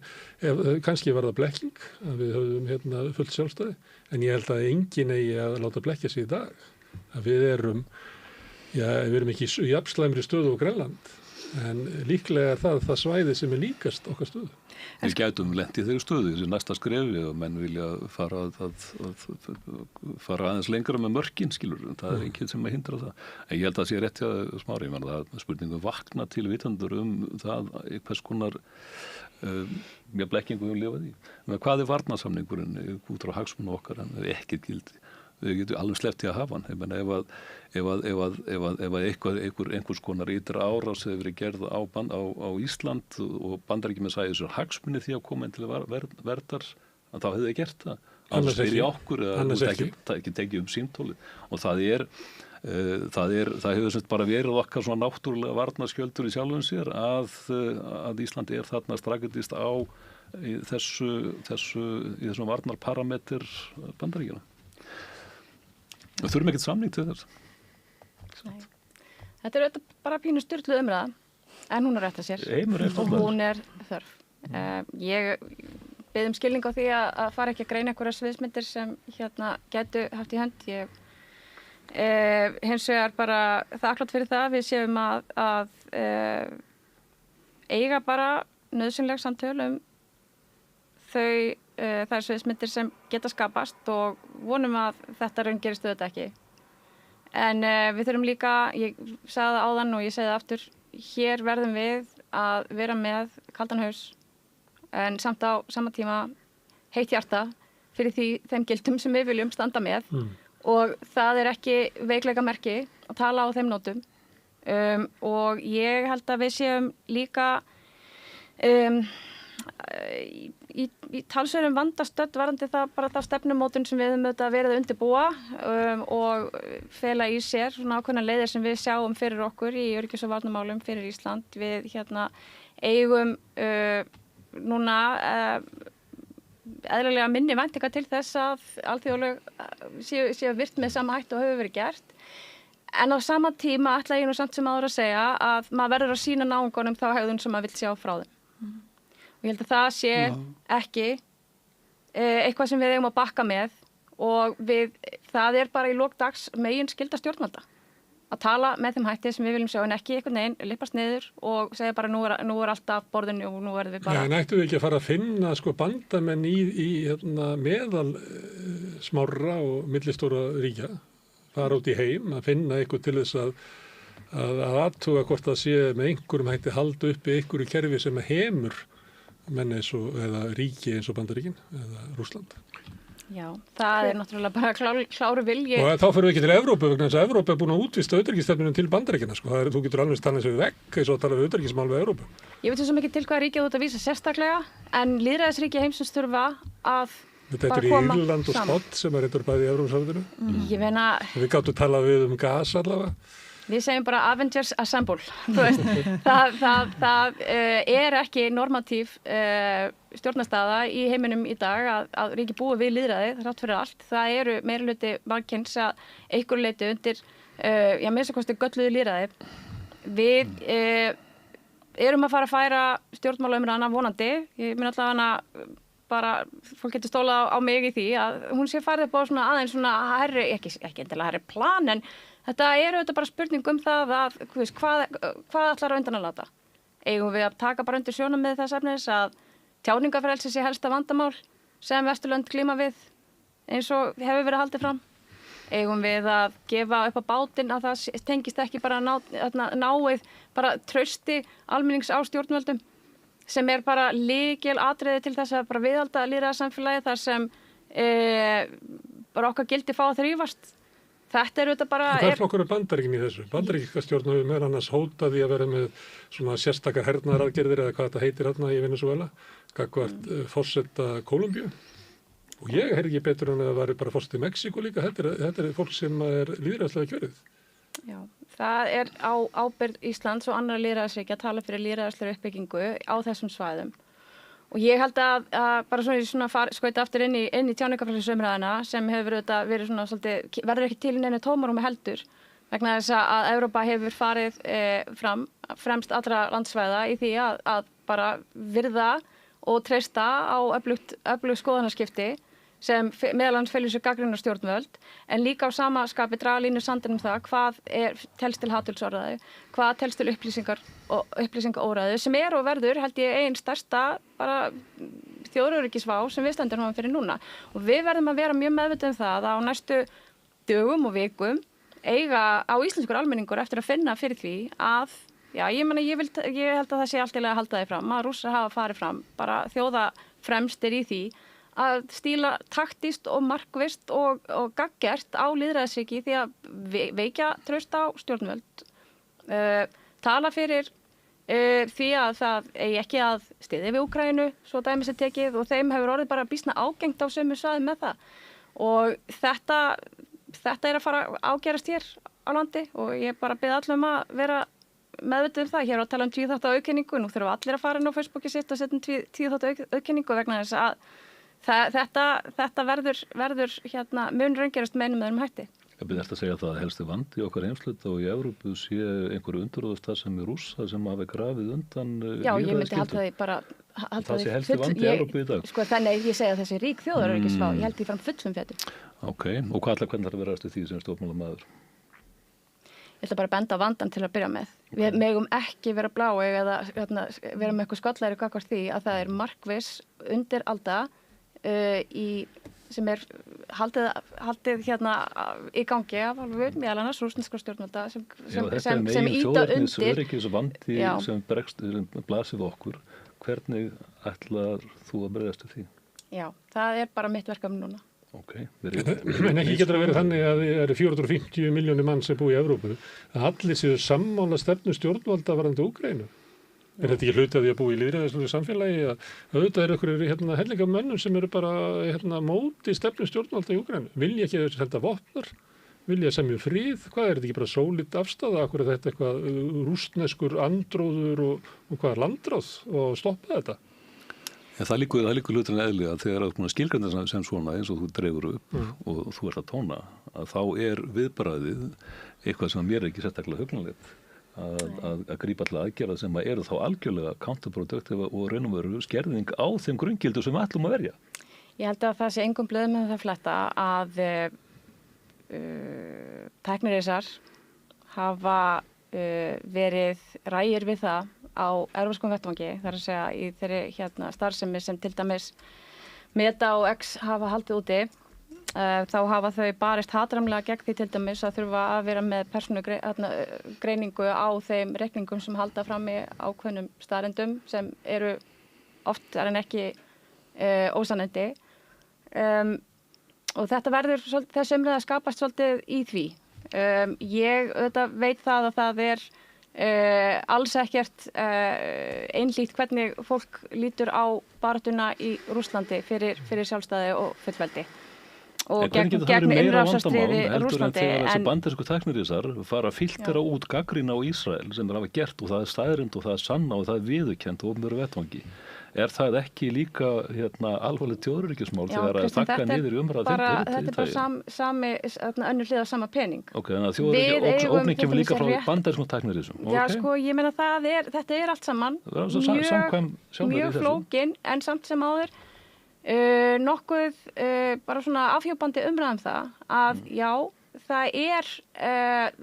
kannski var það blekking, að við höfum fullt sjálfstæði, en ég held að enginn eigi að láta blekkja sig í dag. Að við erum ekki í jafnslæmri stöðu á Grænland. En líklega er það svæði sem er líkast okkar stöðu. Við gætum lent í þeirri stöðu, þessi næsta skrefi og menn vilja fara aðeins lengra með mörkin, skilur, það er enginn sem að hindra það. En ég held að það sé rétt að Smári, ég menn það er spurningum vakna til vitandur það hvers konar blekkingu við lifað í. Men hvað er varnarsamningurinn út frá hagsmuna okkar, hann er ekkert gildi. Við getum alveg sleppt í að hafa hann. Ég menn ef einhvers konar ytra árás hefur verið gerð á Ísland og Bandaríkjamenn sæði þessu hagsmuni því að koma inn til verndar, þá hefði þið gert það. Annars fyrir okkur eða ekki tekið símtóli. Og það hefur bara verið okkar svona náttúrulega varnarskjöldur í sjálfum sér að Ísland er þarna strategist á þessum varnarparameter Bandaríkjanna. Við þurfum ekkert samning til þess. Þetta er bara pínu styrluð umræða, en hún er rétt að sér og hún er þörf. Ég beð skilning á því að fara ekki að greina einhverjar sviðsmyndir sem gætu haft í hönd. Hins vegar bara þakklátt fyrir það við séum að eiga bara nauðsynleg samtöl það er sviðsmyndir sem geta skapast og vonum að þetta raungerist auðvitað ekki. En við þurfum líka, ég sagði það áðan og ég segi það aftur, hér verðum við að vera með kaldan haus en samt á sama tíma heitt hjarta fyrir þeim gildum sem við viljum standa með og það er ekki veikleika merki að tala á þeim nótum og ég held að við séum líka í talsverðum vandastödd varðandi það stefnumótun sem við höfum auðvitað verið að undirbúa og fela í sér svona ákveðnar leiðir sem við sjáum fyrir okkur í öryggis- og varnarmálum fyrir Ísland. Við eigum núna eðlilega minni væntingar til þess að alþjóðalög séu virt með sama hætti og hefur verið gert. En á sama tíma ætla ég nú samt sem áður að segja að maður verður að sýna náungunum þá hegðun sem maður vill sjá frá þeim. Og ég held að það sé ekki eitthvað sem við eigum að bakka með og það er bara í lok dags megin skylda stjórnvalda að tala með þeim hætti sem við viljum sjá en ekki einhvern veginn lippast niður og segja bara nú er allt af borðinu og nú verðum við bara... En ættum við ekki að fara að finna bandamenn í meðal smárra og millistóra ríkja, fara út í heim að finna eitthvað til þess að athuga hvort það sé með einhverjum hætti halda uppi einhverju kerfi sem hemur menn eða ríki eins og Bandaríkin eða Rússland. Já, það er náttúrulega bara kláru vilji. Og þá fyrir við ekki til Evrópu vegna þess að Evrópu er búin að útvista utanríkisstefnunum til Bandaríkjanna, sko. Þú getur alveg stannað sér vekk eins og að tala við utanríkismál við Evrópu. Ég veit svo mikið til hvað ríkið út að vísa sérstaklega, en lýðræðisríki heimsins þurfa að Þetta er í Írland og Skott sem er reyndar bæði í Evrópusambandinu. Ég meina... Við gáttum talað við gas allavega. Við segjum bara Avengers Assemble. það er ekki normatív stjórnarstaða í heiminum í dag að ríki búi við lýðræði, þrátt fyrir allt. Það eru meirihluti mannkyns að einhverju leyti undir, minnst að kosti gölluðu lýðræði. Við erum að færa stjórnmálaumræðana vonandi. Ég minn allavega hana bara, fólk getur stólað á mig í því að hún sé farið upp á svona aðeins svona herri, ekki endilega herri plan, en þetta er auðvitað bara spurning það að hvað ætlar að undan að láta. Eigum við að taka bara undir sjónum með þess efnis að tjáningafrelsi sé helsta vandamál sem Vesturlönd glíma við eins og hefur verið haldið fram. Eigum við að gefa upp á bátinn að það tengist ekki bara náið bara trausti almennings á stjórnvöldum sem er bara lykil atriði til þess að bara viðhalda lýðræðissamfélagi þar sem bara okkar gildi fá að þrífast. Þetta er auðvitað bara... Hvað flokkur er Bandaríkin í þessu? Bandaríkska stjórn hefur meðal annars hótað í að vera með svona sérstakar hernaðaraðgerðir eða hvað þetta heitir hérna í Venezuela, gagnvart forseta Kólumbíu. Og ég heyri ekki betur en að það væri bara forseti Mexíkó líka. Þetta er fólk sem er lýðræðislega kjörið. Já, það er á ábyrgð Íslands og annarra lýðræðisríkja að tala fyrir lýðræðislega uppbyggingu á þessum svæðum. Og ég held að bara svona skauta aftur inn í tjáningafrelsisumræðuna sem hefur verið svona svolítið, verður ekki til neinu tómarúmi heldur vegna þess að Evrópa hefur farið fremst allra landsvæða í því að bara virða og treysta á öflugt skoðanaskipti sem meðal annars felur sér gagnrýnar stjórnvöld, en líka á sama skapi draga línu sandinn það hvað telst til hatulsorðræðu, hvað telst til upplýsingaóræðu, sem er og verður, held ég, ein stærsta bara þjóðaröryggisvá sem við stöndum fyrir núna. Og við verðum að vera mjög meðvituð það að á næstu dögum og vikum eiga á íslenskur almenningur eftir að finna fyrir því að, já, ég held að það sé allt í lagi að halda því fram, að Rússar hafa farið fram, bara þjóða fremstir í því að stíla taktist og markvist og gaggjert á lýðræðisríki því að veikja traust á stjórnvöld, tala fyrir því að það eigi ekki að styðja við Úkraínu, svo dæmis er tekið, og þeim hefur orðið bara býsna ágengt á sömu svæðum með það. Og þetta er að fara ágerast hér á landi og ég bara bið allum að vera meðvituð það. Hér á að tala um 10 þátta auðkenningu, nú þurfum allir að fara inn á Facebooki sitt og setja 10 þátta auðkenningu vegna þess að þetta verður mun raungerast með einum hætti. Ég byrði eftir að segja það að helsti vandi í okkar heimsluta og í Evrópu sé einhverju undirróðastarfsemi Rússa sem hafi grafið undan Já, ég myndi halda því bara það sé helsti vandi í Evrópu í dag. Sko þannig ég segja þessi rík þjóðaröryggisvá, ég held því fram fullum fjötum. Ok, og hvernig þarf að vera eftir því sem stjórnmálamaður? Ég ætla bara að benda á vandan til að byrja með. Við megum ekki vera bláeg eða vera með eitthvað skollæri gagnvart því að það er markviss undir alda sem er haldið í gangi af alveg meðal annars rússneskra stjórnvalda sem íta undir vandi sem blasir við okkur. Hvernig ætlar þú að bregðast því? Já, það er bara mitt verkefni núna. Okay. En ekki getur að vera þannig að það eru 450 milljónir mann sem búi í Evrópu að allir séu sammála stefnu stjórnvalda varðandi Úkraínu. Er þetta ekki hluti að því að búi í lýðræðislegu samfélagi að auðvitað eru einhverjir hellinga mönnum sem eru bara móti stefnu stjórnvalda í Úkraínu? Vilja ekki að senda vopnar? Vilja semja frið? Hvað er þetta ekki bara sólít afstafa? Akkur er þetta eitthvað rússneskur andróður og hvað er landráð og stoppa þetta? En það líkur hluturinn eðlilega þegar að skilgreinda sem svona eins og þú dreifur upp og þú ert að tóna að þá er viðbragðið eitthvað sem mér er ekki sérstaklega hugnanlegt að grípa alltaf aðgerða sem eru þá algjörlega counterproductive og raun og veru skerðing á þeim grunngildum sem við ætlum að verja. Ég held að það sé engum blöðum með það fletta að tæknirísar hafa verið rægir við það á evrópskum vettvangi, þar að segja í þeirri starfsemi sem til dæmis Meta og X hafa haldið úti, þá hafa þau barist hatramlega gegn því til dæmis að þurfa að vera með persónugreiningu á þeim reikningum sem halda fram í ákveðnum staðrendum sem eru oft en ekki ósannindi. og þetta verður, þessi umræða skapast svolítið í því. Ég veit það að það alls ekkert einhlítt hvernig fólk lítur á baráttuna í Rússlandi fyrir sjálfstæði og fullveldi. Og gegn innrásarstríði Rússlandi. Þegar þessi bandarísku teknirísar fara að filtera út gagnrýni á Ísrael sem hafa gert og það staðreynd og það sanna og það viðurkennt og opinberu vettvangi. Það ekki líka alvarlegt þjóðaröryggismál þegar að þakka niður í umræðu? Þetta er bara sami önnur hlið á sama pening. Ok, þannig að þjóðaröryggisóknin kemur líka frá bandarískum teknirísum. Já, sko, ég meina þetta allt saman mjög flókin, en samt sem áður nokkuð bara svona afhjúpandi umræðum það að já, það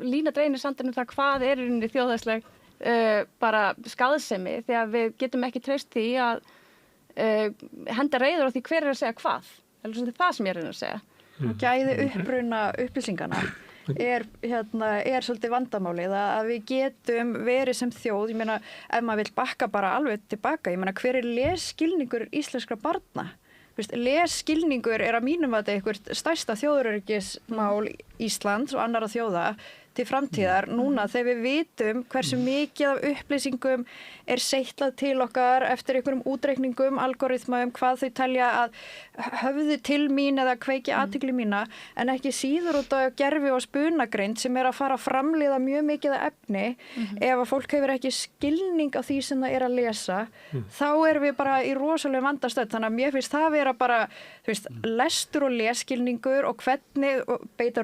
lína dreinir sandinn það hvað í rauninni þjóðhagsleg bara skaðsemi þegar við getum ekki treyst því að henda reiður á því hver að segja hvað. Það sem ég reyna að segja. Gæði uppruna upplýsingana er svolítið vandamálið að við getum verið sem þjóð, ég meina ef maður vill bakka bara alveg tilbaka, ég meina hver lesskilningur íslenskra barna? Lesskilningur að mínum að þetta eitthvað stærsta þjóðaröryggismál Íslands og annarra þjóða til framtíðar núna þegar við vitum hversu mikið af upplýsingum seitlað til okkar eftir einhverjum útreikningum, algoritmum, hvað þau telja að höfðu til mín eða kveiki athygli mína, en ekki síður út á gervi og spunagreind sem að fara að framleiða mjög mikið af efni. Ef að fólk hefur ekki skilning á því sem það að lesa, þá erum við bara í rosalega vandastödd. Þannig að mér finnst það vera bara, lestur og lesskilningur og hvernig beita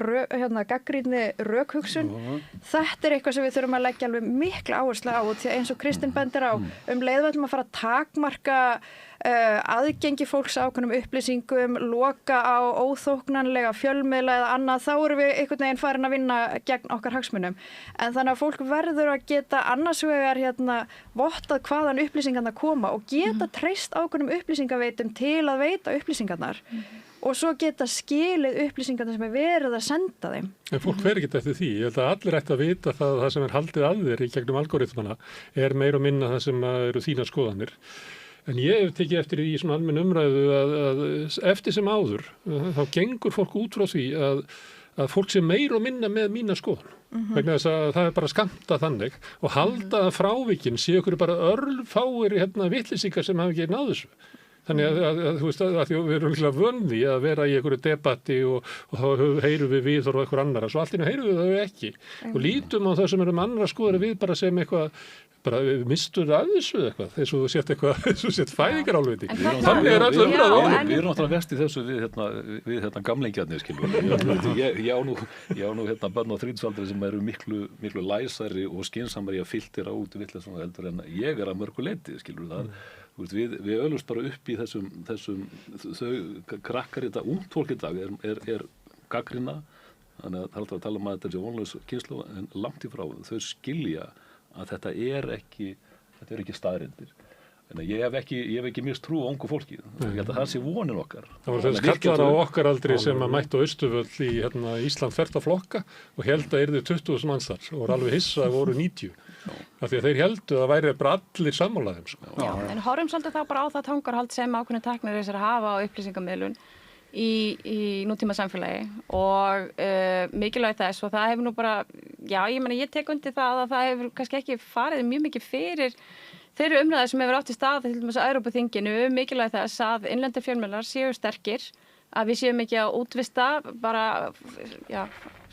gagnrýni rökhugsun. Þetta eitthvað sem við þurfum að leggja alveg mikla áherslu á, því eins og Kristinn bendir á, leið við ætlum að fara að takmarka aðgengi fólks á ákveðnum upplýsingum, loka á óþóknanlega fjölmiðla eða annað, þá erum við einhvern veginn farin að vinna gegn okkar hagsmunum. En þannig að fólk verður að geta annars vegar vottað hvaðan upplýsingarna koma og geta treyst ákveðnum upplýsingaveitum til að veita upplýsingarnar. Og svo geta skilið upplýsingarna sem verið að senda þeim. En fólk fer ekki eftir því. Ég held að allir ætti að vita það sem haldið að þér í gegnum algoritmana meir og minna það sem eru þínar skoðanir. En ég hef tekið eftir í svona almenn umræðu að eftir sem áður þá gengur fólk út frá því að fólk sé meir og minna með mína skoðun. Vegna þess að það bara skammta þannig og halda að frávikin séu ykkur bara örlfáir vitlýsingar sem hafa ekki náð þessu. Þannig að þú veist að við erum líklega vönði að vera í einhverju debatti og þá heyrum við viðhorf og einhver annara, svo allt í einu heyrum við þau ekki. Og lítum á það sem erum annara skoðari við bara sem eitthvað, bara mistur að þessu eitthvað, þess að þú sett fæðingarálviti. Þannig öll umræða. Við erum náttúrulega verst í þessu við gamlingjarnir, skilur. Ég á nú börn á þrítugsaldri sem eru miklu læsari og skynsamari að filtera út vitleysu heldur en ég að mörgu leyti, skilur það. Við ölumst bara upp í þessum þau krakkar í dag, ungt fólk í dag gagnrýna, þannig að það er að tala um að þetta er vonlaus kynslóð, en langt í frá þau skilja að þetta er ekki staðreyndir. Þannig að ég hef ekki mist trú á ungu fólki. Ég held að það sé vonin okkar. Það var þess kallar á okkar aldri sem að mættu á Austurvöll í Ísland þvert á flokka og held að yrðu 20.000 manns þar og voru alveg hissa að voru 90. Af því að þeir heldu að væri bara allir sammála þeim. Já, en horfum svolítið þá bara á það tangarhald sem ákveðnir tæknir þessar hafa á upplýsingamiðlun í nútíma samfélagi og mikilvægt þess og það hefur nú bara, já, ég tek undir það að það hefur kannski ekki farið mjög mikið fyrir þeirri umræði sem hefur átt í stað til dæmis á Evrópuþinginu mikilvægt þess að innlendir fjölmiðlar séu sterkir, að við séum ekki að útvista bara, já,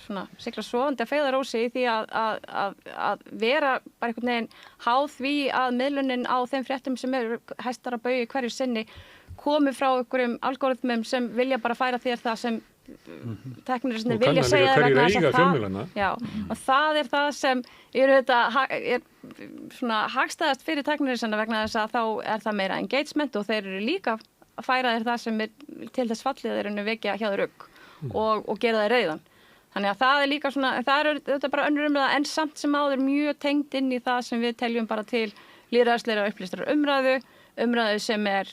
svona sikra sofandi að feigðarósi í því að vera bara einhvern veginn háð því að miðlunin á þeim fréttum sem eru hæstar að baugi hverju sinni komi frá einhverjum algoritmum sem vilja bara færa þér það sem teknir vilja segja vegna þess að það, já, og það er það sem er svona hagstæðast fyrir teknirisana vegna þess að þá er það meira engagement og þeir eru líka að færa þér það sem er til þess fallið þeir eru vekja hjá þeir og gera þeir reiðan. Þannig að það er líka svona, það er þetta bara önnur umræða en samt sem áður mjög tengd inn í það sem við teljum bara til lýðræðislegrar upplýstrar umræðu sem er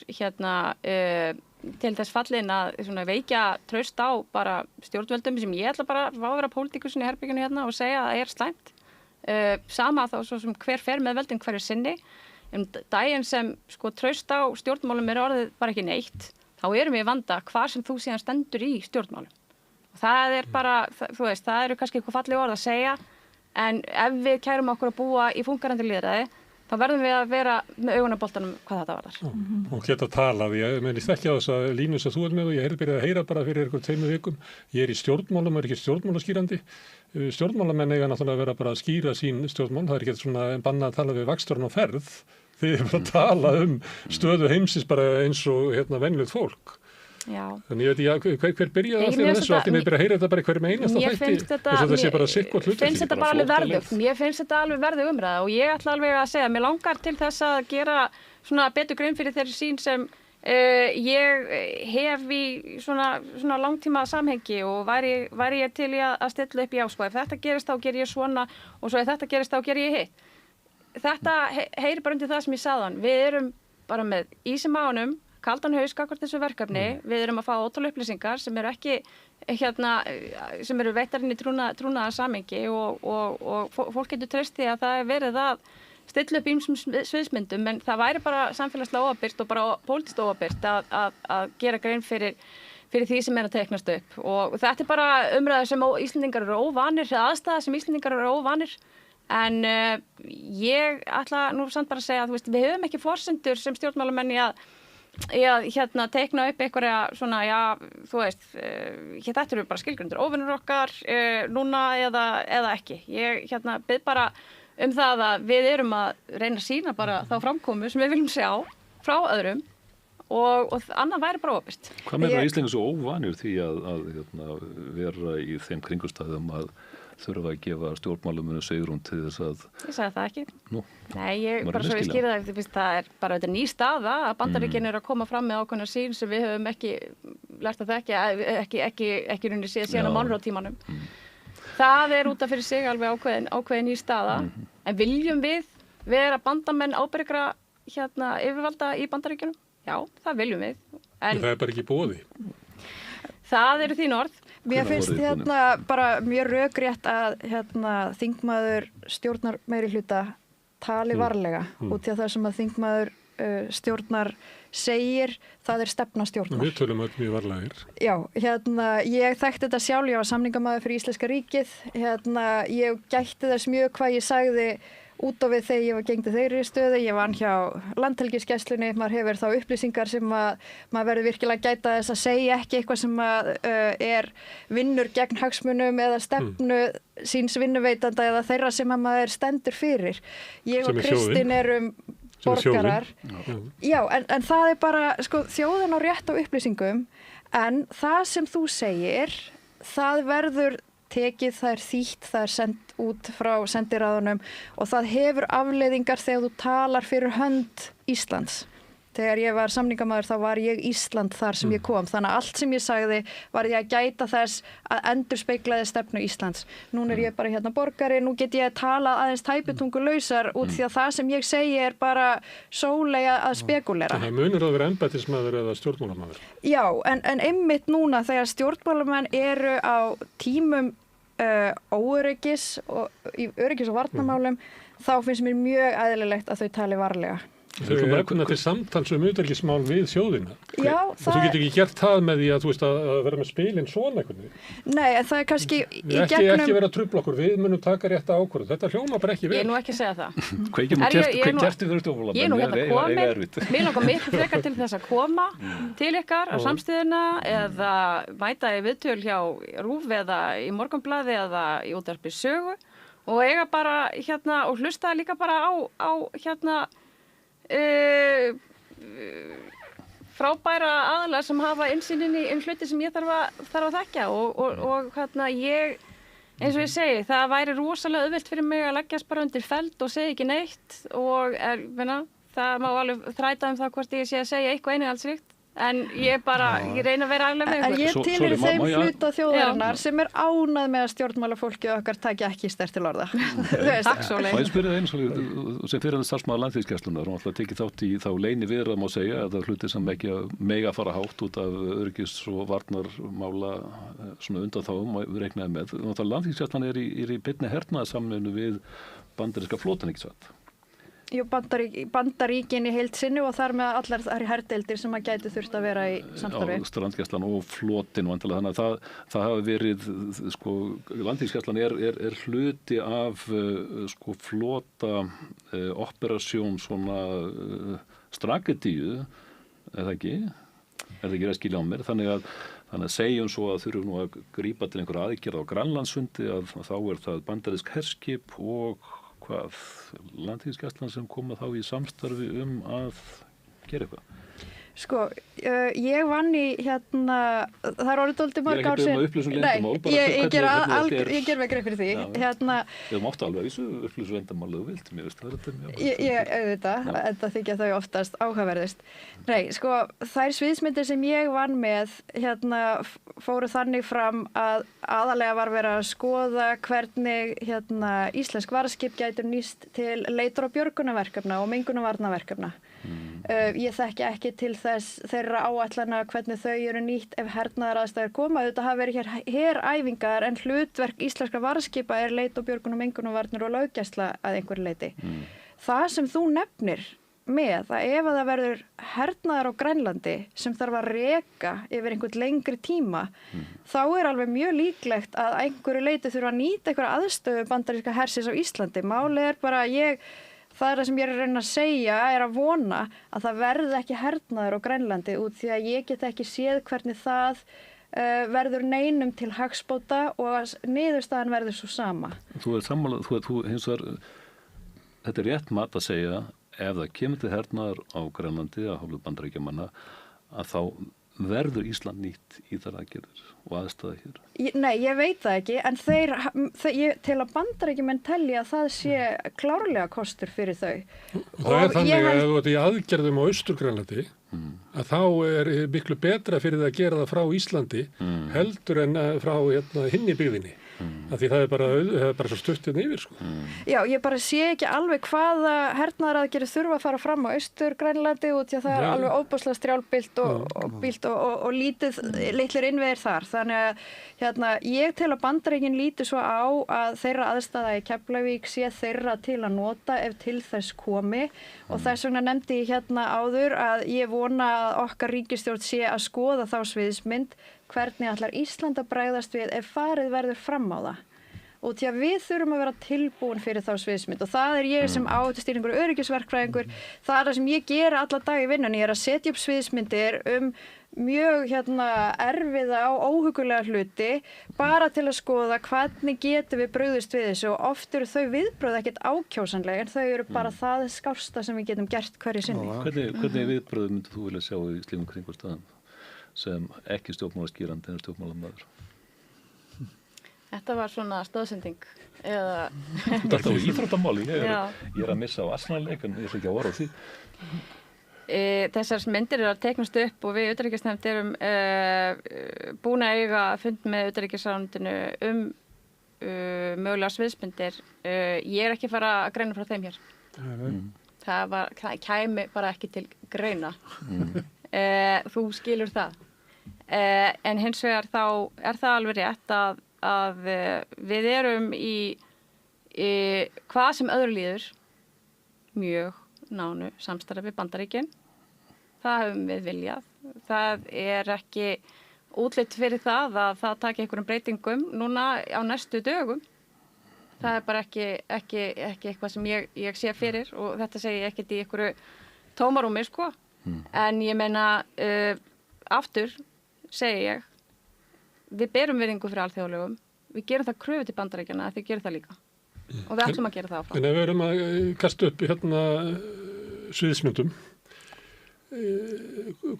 til þess fallin að veikja traust á bara stjórnvöldum sem ég ætla bara að vera pólitíkusin í herbygginu og segja að það er slæmt. Sama þá svo sem hver fer með veldin hverju sinni. Daginn sem traust á stjórnmálum orðið bara ekki neitt, þá erum við í vanda hvar sem þú síðan stendur í stjórnmálum. Það bara, þú veist, það eru kannski eitthvað falleg orð að segja, en ef við kærum okkur að búa í fungerandi lýðræði, þá verðum við að vera með augun á boltanum hvað þetta varðar. Og geta talað, ég mennist ekki á þess að línu sem þú með og ég byrjaði að heyra bara fyrir eitthvað 2 vikum. Ég í stjórnmálum, ekki stjórnmálaskýrandi. Stjórnmálamenn eiga náttúrulega að vera bara að skýra sín stjórnmál, það ekki svona bannað að tala við vagnstjórn á ferð. Þið bara að tala stöðu heimsins bara eins og venjulegt fólk. Já. Þannig ég veit ekki hver byrjaði að fyrir þessu, allir með byrja að heyra þetta bara hverjum einasta þætti. Mér finnst þetta alveg verðug umræða og ég ætla alveg að segja, mér langar til þess að gera svona betur grein fyrir þeirri sín sem ég hef í svona langtíma samhengi og væri ég til í að stilla upp í ef þetta gerist þá ger ég svona og svo ef þetta gerist þá ger ég hitt. Þetta heyri bara undir það sem ég sagðan. Við erum bara með ísum ánum, kaldan haus gagnvart þessu verkefni. Við erum að fá ótrúlega upplýsingar sem eru ekki sem eru veittar inn í trúnaðar samhengi og fólk getur treyst því að það er verið að stilla upp ýmsum sviðsmyndum, en það væri bara samfélagslega óábyrgt og bara pólitískt óábyrgt að gera grein fyrir því sem er að teiknast upp. Og þetta er bara umræða sem Íslendingar eru óvanir, eða aðstæða sem Íslendingar eru óvanir. En ég ætla nú samt bara að segja að við höfum ekki forsendur sem stjórnmálamenn í að teikna upp einhverja svona, þetta eru bara skilgrundir óvinur okkar núna eða ekki. Ég bið bara það að við erum að reyna að sýna bara þá framkomu sem við viljum sjá frá öðrum og annað væri bara óbyrgt. Hvað með Íslendingar svo óvanir því að vera í þeim kringumstæðum að þurfa að gefa stjórnmálamönnum svigrúm til þess að... Ég sagði það ekki. Nú, nei, bara svo ég skýra það er bara þetta ný staða að Bandaríkin eru að koma fram með ákveðna sín sem við höfum ekki lært að þekka, ekki runni síðan á Monroe-tímanum. Það er út af fyrir sig alveg ákveðin ný staða, en viljum við vera bandamenn ábyrgra yfirvalda í Bandaríkjunum? Já, það viljum við. En það er bara ekki boði. Það eru þín orð. Mér finnst bara mjög rökrétt að þingmaður stjórnar meiri hluta tali varlega út í að það sem að þingmaður stjórnar segir, það er stefna stjórnar. Við tölum öll mjög varlegir. Já, ég þekkti þetta sjálf, ég var samningamaður fyrir Íslenska ríkið, ég gætti þess mjög hvað ég sagði út á við þegar ég var gengdi þeirri stöðu, ég vann hjá Landhelgisgæslunni, maður hefur þá upplýsingar sem maður verður virkilega að gæta þess að segja ekki eitthvað sem er vinnur gegn hagsmunum eða stefnu síns vinnuveitanda eða þeirra sem maður stendur fyrir. Ég og Kristín erum borgarar. Já, en það er bara, þjóðin á rétt á upplýsingum, en það sem þú segir, það verður tekið, það er þýtt, það er sendt út frá sendiráðunum og það hefur afleiðingar þegar þú talar fyrir hönd Íslands. Þegar ég var samningamaður þá var ég Ísland þar sem ég kom, þannig að allt sem ég sagði var ég að gæta þess að endurspeglaði stefnu Íslands. Núna er ég bara borgari, nú get ég að tala aðeins tæpitungulausar út því að það sem ég segi er bara sólega að spekulera. Það munur að vera embættismaður eða stjórnmálamaður. Já, en einmitt núna þegar stjórnmálamenn eru á tímum óöryggis og í öryggis- og varnarmálum, þá finnst mér mjög eðlilegt að þau tali varlega. Þau eru velkomna til samtals utanríkismál við þjóðina. Já, og þú getur ekki gert það með því að vera með spilin svona einhvern veginn. Nei, en það er kannski ekki vera að trufla okkur, við munum taka rétta ákvörðun. Þetta hljóma bara ekki vel. Ég er nú ekki að segja það. Hvað gerti þau stjórnmálamenn? Ég er nú komin, mér langar miklu frekar til þess að koma til ykkar á samstöðuna eða mæta í viðtöl hjá RÚV eða í Morgunblaði eða í útvarpi Sögu og eiga bara og hlusta líka bara á frábæra aðalega sem hafa innsýnin í hluti sem ég þarf að þekkja og ég, eins og ég segi, það væri rosalega auðvelt fyrir mig að leggjast bara undir feld og segja ekki neitt og það má alveg þræta það hvort ég sé að segja eitthvað innihaldsríkt. En ég reyna að vera ærleg með ykkur. En ég tilheyri þeim hluta þjóðarinnar sem er ánað með að stjórnmálafólki okkar taki ekki sterkt til orða. Takk svo leið. Og ég spyrir það eins og sem fyrir starfsmaður Landhelgisgæslunnar og alltaf tekið þátt í þá leyni viðræðum má segja að það er hluti sem ekki mega fara hátt út af öryggis- og varnarmála svona undanþágum við reiknaði með. Landhelgisgæslan er í beinni hernaðarsamvinnu við bandaríska flotann, ekki satt? Bandaríkin í heild sinni og þar með allar þær herdeildir sem að gæti þurft að vera í samstarfi. Já, strandgæslan og flotin vantilega, þannig að það hafi verið, sko, landhelgisgæslan er hluti af sko flota operasjón svona strategíu, er það ekki að skilja á mér, þannig að segjum svo að þurfum nú að grípa til einhverja aðgerð á Grænlandssundi að þá það bandarísk herskip og landhelgisgæslan sem koma þá í samstarfi að gera eitthvað. Sko, ég vann í það er orðið dálítið mörg ár síðan. Ég ger mig grein fyrir því. Þú mátt alveg þessu upplýsu leyndarmál þú vilt, mér veist það er mjög. Ég auðvitað, enda þykja þau oftast áhugaverðist. Nei, sko, þær sviðsmyndir sem ég vann með fóru þannig fram að aðalega var verið að skoða hvernig íslensk varðskip gætu nýst til leitar- og björgunarverkefna og mengunarvarnaverkefna. Ég þekki ekki til þeirra áætlana hvernig þau eru nýtt ef hernaðaraðstæður koma. Þetta hafa verið heræfingar en hlutverk íslenskra varðskipa er leit- og björgun og mengunarvarnir og löggæsla að einhverju leyti. Það sem þú nefnir með að ef það verður hernaðar á Grænlandi sem þarf að reka yfir einhvern lengri tíma þá er alveg mjög líklegt að einhverju leyti þurfa að nýta einhverja aðstöðu bandaríska hersins á Íslandi. Málið er bara það er það sem ég er að reyna að segja er að vona að það verði ekki hernaður á Grænlandi út því að ég get ekki séð hvernig það verður neinum til hagsbóta og að niðurstaðan verður svo sama. Þú er sammálað, þú hins vegar, þetta er rétt mat að segja ef það kemur til hernaður á Grænlandi að hálfu Bandaríkjamanna að þá verður Ísland nýtt í þar aðgerðir og aðstæða hér? Nei, ég veit það ekki, en til að Bandaríkjamenn telja að það sé klárlega kostur fyrir þau. Það er þannig að þú ert í aðgerðum á Austur-Grænlandi að þá er miklu betra fyrir það að gera það frá Íslandi heldur en frá hinni byggðinni. Því það er bara svo stutt yfir, sko. Já, ég bara sé ekki alveg hvaða hernaðaraðgerðir þurfa að fara fram á Austur-Grænlandi og því að það er alveg óbúslega strjálbýlt og litlir innviðir þar. Þannig að ég tel að Bandaríkin líti svo á að þeirra aðstæða í Keflavík sé þeirra til að nota ef til þess komi og þess vegna nefndi ég áður að ég vona að okkar ríkisstjórn sé að skoða þá sviðsmynd hvernig ætlar Ísland að bregðast við ef farið verður fram á það. Og því að við þurfum að vera tilbúin fyrir þá sviðsmynd og það er ég sem áhættustýringur og öryggisverkfræðingur, það er það sem ég gera alla dag í vinnunni, ég er að setja upp sviðsmyndir mjög erfiða og óhugulega hluti bara til að skoða hvernig getum við brugðist við þessu og oft eru þau viðbröð ekkert ákjósanlega en þau eru bara það skásta sem við getum gert hverju sinni. Hvernig viðbröð myndir þú vilja sjá í slíkum kringumstæðum sem ekki stjórnmálaskýrandi en stjórnmálamaður? Þetta var svona stóðsending eða... Þetta er alltaf íþróttamáli, ég er að missa á Arsenal-leik en ég er ekki að orða á því. Þessar myndir eru að teiknast upp og við utanríkisnefnd erum búin að eiga fund með utanríkisráðuneytinu mögulega sviðsmyndir. Ég er ekki að fara að greina frá þeim hér. Það kæmi bara ekki til greina. Þú skilur það. En hins vegar þá er það alveg rétt að við erum í hvað sem öðru líður mjög nánu samstarfi við Bandaríkin. Það höfum við viljað. Það er ekki útlit fyrir það að það taki einhverjum breytingum núna á næstu dögum. Það er bara ekki eitthvað sem ég sé fyrir og þetta segi ég ekkert í einhverju tómarúmi, sko. En ég meina, aftur segi ég, við berum virðingu fyrir alþjóðalögum, við gerum það kröfu til Bandaríkjanna að þið gerum það líka og við ætlum að gera það áfram. En ef við erum að kasta upp sviðsmyndum,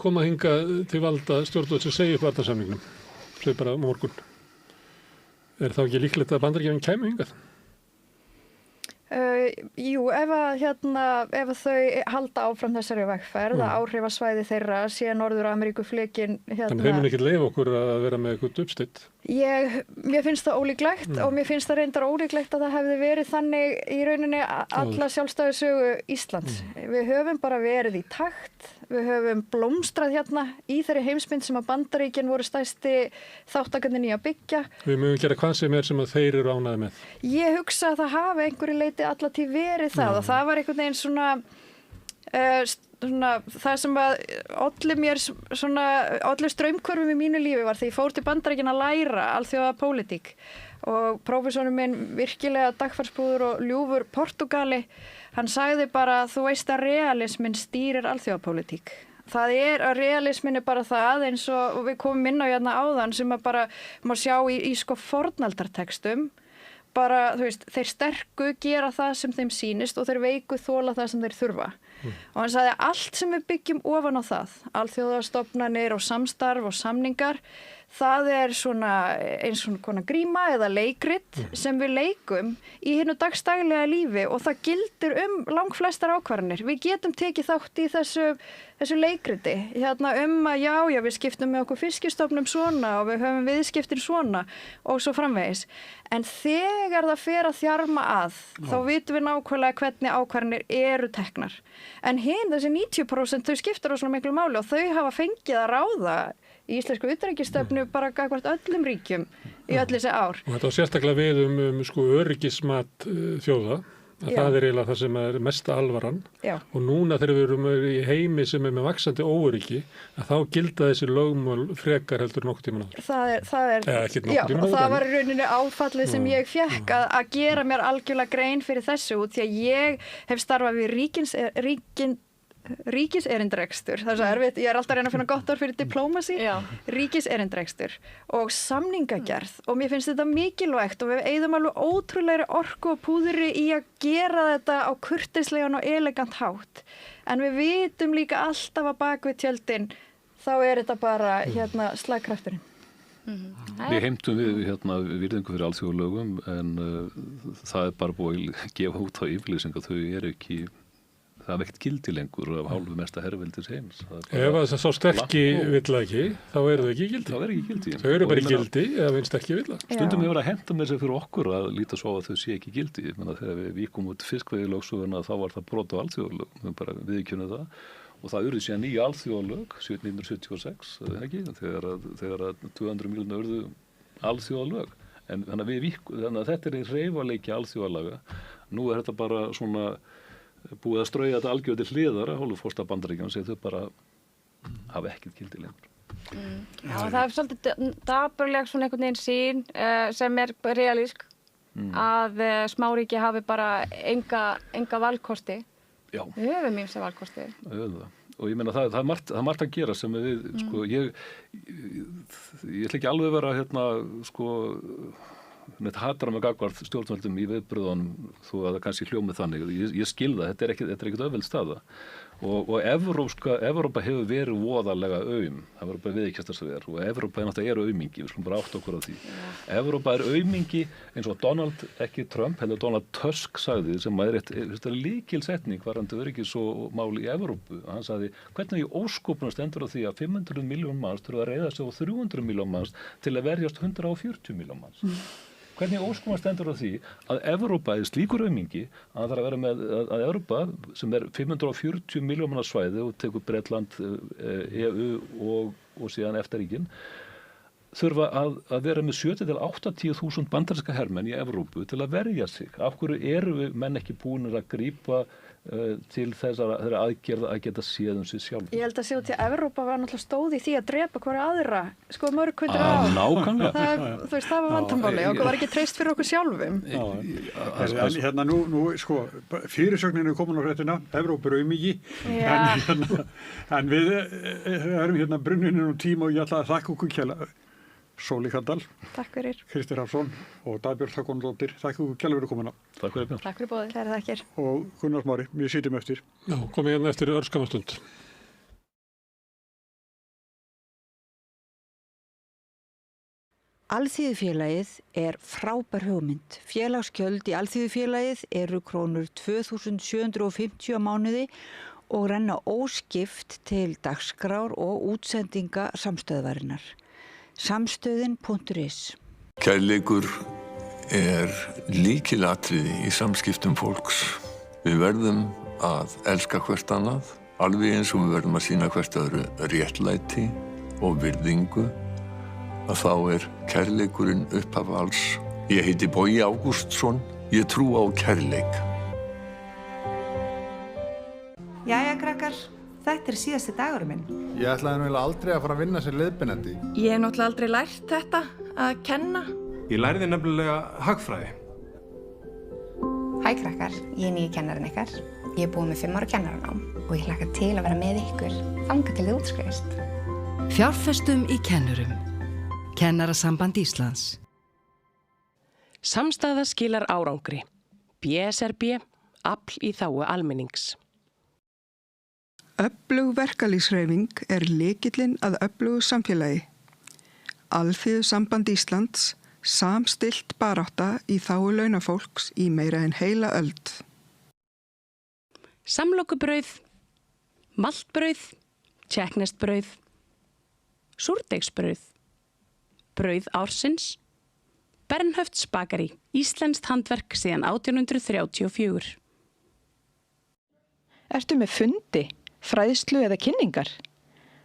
koma hingað til valda stjórnvöld sem segja upp varnarsamningnum, segja bara morgun, er þá ekki líklegt að Bandaríkjamenn kæmu hingað? Jú, ef þau halda áfram þessari vegferð að áhrifasvæði þeirra sé Norður-Ameríku flekin Þannig þeim mun ekki leyfa okkur að vera með eitthvað uppstitt? Mér finnst það ólíklegt og mér finnst það reyndar ólíklegt að það hefði verið þannig í rauninni alla sjálfstæðu sögu Íslands. Við höfum bara verið í takt, við höfum blómstrað hérna í þeirri heimsmynd sem að Bandaríkin voru stærsti þáttakandinn í að byggja. Við mögum gera hvað sem að þeir eru ánægði með. Ég hugsa að það hafi einhverju leiti allatíð verið það og það var einhvern veginn svona það sem að olli straumkvörfum í mínu lífi var því ég fór til Bandaríkjanna að læra alþjóða pólitík og prófessorinn minn virkilega dagfarsbúður og ljúfur Portúgali, hann sagði bara þú veist að realismin stýrir alþjóða pólitík. Það að realismin bara það eins og við komum inn á hérna áðan sem að bara má sjá í sko fornaldartekstum. Bara, þú veist, þeir sterku gera það sem þeim sýnist og þeir veiku þola það sem þeir þurfa. Og hann sagði að allt sem við byggjum ofan á það, alþjóðastofnanir og samstarf og samningar, það svona eins og konar gríma eða leikrit sem við leikum í hinu dagstaglega lífi og það gildir langflestar ákvarðanir. Við getum tekið þátt í þessu leikriti hérna að já, við skiptum með okkur fiskistofnum svona og við höfum viðskiptin svona og svo framvegis. En þegar það fer að þjarma þá vitum við nákvæmlega hvernig ákvarðanir eru teknar. En þessi 90% þau skipta rosalega miklu máli og þau hafa fengið að ráða í íslensku utanríkisstefnu bara gagnvart öllum ríkjum í öll þessi ár. Og þetta var sérstaklega við sko öryggismat þjóða, að það eiginlega það sem mesta alvaran. Já. Og núna þegar við erum í heimi sem með vaxandi óöryggi, að þá gilda þessi lögmál frekar heldur nokkuð tímann áður. Og það var í rauninni áfallið sem ég fékk að gera mér algjörlega grein fyrir þessu út því að ég hef starfað við ríkiserindrekstur, það svo erfitt, ég alltaf að reyna að finna gott orð fyrir diplómasi, ríkiserindrekstur og samningagerð og mér finnst þetta mikilvægt og við eyðum alveg ótrúlegri orku og púðri í að gera þetta á kurteislegan og elegant hátt en við vitum líka alltaf að bak við tjöldin þá þetta bara slagkrafturinn. Við heimtum virðingu fyrir alþjóðalögum en það bara búið að gefa út á yfirlýsing að þau ekki það er ekkert gildi lengur af hálfu mesta herveldis heims. Ef það sá sterki vill ekki, þá eru þau ekki gildi. Það er ekki gildi. Þau eru bara í gildi eða finnst ekki vill. Stundum hefur að henda með sér fyrir okkur að líta svo að þau sé ekki gildi. Ég meina þegar við víkum út fiskveiðilögsöguna þá var það brot á alþjóðalög. Við bara viðurkennum það. Og það urðu síðan nýja alþjóðalög 1976, ekki? Þegar 200 miljónir urðu alþjóðalög. En þannig að þetta í hreyfaleiki alþjóðalaga. Nú þetta bara svona búið að strauja þetta algjörð til hliðar að hálfu fórsta Bandaríkjanna sem þau bara hafa ekkert gildi lengur. Já, það svolítið dapurleg svona einhvern veginn sín sem realísk að smáríki hafi bara enga valkosti. Já. Við höfum ýmsa valkosti. Og ég meina það er margt að gera sem við, sko, ég ætla ekki alveg vera með hatara með gagvart stjórnvöldum í viðbröðunum þó að það kannski hljómið þannig. Ég skil það, þetta er ekkert auðveld staða. Og Evrópa hefur verið voðalega það verður bara viðurkennt að það og Evrópa náttúrulega aumingi, við skulum bara átta okkur á því. Evrópa aumingi eins og ekki Trump, heldur Donald Tusk sagði sem lykilsetning varðandi öryggis og máli í Evrópu. Hann sagði, hvernig í óskopuna stendur á því að 500 milljón manns þurfa að reiða sig á 300 milljón manns til að verjast 140 milljón manns. Hvernig óskuma stendur á því að Evrópa er slíkur aumingi að það þarf að vera með að Evrópa sem 540 milljóna svæði og tekur Bretland, EU og síðan EFTA-ríkin þurfa að vera með 70-80.000 bandaríska hermenn í Evrópu til að verja sig. Af hverju eru menn ekki búinir að grípa til þeirra aðgerða að geta séð sig sjálf. Ég held að sjá til að Evrópa var náttúrulega stóð í því að drepa hverja aðra, mörg hundur ár. Nákvæmlega. Það var vandamáli, okkur var ekki treyst fyrir okkur sjálfum. Hérna nú, fyrirsögnin er komin á hrettina, Evrópa er aumingi, en við erum hérna brunninn tíma og ég ætla að þakka okkur kjærlega. Sóli Kaldal, takk fyrir. Kristi Hrafnsson og Dagbjörg Þakkonadóttir, takk kjærlega fyrir komuna. Takk fyrir Björn. Takk fyrir boðið. Kærar þakkir. Og Gunnar Smári, við sitjum eftir. Já, komið hérna eftir örskamastund. Alþýðufélagið er frábær hugmynd. Félagsgjöld í Alþýðufélagið eru krónur 2.750 á mánuði og renna óskipt til dagskrár og útsendinga samstöðvarinnar. Samstöðin.is. Kærleikur lykilatriði í samskiptum fólks. Við verðum að elska hvert annað, alveg eins og við verðum að sýna hvert öðru réttlæti og virðingu, að þá kærleikurinn upphaf alls. Ég heiti Bogi Ágústsson, ég trú á kærleik. Jæja, krakkar, þetta síðasti dagurinn minn. Ég ætlaði nú aldrei að fara að vinna sem leiðbeinandi. Ég hef náttúrulega aldrei lært þetta, að kenna. Ég lærði nefnilega hagfræði. Hæ krakkar, ég nýji kennarinn ykkar. Ég búið með 5 ára kennaranám og ég hlakka til að vera með ykkur þangað til þið útskrifist. Fjárfestum í kennurum. Kennarasamband Íslands. Samstaða skilar árangri. BSRB, afl í þágu almennings. Öflug verkalýðshreyfing lykillinn að öflugu samfélagi. Alþýðusamband Íslands, samstillt barátta í þágu launafólks í meira en heila öld. Samlokubrauð, maltbrauð, tékkneskt brauð, súrdeigsbrauð, brauð ársins, Bernhöfts bakari, íslenskt handverk síðan 1834. Ertu með fundi, fræðslu eða kynningar?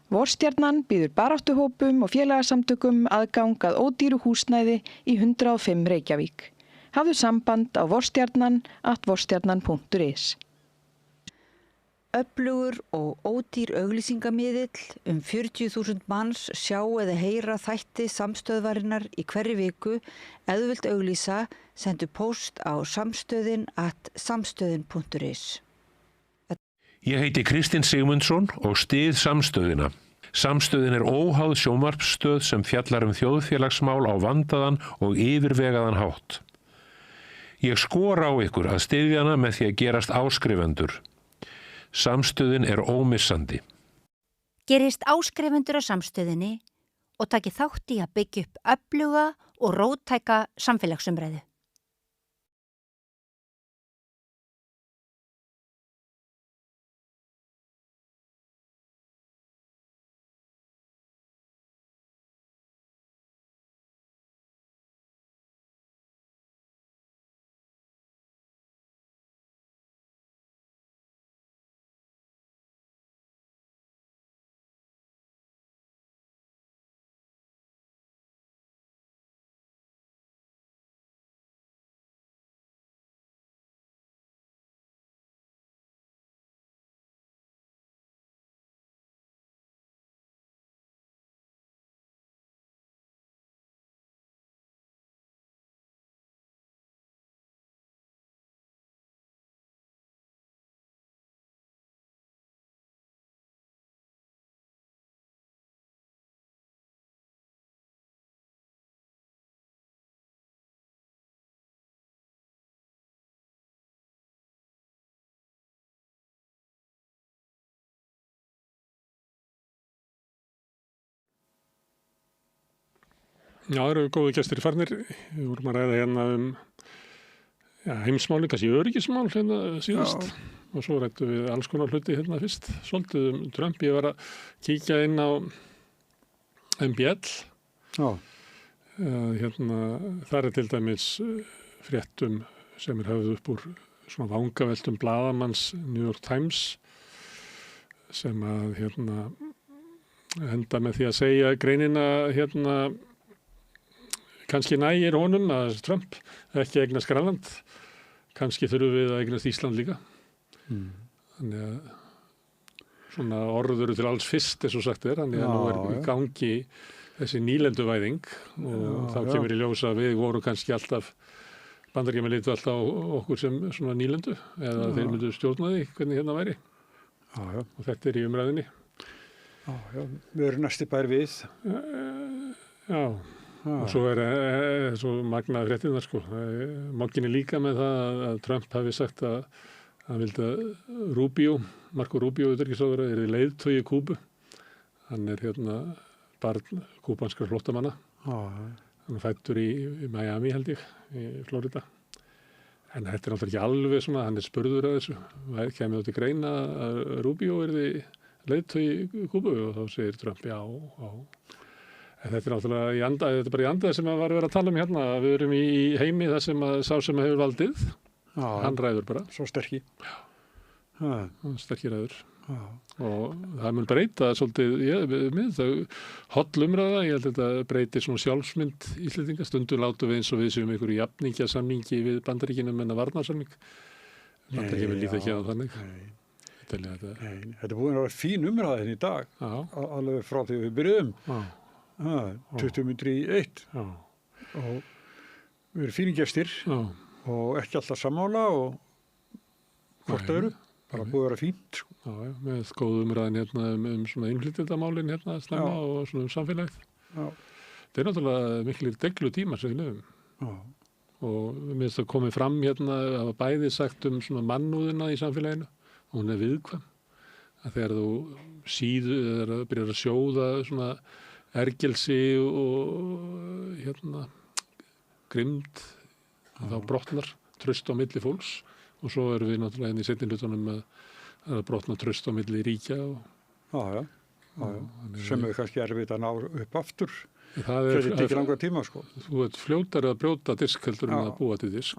Vorstjarnan býður baráttuhópum og félagasamtökum aðgang að ódýru húsnæði í 105 Reykjavík. Hafðu samband á vorstjarnan@vorstjarnan.is. Öflugur og ódýr auglýsingamiðill 40.000 manns sjá eða heyra þætti samstöðvarinnar í hverri viku. Ef þú vilt auglýsa, sendu póst á samstöðin@samstöðin.is. Ég heiti Kristinn Sigmundsson og styð Samstöðina. Samstöðin óháð sjónvarpsstöð sem fjallar þjóðfélagsmál á vandaðan og yfirvegaðan hátt. Ég skora á ykkur að styðja hana með því að gerast áskrifendur. Samstöðin ómissandi. Gerist áskrifendur á Samstöðinni og taki þátt í að byggja upp öfluga og róttæka samfélagsumræðu. Já, það eru góðu gestir farnir. Við vorum að ræða hérna heimsmáli, kannski öryggismál hérna síðast. Og svo rættum við alls konar hluti hérna fyrst. Svolítið Trump. Ég var að kíkja inn á MBL. Já. Þar til dæmis fréttum sem höfð upp úr svona vangaveltum blaðamanns New York Times sem að enda með því að segja greinina kannski nægir honum að Trump ekki eignast Grænland, kannski þurfum við að eignast Ísland líka. Þannig að svona orður til alls fyrst, eins og sagt þannig að nú í gangi þessi nýlenduvæðing og þá kemur í ljós að við voru kannski alltaf, Bandaríkjamenn litu alltaf á okkur sem svona nýlendu eða þeir myndu stjórna því hvernig hérna væri. Og þetta í umræðinni. Við erum næsti bær við. Já. Og svo svo magnaði fréttirnar sko. Mogginni líka með það að Trump hafi sagt að hann vildi að Marco Rubio, utanríkisráðherra, leiðtogi Kúbu. Hann barn kúbanskra flóttamanna. Hann fæddur í Miami held ég, í Florida. En þetta náttúrulega ekki alveg svona, hann spurður að þessu. Kemur til greina að Rubio leiðtogi Kúbu og þá segir Trump já. En þetta er náttúrulega þetta er bara í anda sem að var verið að tala hérna. Við erum í heimi þar sem að sá sem hefur valdið, hann ræður bara. Svo sterki. Sterki ræður. Og það mun breyta svolítið, holl umræða, ég held að þetta breytir svona sjálfsmynd Íslendinga. Stundum látum við eins og við séum einhverju jafningjasamningi við Bandaríkjunum en að varnarsamning. Bandaríkjum vil líta ekki á þannig. Þetta er búin að vera fín umræðin í dag, alveg frá því við byrjuðum. 20 mínútur í 1 og við erum fínir gestir og ekki alltaf sammála og hvort það eru, bara búið að vera fínt. Með góð umræðin hérna svona innflytjendamálin hérna snemma og svona samfélagið. Það er náttúrulega miklir deglu tímar sem við lifum. Og mér finnst það komið fram hérna að hafa bæði sagt svona mannúðina í samfélaginu og hún er viðkvæm. Að þegar þú byrjar að sjóða svona ergelsi og grimmd, þá brotnar traust á milli fólks og svo erum við náttúrulega í seinni hlutunum að brotna traust á milli ríkja. Sem er kannski erfitt að ná upp aftur. Það tekið langa tíma, sko. Þú ert fljótari að brjóta disk heldur en að búa til disk.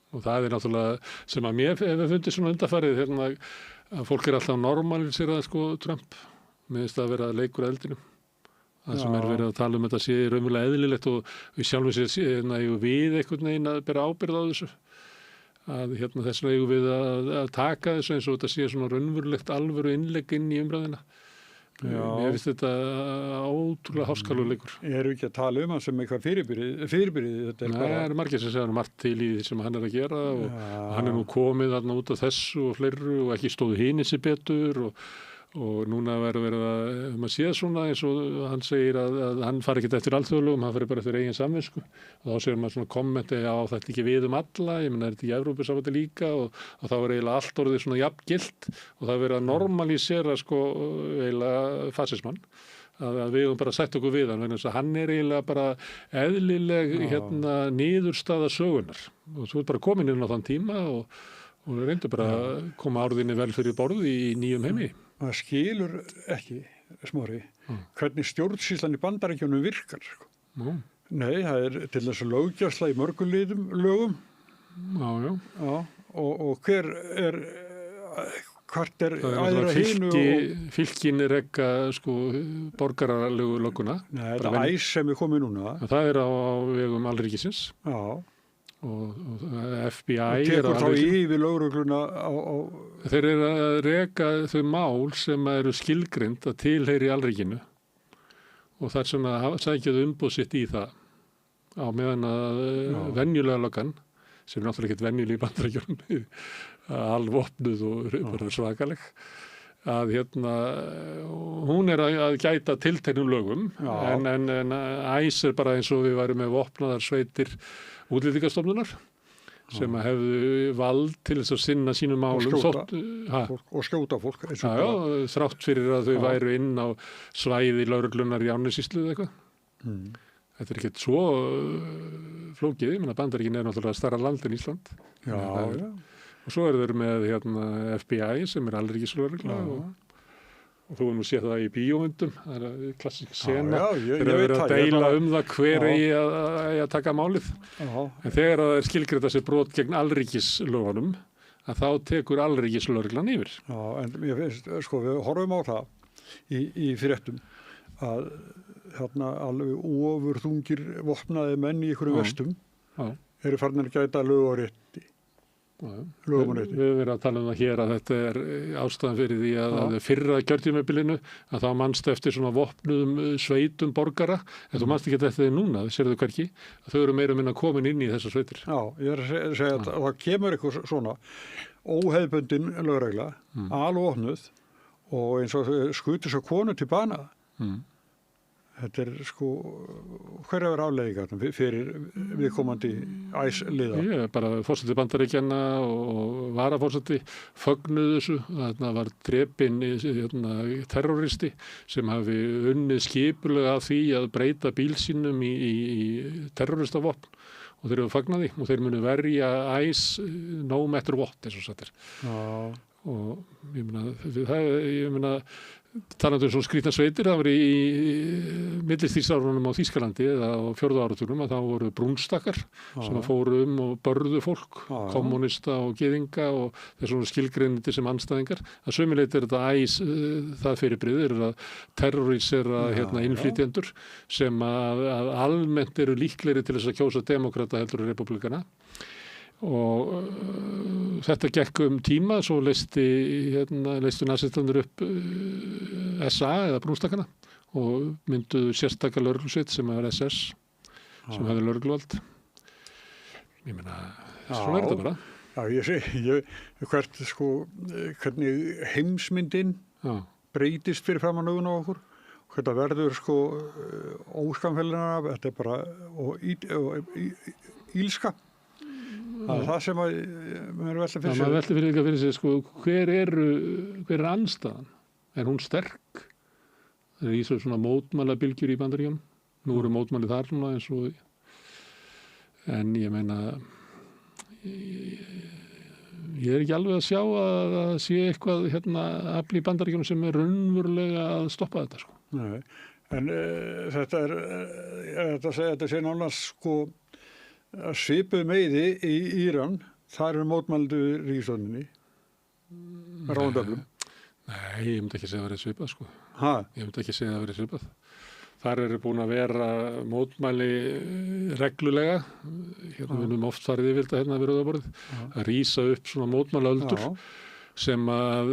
Og það er náttúrulega sem að mér hefur fundið svona undarfarið að fólk er alltaf normalisirað, sko, Trump. Mér finnst það að vera leikur að eldinum. Það sem er verið að tala þetta sé raunverulega eðlilegt og við sjálfum sér við einhvern veginn að bera ábyrgð á þessu. Að þess vegna eigum við að taka þessu eins og þetta sé svona raunverulegt alvöru innlegg inn í umræðina. Mér finnst þetta ótrúlega háskalugur leikur. Erum við ekki að tala hann sem eitthvað fyrirbyrði? Það er margir sem segja margt til í því sem hann er að gera og hann er nú komið þarna út af þessu og fleiru og ekki stóðu hini sér betur og núna verður maður séð svona eins og hann segir að hann fari ekki eftir alþjóðalögum, hann fari bara eftir eigin samvisku og þá segir maður svona kommenti á þetta ekki við alla, ég menna er þetta í Evrópusambandi líka og þá er eiginlega allt orðið svona jafngilt og það verið að normalísera sko eiginlega fasismann að við höfum bara sett okkur við hann vegna þess að hann er eiginlega bara eðlileg niðurstaða sögunar og þú ert bara komin inn á þann tíma og reyndu bara að koma árðinni vel fyrir borð í nýjum heimi. Það skilur ekki, Smári, hvernig stjórnsýslan í Bandaríkjunum virkar. Nei, það er til þess að löggæsla í mörgum lögum. Og hvert er aðra hinu? Fylkin er ekki sko borgaralegu lögguna. Nei, þetta er æs sem er komið núna. Það er á vegum alríkisins. Og FBI og tekur þá yfir lögregluna þeir eru að reka þau mál sem eru skilgreind að tilheyri alríkinu og það er svona að sækjaðu umboð sitt í það á meðan að venjulega löggan sem er náttúrulega ekkert venjulega í Bandaríkjunum alvopnuð og svakaleg að hún er að gæta tilteknum lögum en æs er bara eins og við værum með vopnaðar sveitir útlendingastofnunar sem hefðu vald til þess að sinna sínum málum og skjóta fólk þrátt fyrir að þau væru inn á svæði lögreglunar í Árnessýslu eða eitthvað. Þetta er ekkert svo flókið, ég meina Bandaríkin er náttúrulega stærra land en Ísland og svo eru þeir með FBI sem er alríkislögregla og þú nú séð það í bíómyndum, það er klassísk sena þeir eru verið að deila það hver eigi að taka málið en þegar það er skilgreint þessi brot gegn alríkislögunum að þá tekur alríkislögreglan yfir. En ég finnst, sko við horfum á það í fréttum að alveg ofurþungir vopnaði menn í einhverjum vestum eru farnir að gæta lög og rétti. Við höfum verið að tala það hér að þetta er ástæðan fyrir því að fyrra kjörtímabilinu að þá manst eftir svona vopnuðum sveitum borgara en þú manst ekki eftir því núna, það sérðu hverki að þau eru meira minna komin inn í þessar sveitir. Ég er að segja að það kemur eitthvað svona óhefðbundin lögregla alvopnuð og eins og skutur svo konu til bana. Þetta er sko, hverja verður afleiðingar fyrir viðkomandi æsliða? Ég er bara forseti Bandaríkjanna og varaforseti fögnuðu þessu. Þarna var drepinn terroristi sem hafi unnið skipulega að því að breyta bíl sínum í terroristavopn og þeir eru fagnaði og þeir munu verja æs no matter what eins og sættir. og ég meina talandi um svona skrýtna sveitir, það var í millistríðsárunum á Þýskalandi eða á 4. áratugnum að þá voru brúnstakkar sem fóru og börðu fólk, kommunista og gyðinga og þessum skilgreinindi sem andstæðingar. Að sömuleyti þetta það fyrirbrigði að terrorísera innflytjendur sem að almennt eru líklegri til þess að kjósa demokrata heldur en republikana. Og þetta gekk tíma, svo leistu nasistarnir upp SA eða brúnstakana og mynduðu sérstakar lögreglusveit sem er SS, sem hefði lögregluvald. Ég meina, svona þetta bara. Já, hvernig heimsmyndin breytist fyrir framan augun á okkur. Þetta verður óskamfélina, þetta bara ílska. Það er það sem maður velta fyrir sig. Maður velta fyrir sig, hver er andstaðan? Er hún sterk? Það í svona mótmælabylgjur í Bandaríkjunum. Nú eru mótmæli þar svona eins og... En ég meina... Ég er ekki alveg að sjá að það sé eitthvað afl í Bandaríkjunum sem er raunverulega að stoppa þetta, Nei, en þetta sé nánast svipuð meiði í Íran, þar mótmældu ríkisstjórninni ráðundöflum. Nei, ég myndi ekki segja að það verið svipað, Ég myndi ekki segja að það verið svipað. Þar eru búin að vera mótmæli reglulega, við erum oft farið yfir þetta við Rauðaborðið, að rísa upp svona mótmælaöldur sem að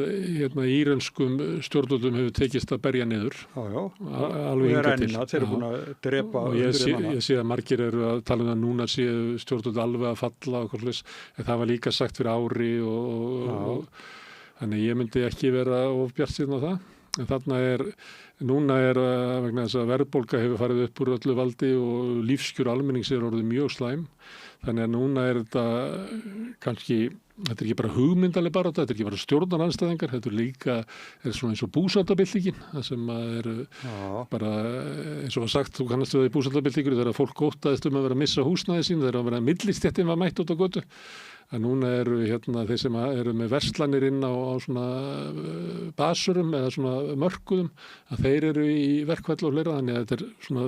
írönskum stjórnvöldum hefur tekist að berja niður. Alveg hingað til. Þeir eru búin að drepa. Ég sé að margir eru að tala að núna séu stjórnvöld alveg að falla og en það var líka sagt fyrir ári og þannig ég myndi ekki vera of bjartsýnn á það. En núna vegna þess að verðbólga hefur farið upp úr öllu valdi og lífskjör almennings orðið mjög slæm. Þannig að núna þetta kannski, þetta er ekki bara hugmyndaleg barátta, þetta er ekki bara stjórnarandstæðingar, þetta er líka svona eins og búsaldabyltingin, það sem bara, eins og var sagt, þú kannast við það í búsaldabyltingur, þegar fólk óttaðist að vera að missa húsnæði sín, þegar að vera millistéttin var mætt út á götu. Að núna eru þeir sem eru með verslanir inn á svona basurum eða svona mörkuðum, að þeir eru í verkfall og fleira, þannig að þetta er svona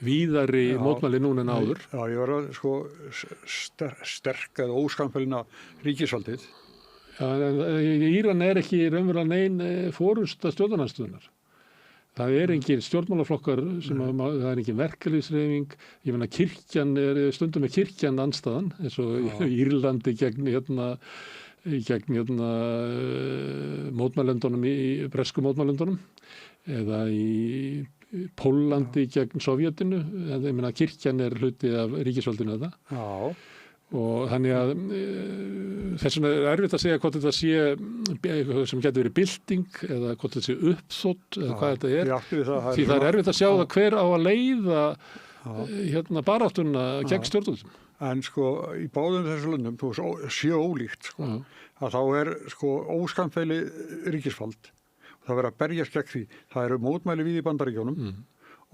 víðari mótmæli núna en áður. Já, ég var að sterk eða óskamfélina ríkisvaldið. Já, Íran er ekki raunverulega nein forusta stjórnarandstöðunar. Það er engin stjórnmálaflokkar það er engin verkalýðshreyfing. Ég meina kirkjan stundum með kirkjan andstaðan eins og í Írlandi gegn mótmælendunum í bresku mótmælendunum eða í Póllandi gegn Sovjetinu. Ég meina kirkjan er hluti af ríkisvaldinu þetta. Já. Og þannig að þess vegna er erfitt að segja hvort þetta sé eitthvað sem getur verið bylting eða hvort þetta sé uppþótt eða hvað þetta er. Því það er erfitt að sjá það hver á að leiða baráttuna gegn stjórnvöldum. En í báðum þessu löndum, þú sé ólíkt, að þá er óskamféli ríkisvald. Það verður að berjast gegn því. Það eru mótmæli við í Bandaríkjunum.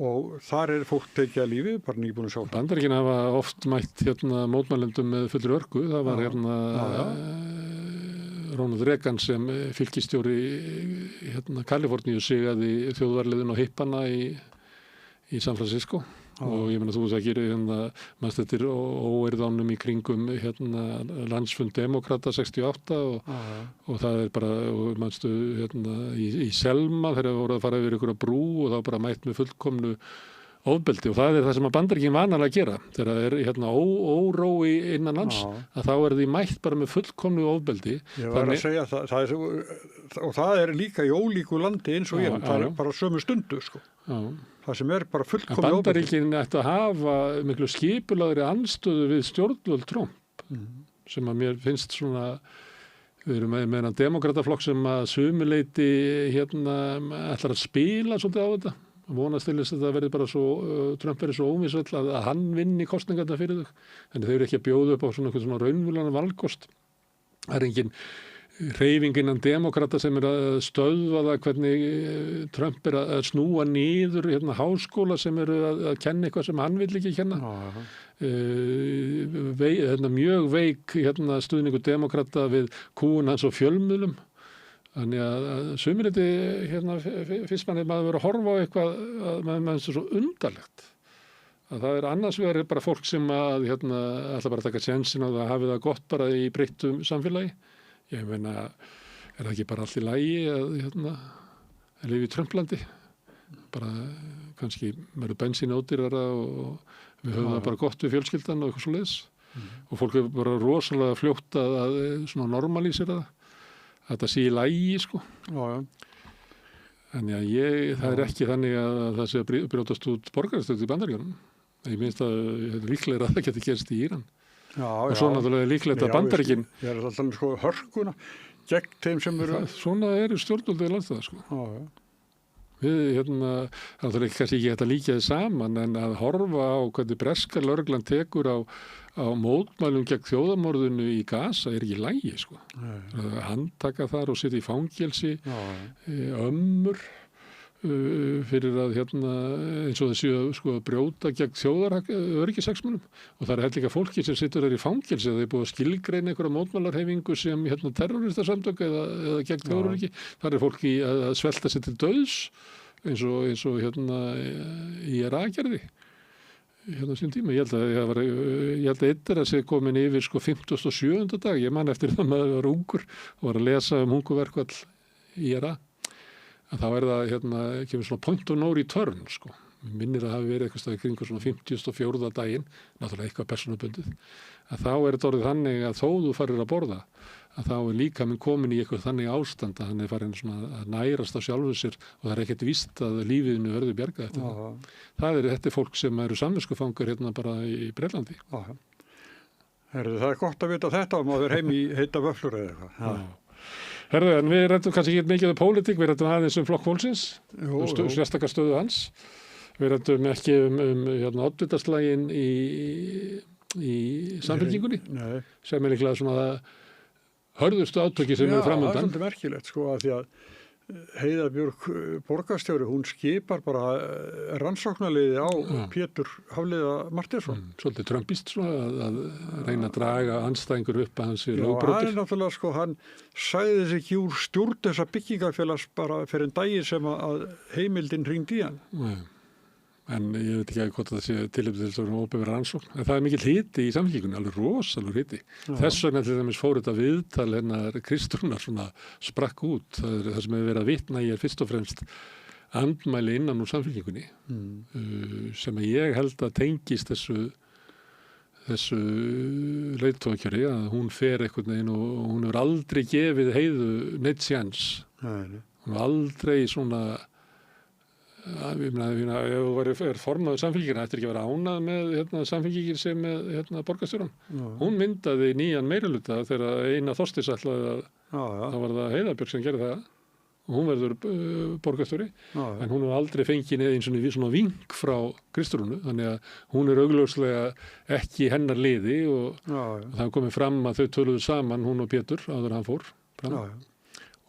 Og þar er fólk tekið að lífi, bara nýbúin að sjá. Bandaríkin hafa oft mætt mótmælendum með fullri örgu. Það var Ronald Reagan sem fylkistjóri Kaliforníu sigaði þjóðvarliðin og hippana í San Francisco. Og ég meina þú þekkir mannst þetta óeirðánum í kringum landsfund demokrata 68 og það er bara mannstu í Selma þegar það voru að fara yfir ykkur brú og þá bara mætt með fullkomnu ofbeldi og það er það sem að Bandaríkin vanalega að gera þegar það er órói innan lands að þá er því mætt bara með fullkomnu ofbeldi. Ég var að segja það og það er líka í ólíku landi eins og það er bara sömu stundu það sem er bara fullkomnu ofbeldi. Bandaríkin ætti að hafa miklu skipulagri andstöðu við stjórnvöld Trump sem að mér finnst svona við erum með þennan demokrataflokk sem að sumuleyti ætlar að spila svolítið á þetta vonast til þess að það verði bara svo Trump verði svo ómissvöll að hann vinni kosningarna fyrir þau. En þau eru ekki að bjóða upp á svona raunvöldana valkost. Það er engin hreyfing innan demokrata sem að stöðva það hvernig Trump að snúa niður háskóla sem að kenna eitthvað sem hann vill ekki kenna. Mjög veik stuðningu demokrata við kúun hans og fjölmiðlum. Þannig að sumiriti fyrst manni maður verið að horfa á eitthvað að maður er svo undarlegt. Að það annars vegar bara fólk sem að ætla bara að taka sénsinn á það að hafi það gott bara í breyttum samfélagi. Ég meina, það ekki bara allt í lagi að lifa í Trumplandi? Bara kannski verður bensín ódýrara og við höfum það bara gott við fjölskyldan og eitthvað svo leiðis. Og fólk er bara rosalega fljótt að svona normalísera það. Þetta sé í lagi, sko. Þannig að það er ekki þannig að það sé að brjótast út borgarastöld í Bandaríkjunum. Ég minnst að líklega að það geti gerst í Íran. Og svo náttúrulega líklegt að Bandaríkin. Ég er alltaf sko hörkuna gegn þeim sem eru. Svona eru stjórnvöldið í landstæða, sko. Við, það er kannski ekki hægt að líka þið saman en að horfa á hvernig breska lögreglan tekur á mótmælum gegn þjóðamorðinu í Gaza er ekki í lagi, sko. Að handtaka þar og sitja í fangelsi, ömmur fyrir að eins og þessi sko að brjóta gegn þjóðaröryggishagsmunum og það er líka fólki sem situr þar í fangelsi að þeir búið að skilgreina einhverja mótmælarhefingu sem terroristasamtök eða gegn þjóðaröryggi. Það er fólki að svelta sig til dauðs eins og í Iragerði sín tíma. Ég held að eitt að sé komin yfir sko 57. dag. Ég man eftir það maður var ungur og var að lesa hunguverkvall í Irak. Þá er það, kemur svona point of no return, sko. Minnir að hafi verið eitthvað staði kringur svona 54. daginn, náttúrulega eitthvað persónubundið. Að þá er þetta orðið þannig að þó þú farir að borða, að þá er líka minn komin í eitthvað þannig ástand að hann er farin svona að nærast af sjálfu sér og það er ekkert víst að lífiðinu verður bjargað eftir það. Þetta er fólk sem eru samviskufangur bara í Bretlandi. Það er gott að vita þetta og maður heim í heita vöflur eða eitthvað. Herðu, en við rættum kannski ekki mikið um pólitík, við rættum aðeins Flokk fólksins, sérstakar stöðu hans. Við rættum ekki oddvitaslaginn í Samfylkingunni, sem er líklega svona hörðustu átöki sem eru framöndan. Það er svolítið merkilegt, sko, að því að Heiða Björg borgarstjóri, hún skipar bara rannsóknarliði á Pétur Hafliða Martinsson. Svolítið trumpist svona að reyna að draga andstæðingur upp að hans í lögbrotir. Hann er náttúrulega, sko, hann sæði þessi ekki úr stjórn þessa byggingarfélags bara fyrir en daginn sem að heimildin hringdi í hann. En ég veit ekki hvort það sé tilefni til þess að óbefra rannsókn. En það er mikill hiti í Samfylkingunni, alveg rosalega hiti. Þess vegna til dæmis fór þetta viðtal hennar Kristrúnar svona sprakk út. Það sem hefur verið að vitna í fyrst og fremst andmæli innan úr Samfylkingunni sem ég held að tengist þessu leiðtogakjöri að hún fer einhvern veginn og hún hefur aldrei gefið Heiðu neitt séns. Hún hefur aldrei svona ef þú er formaður Samfylkinguna ættir ekki að vera ánað með Samfylkingin sem með borgarstjóran. Hún myndaði nýjan meirihluta þegar Einar Þorsteins ætlaði þá var það Heiða Björg sem gerði það og hún verður borgarstjóri en hún hefur aldrei fengið eins og svona vink frá Kristrúnu þannig að hún er augljóslega ekki hennar liði og það komið fram að þau töluðu saman hún og Pétur áður hann fór fram.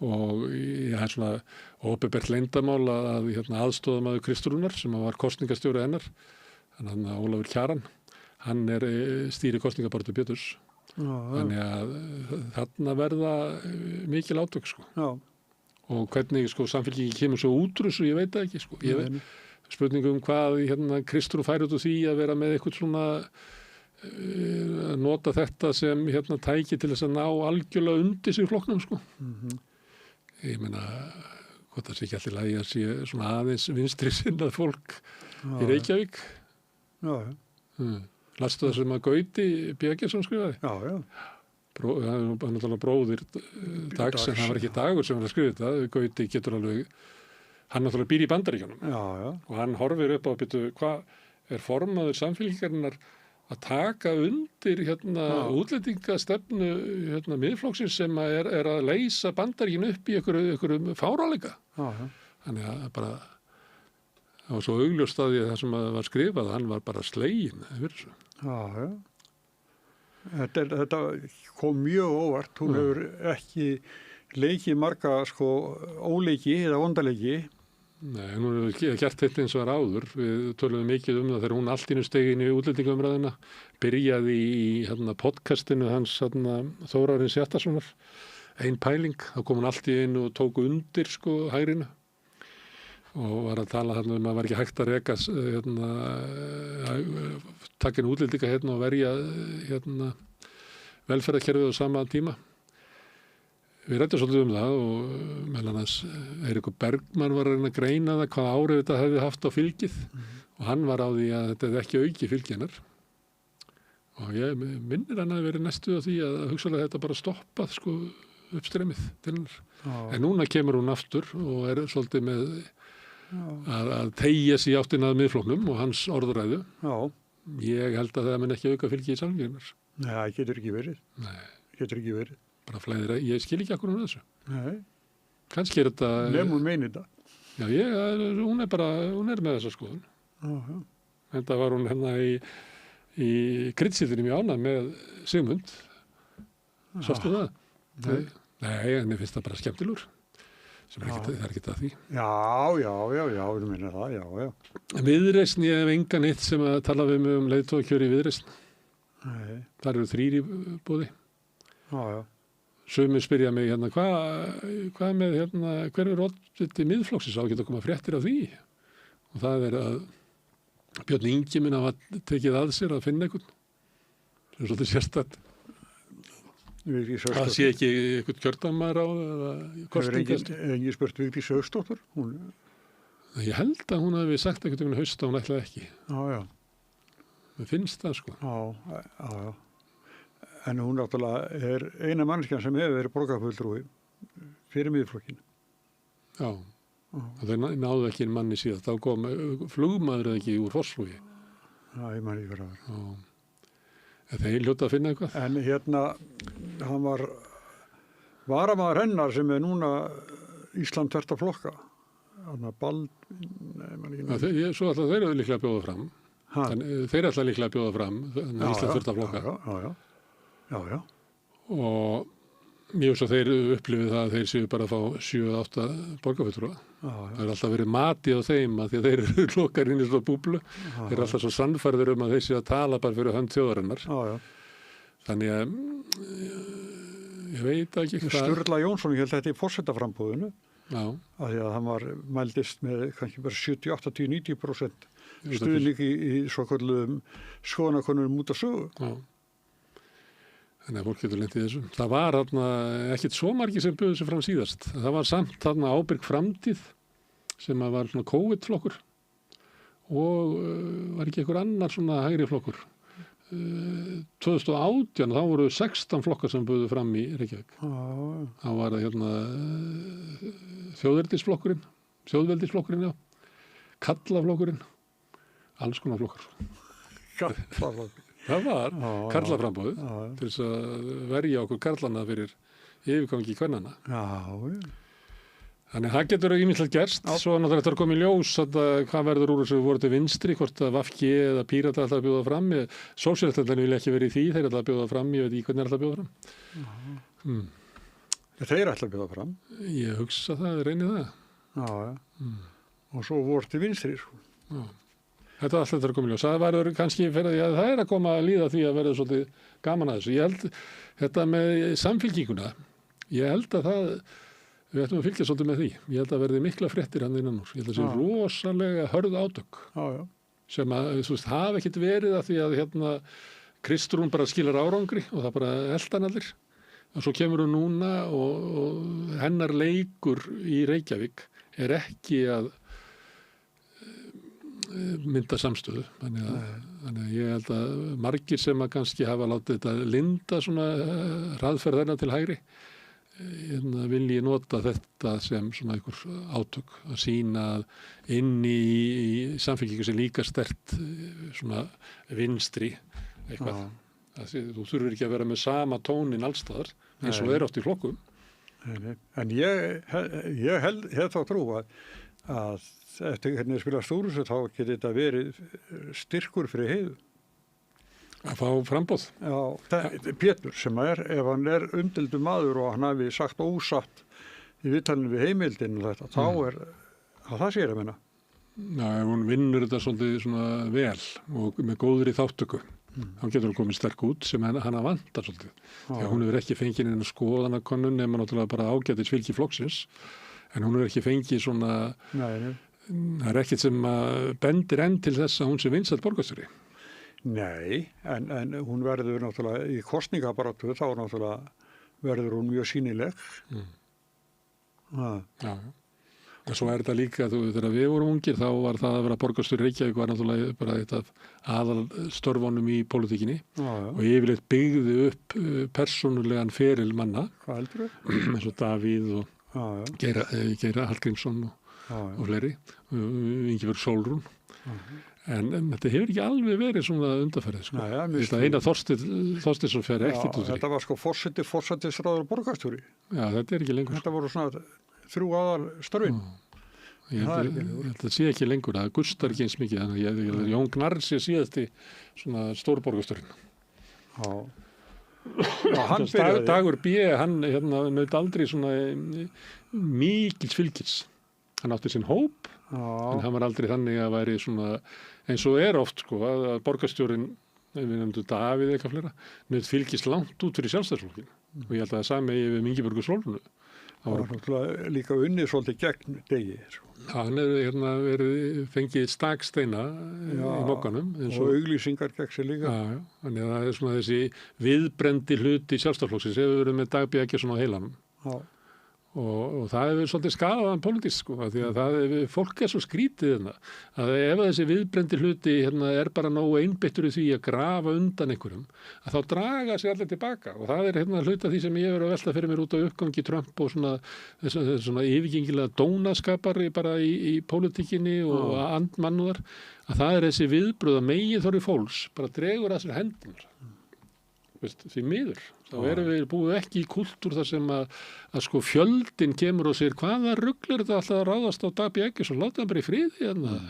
Og það er svona opinbert leyndamál að aðstoðamaður Kristrúnar sem var kosningastjóri hennar þannig að Ólafur Kjaran hann stýri kosningabaráttu Péturs þannig að þarna verða mikil átök sko. Og hvernig sko Samfylkingin kemur svo útrús og ég veit það ekki sko. Ég veit spurningu hvað Kristrún fær út úr því að vera með eitthvað svona nota þetta sem tæki til þess að ná algjörlega undir sig flokknum sko. Ég meina, hvort það sé ekki allir lagi að sé svona aðeins vinstri sinnað fólk í Reykjavík. Lastu það sem að Gauti Björgjesson skrifaði? Hann er náttúrulega bróðir Dags, en hann var ekki Dagur sem var að skrifa þetta. Gauti getur alveg, hann náttúrulega býr í Bandaríkjunum. Og hann horfir upp á að byrja, hvað er formaður Samfylkingarinnar að taka undir útlendingastefnu miðflokksins sem er að leysa Bandaríkin upp í einhverjum fáráleika. Þannig að bara það var svo augljóst að það sem var skrifað, hann var bara sleginn yfir þessu. Þetta kom mjög óvart. Hún hefur ekki leikið marga sko óleiki eða vondaleiki. Nei, hún hefur gert þetta eins og var áður. Við töluðum mikið það þegar hún allt í einu steig inn í útlendingaumræðina, byrjaði í podcastinu hans Þórarins Hjartarsonar, Ein pæling, þá kom hún allt í einu og tók undir sko hægrinu og var að tala að það var ekki hægt að reka taka inn útlendinga og verja velferðarkerfið á sama tíma. Við rættum svolítið það og meðal annars Eiríkur Bergmann var að reyna að greina það hvaða áhrif þetta hefði haft á fylgið og hann var á því að þetta hefði ekki aukið fylgi hennar. Og ég minnir hann að verið næstu á því að hugsalega þetta bara stoppað sko uppstreymið til hennar. En núna kemur hún aftur og svolítið með að teygja sig í áttina að miðflokknum og hans orðræðu. Ég held að það mun ekki auka fylgi í Samfylkingarinnar. Nei, það getur ekki verið. Nei. Getur ekki verið. Bara flæðir að, ég skil ekki akkur um þessu. Nei. Kannski þetta... Nefnum meini þetta. Já, hún er með þessa skoðun. Þetta var hún hérna í kryddsíðunum í ána með Sigmund. Sástu það? Nei, en ég finnst það bara skemmtilegur. Það er ekki það því. Já, þú minna það, já. Viðreisn, ég hef engan eitt sem að tala við mig leiðtogakjör í Viðreisn. Nei. Það eru 3 í boði. Já. Sumir spyrja mig hvað með hver er oddviti miðflokksins á að geta koma fréttir af því? Og það er að Björn Ingi minn hafa tekið að sér að finna einhvern. Það er svolítið sérstætt. Það sé ekki eitthvað kjördæmar á eða kostingast. Hefur engin spurt Vigdís Hauksdóttur? Ég held að hún hefði sagt eitthvað um haust að hún ætlaði ekki. Já. Mér finnst það sko. Já. En hún náttúrulega er eina mannskjan sem hefur verið borgarfulltrúi fyrir miðflokkinu. Já. Það náðu ekki manni síðan. Þá kom flugmaður eða ekki úr Fossvogi. Já, ég man ekki hvað það var. Þeir hljóta að finna eitthvað. En hann var varamaður hennar sem er núna Ísland þvert að flokka. Hann var Svo ætla þeir eru líklega að bjóða fram. Þeir ætla líklega að bjóða fram Ísland þvert að flokka. Já. Og mjög svo þeir upplifið það að þeir séu bara að fá 7-8 borgarfulltrúa. Það er alltaf verið matið á þeim að því að þeir eru lokar inn í svona búblu. Þeir eru alltaf svo sannfærður að þeir séu að tala bara fyrir hönd þjóðarinnar. Þannig að ég veit ekki hvað. Sturla Jónsson held þetta í forsetaframbúðinu. Af því að hann mældist með kannski bara 70, 80, 90% stuðning í svokölluðum skoðanakönnunum út af sögu. Þannig að fólk getur lent í þessu. Það var ekkert svo margir sem buðu sig fram síðast. Það var samt Ábyrg framtíð sem var svona COVID-flokkur og var ekki einhver annar svona hægri flokkur. 2018 þá voru 16 flokkar sem buðu fram í Reykjavík. Þá var það þjóðveldisflokkurinn, kallaflokkurinn, alls konar flokkar. Kallaflokkur. Það var karlaframbóðið til þess að verja okkur karlana fyrir yfirgangi kvennana. Þannig það getur ýmislegt gerst. Svo náttúrulega þetta er komið ljós hvað verður úr þessu voru til vinstri, hvort að VG eða Pírata ætla að bjóða fram. Sósíalistarnir vilja ekki verið í því, þeir ætla að bjóða fram, ég veit ekki hvernig ætla að bjóða fram. Þeir ætla að bjóða fram? Ég hugsa það, reyni það. Og svo voru til vinstri, sko. Þetta er alltaf að koma í ljós. Það verður kannski fyrir því að það er að koma að líða því að verða svolítið gaman að þessu. Ég held þetta með Samfylkinguna, ég held að við ættum að fylgja svolítið með því. Ég held að verði mikla fréttir hann innan úr. Ég held að það sé rosalega hörð átök sem að hafa ekkert verið að því að Kristrún bara skilar árangri og það bara eldan allir. Og svo kemur hún núna og hennar leikur í Reykjavík er ekki að mynda samstöðu. Þannig að ég held að margir sem að kannski hafa látið þetta linda svona hraðferð þeirna til hægri vilji nota þetta sem svona einhver átök að sýna inn í Samfylkingu sem líka sterkt svona vinstri eitthvað. Þú þurfur ekki að vera með sama tónin allstaðar eins og er oft í flokkum. En ég hef þá trú að eftir hvernig spila Stórhúsið þá getur þetta verið styrkur fyrir Heiðu. Að fá frambóð. Já, Pétur sem ef hann umdeildur maður og hann hafi sagt ósatt í viðtalinu við Heimildin og þetta, þá það sér að menna. Já, ef hún vinnur þetta svolítið svona vel og með góður í þáttöku, þá getur hún komið sterk út sem hann að vantar svolítið. Þegar hún hefur ekki fengið inn að skoðanakönnun nema náttúrulega bara ágætis fylgi flokksins, en hún hefur ekki fengið svona, það er ekkert sem bendir enn til þess að hún sé vinsæll borgarstjóri. Nei, en hún verður náttúrulega í kosningabaráttu, þá náttúrulega verður hún mjög sýnileg. Já. Og svo þetta líka, þegar við vorum ungir, þá var það að vera borgarstjóri Reykjavík var náttúrulega bara eitt af aðal störfunum í pólitíkinni og yfirleitt byggði upp persónulegan feril manna. Hvað heldur þau? Eins og Davíð og Geira Hallgrímsson og fleiri, Ingibjörg Sólrún. En þetta hefur ekki alveg verið svona undanferðið. Sko. Þetta eina Þorsteinsson fer ekkert út í. Þetta var sko forsætisráður borgarstjóri. Já, þetta er ekki lengur. Þetta voru svona 3 aðal störfin. Ég held að þetta sé ekki lengur. Það gustar ekki eins mikið. Þannig að Jón Gnarr sé síðasti svona stórborgarstjórin. Dagur B. Hann naut aldrei svona mikils fylgis. Hann átti sinn hóp. En hann var aldrei þannig að væri svona eins og oft sko að borgarstjórin, við nefndum Davíð eitthvað fleira, naut fylgis langt út fyrir Sjálfstæðisflokkinn og ég held að það sami við Ingibjörgu Sólrúnu. Það var náttúrulega líka unnið svolítið gegn Degi. Hann verið fengið staksteina í mokkanum. Og auglýsingar gegn sig líka. Já. Þannig að það er svona þessi viðbrendi hluti Sjálfstæðisflokksins hefur verið með Dag B. Eggertsson á heilanum. Já. Og það hefur svolítið skadaðan pólitískt sko, því að fólk svo skrítið hérna, að ef þessi viðbrendi hluti bara nógu einbeittur í því að grafa undan einhverjum, að þá draga sig allir tilbaka og það hluta því sem ég verið að velta fyrir mér út á uppgangi Trump og svona yfirgengilega dónaskapar bara í pólitíkinni og andmannúðar, að það þessi viðbröð að meginþorri fólks bara dregur að sér hendunar. Því miður. Þá erum við búið ekki í kultúr þar sem að sko fjöldin kemur og segir hvaða rugl er þetta alltaf að ráðast á Dag B. Eggertsson, láta hann bara í friði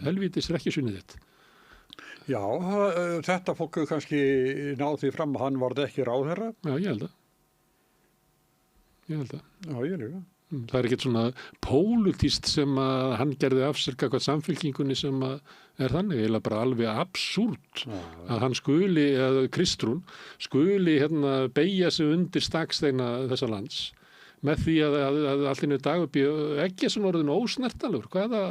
helvítis er ekki sunnið þitt. Já, þetta fólk kannski náð því fram að hann varð ekki ráðherra. Já, ég held að. Já, ég líka. Það er ekkert svona pólitískt sem að hann gerði af sér hvað samfylkingunni sem að þannig, eða bara alveg absúrt að hann skuli, eða Kristrún skuli beygja sig undir staksteina þessa lands með því að allt innu Dagur B. Eggertsson orðin ósnertanlegur. Hvaða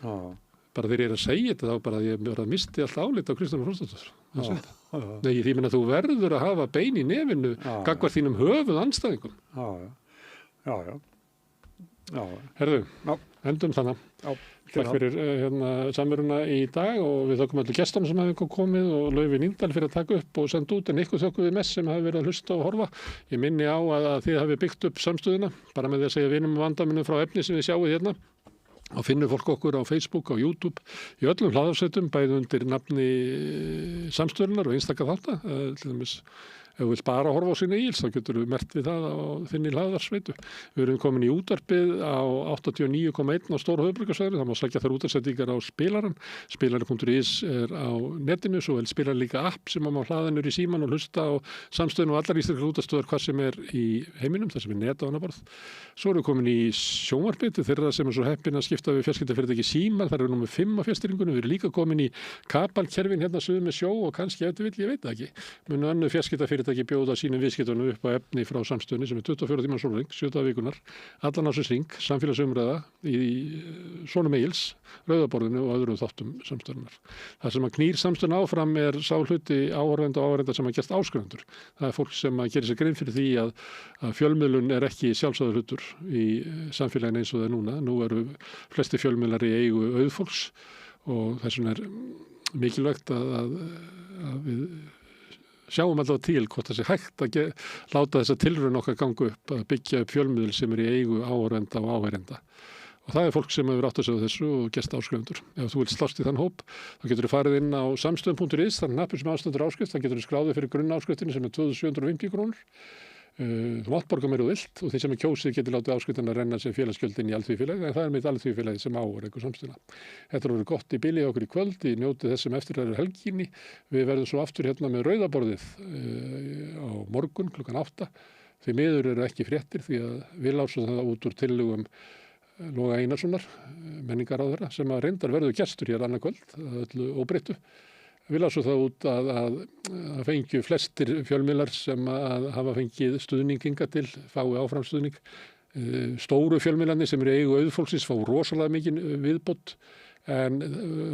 bara þegar ég að segja þetta þá bara ég bara misti allt álit á Kristrúnu Frostadóttur. Nei, því að þú verður að hafa bein í nefinu gagnvart þínum höfuð andstæðingum. Já. Herðu, endum þannig. Takk fyrir samveruna í dag og við þökkum allir gestunum sem hafa komið og Laufey Nýrdal fyrir að taka upp og senda út en ykkur þökkum við mest sem hafi verið að hlusta og horfa. Ég minni á að þið hafi byggt upp samstöðuna bara með því að segja vinum vandaminu frá efni sem við sjáum hérna og finnur fólk okkur á Facebook, á YouTube, í öllum hlaðarsveitum, bæði undir nafni samstöðunar og einstaka þátta, til dæmis ef þú vilt bara horfa á sinni Egils, þá getur við merkt við það á þinni hlaðarsveitu. Við erum komin í útvarpið á 89,1 á stóru höfuðborgarsvæðinu, það má sækja þar útvarpsendingar á spilaran. Spilaran.is er á netinu, svo vel spilar líka app sem má hlaða niður í síman og hlusta á samstöðinu og allar íslenskar útvarpsstöðvar hvað sem er í heiminum, það sem er net á annaborð. Svo erum við komin í sjónvarpið til þeirra sem er svo heppin að skipta við fjarskiptafyrirtæki Símar, þar eru númer 5 á fjarstýringunni. Við erum líka komin í kabalkerfin hérna suður með sjó og kannski ef þið vill, ég veit það ekki. Munu önnur fjarskiptafyrirtæki bjóða sínum viðskiptunum upp á efni frá samstöðunni sem er 24 tímar sólarhring, 7 daga vikunar, allan ásins hring, samfélagsumræða í Sonum Egils, Rauðaborðinu og öðrum þáttum samstöðunar. Það sem að knýr samstöðun áfram er sá hluti áhorfenda og áhorfenda sem að gerst áskrifundur. Það er fólk sem að gera sér grein fyrir því að fjölmiðlun er ekki sjálfsagður hlutur í samfélaginu eins og það er núna. Nú eru flesti fjölmiðlar í eigu auðfólks og þess vegna er mikilvægt að við sjáum alltaf til hvort það sé hægt að láta þessa tilraun okkar ganga upp að byggja upp fjölmiðl sem er í eigu áhorfenda og áheyrenda. Og það er fólk sem hefur átt að segja þessu og gesta áskrifundur. Ef þú vilt slást í þann hóp, þá getur þú farið inn á samstöðum.is, þann hnappur sem aðstendur áskrift, þá getur þú skráðið fyrir grunna áskriftinu sem er 2750 krónur. Þú mátt borga meira og vilt og þeir sem er kjósið getur látið áskriftina renna sem félagsgjöldin í alþýðufélagi, en það er mitt alþýðufélagi sem á rekur samstöðuna. Þetta voru gott í bili okkur í kvöld, í njótið þessum eftirræður helginni. Við verðum svo aftur hérna með rauðaborðið á morgun klukkan 8. Því miður eru ekki fréttir því að við lásum það út úr tillögum Loga Einarssonar, menningaráðherra, sem að reyndar verður gestur hér annað kvöld, öllu óbreyttu. Við lásum það út að fengju flestir fjölmiðlar sem að hafa fengið stuðning hingað til, fái áfram stuðning. Stóru fjölmiðlarnir sem eru eigu auðfólksins fá rosalega mikið viðbót, en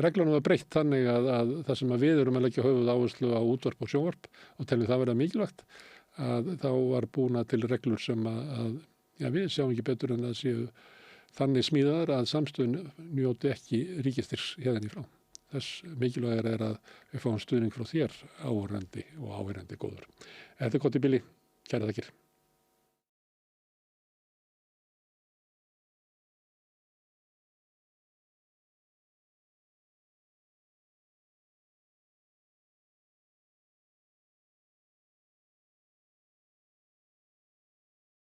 reglunum var breytt þannig að það sem að við erum að leggja höfuð áherslu á útvarp og sjónvarp og teljum það verða mikilvægt, að þá var búna til reglur sem að við sjáum ekki betur en að séu þannig smíðaðar að samstöðun njóti ekki ríkistyrks hérðan í frá. Þess mikilvægur er að við fáum stuðning frá þér áhorfandi og áheyrandi góður. Þetta er gott í bili. Kæra þakkir.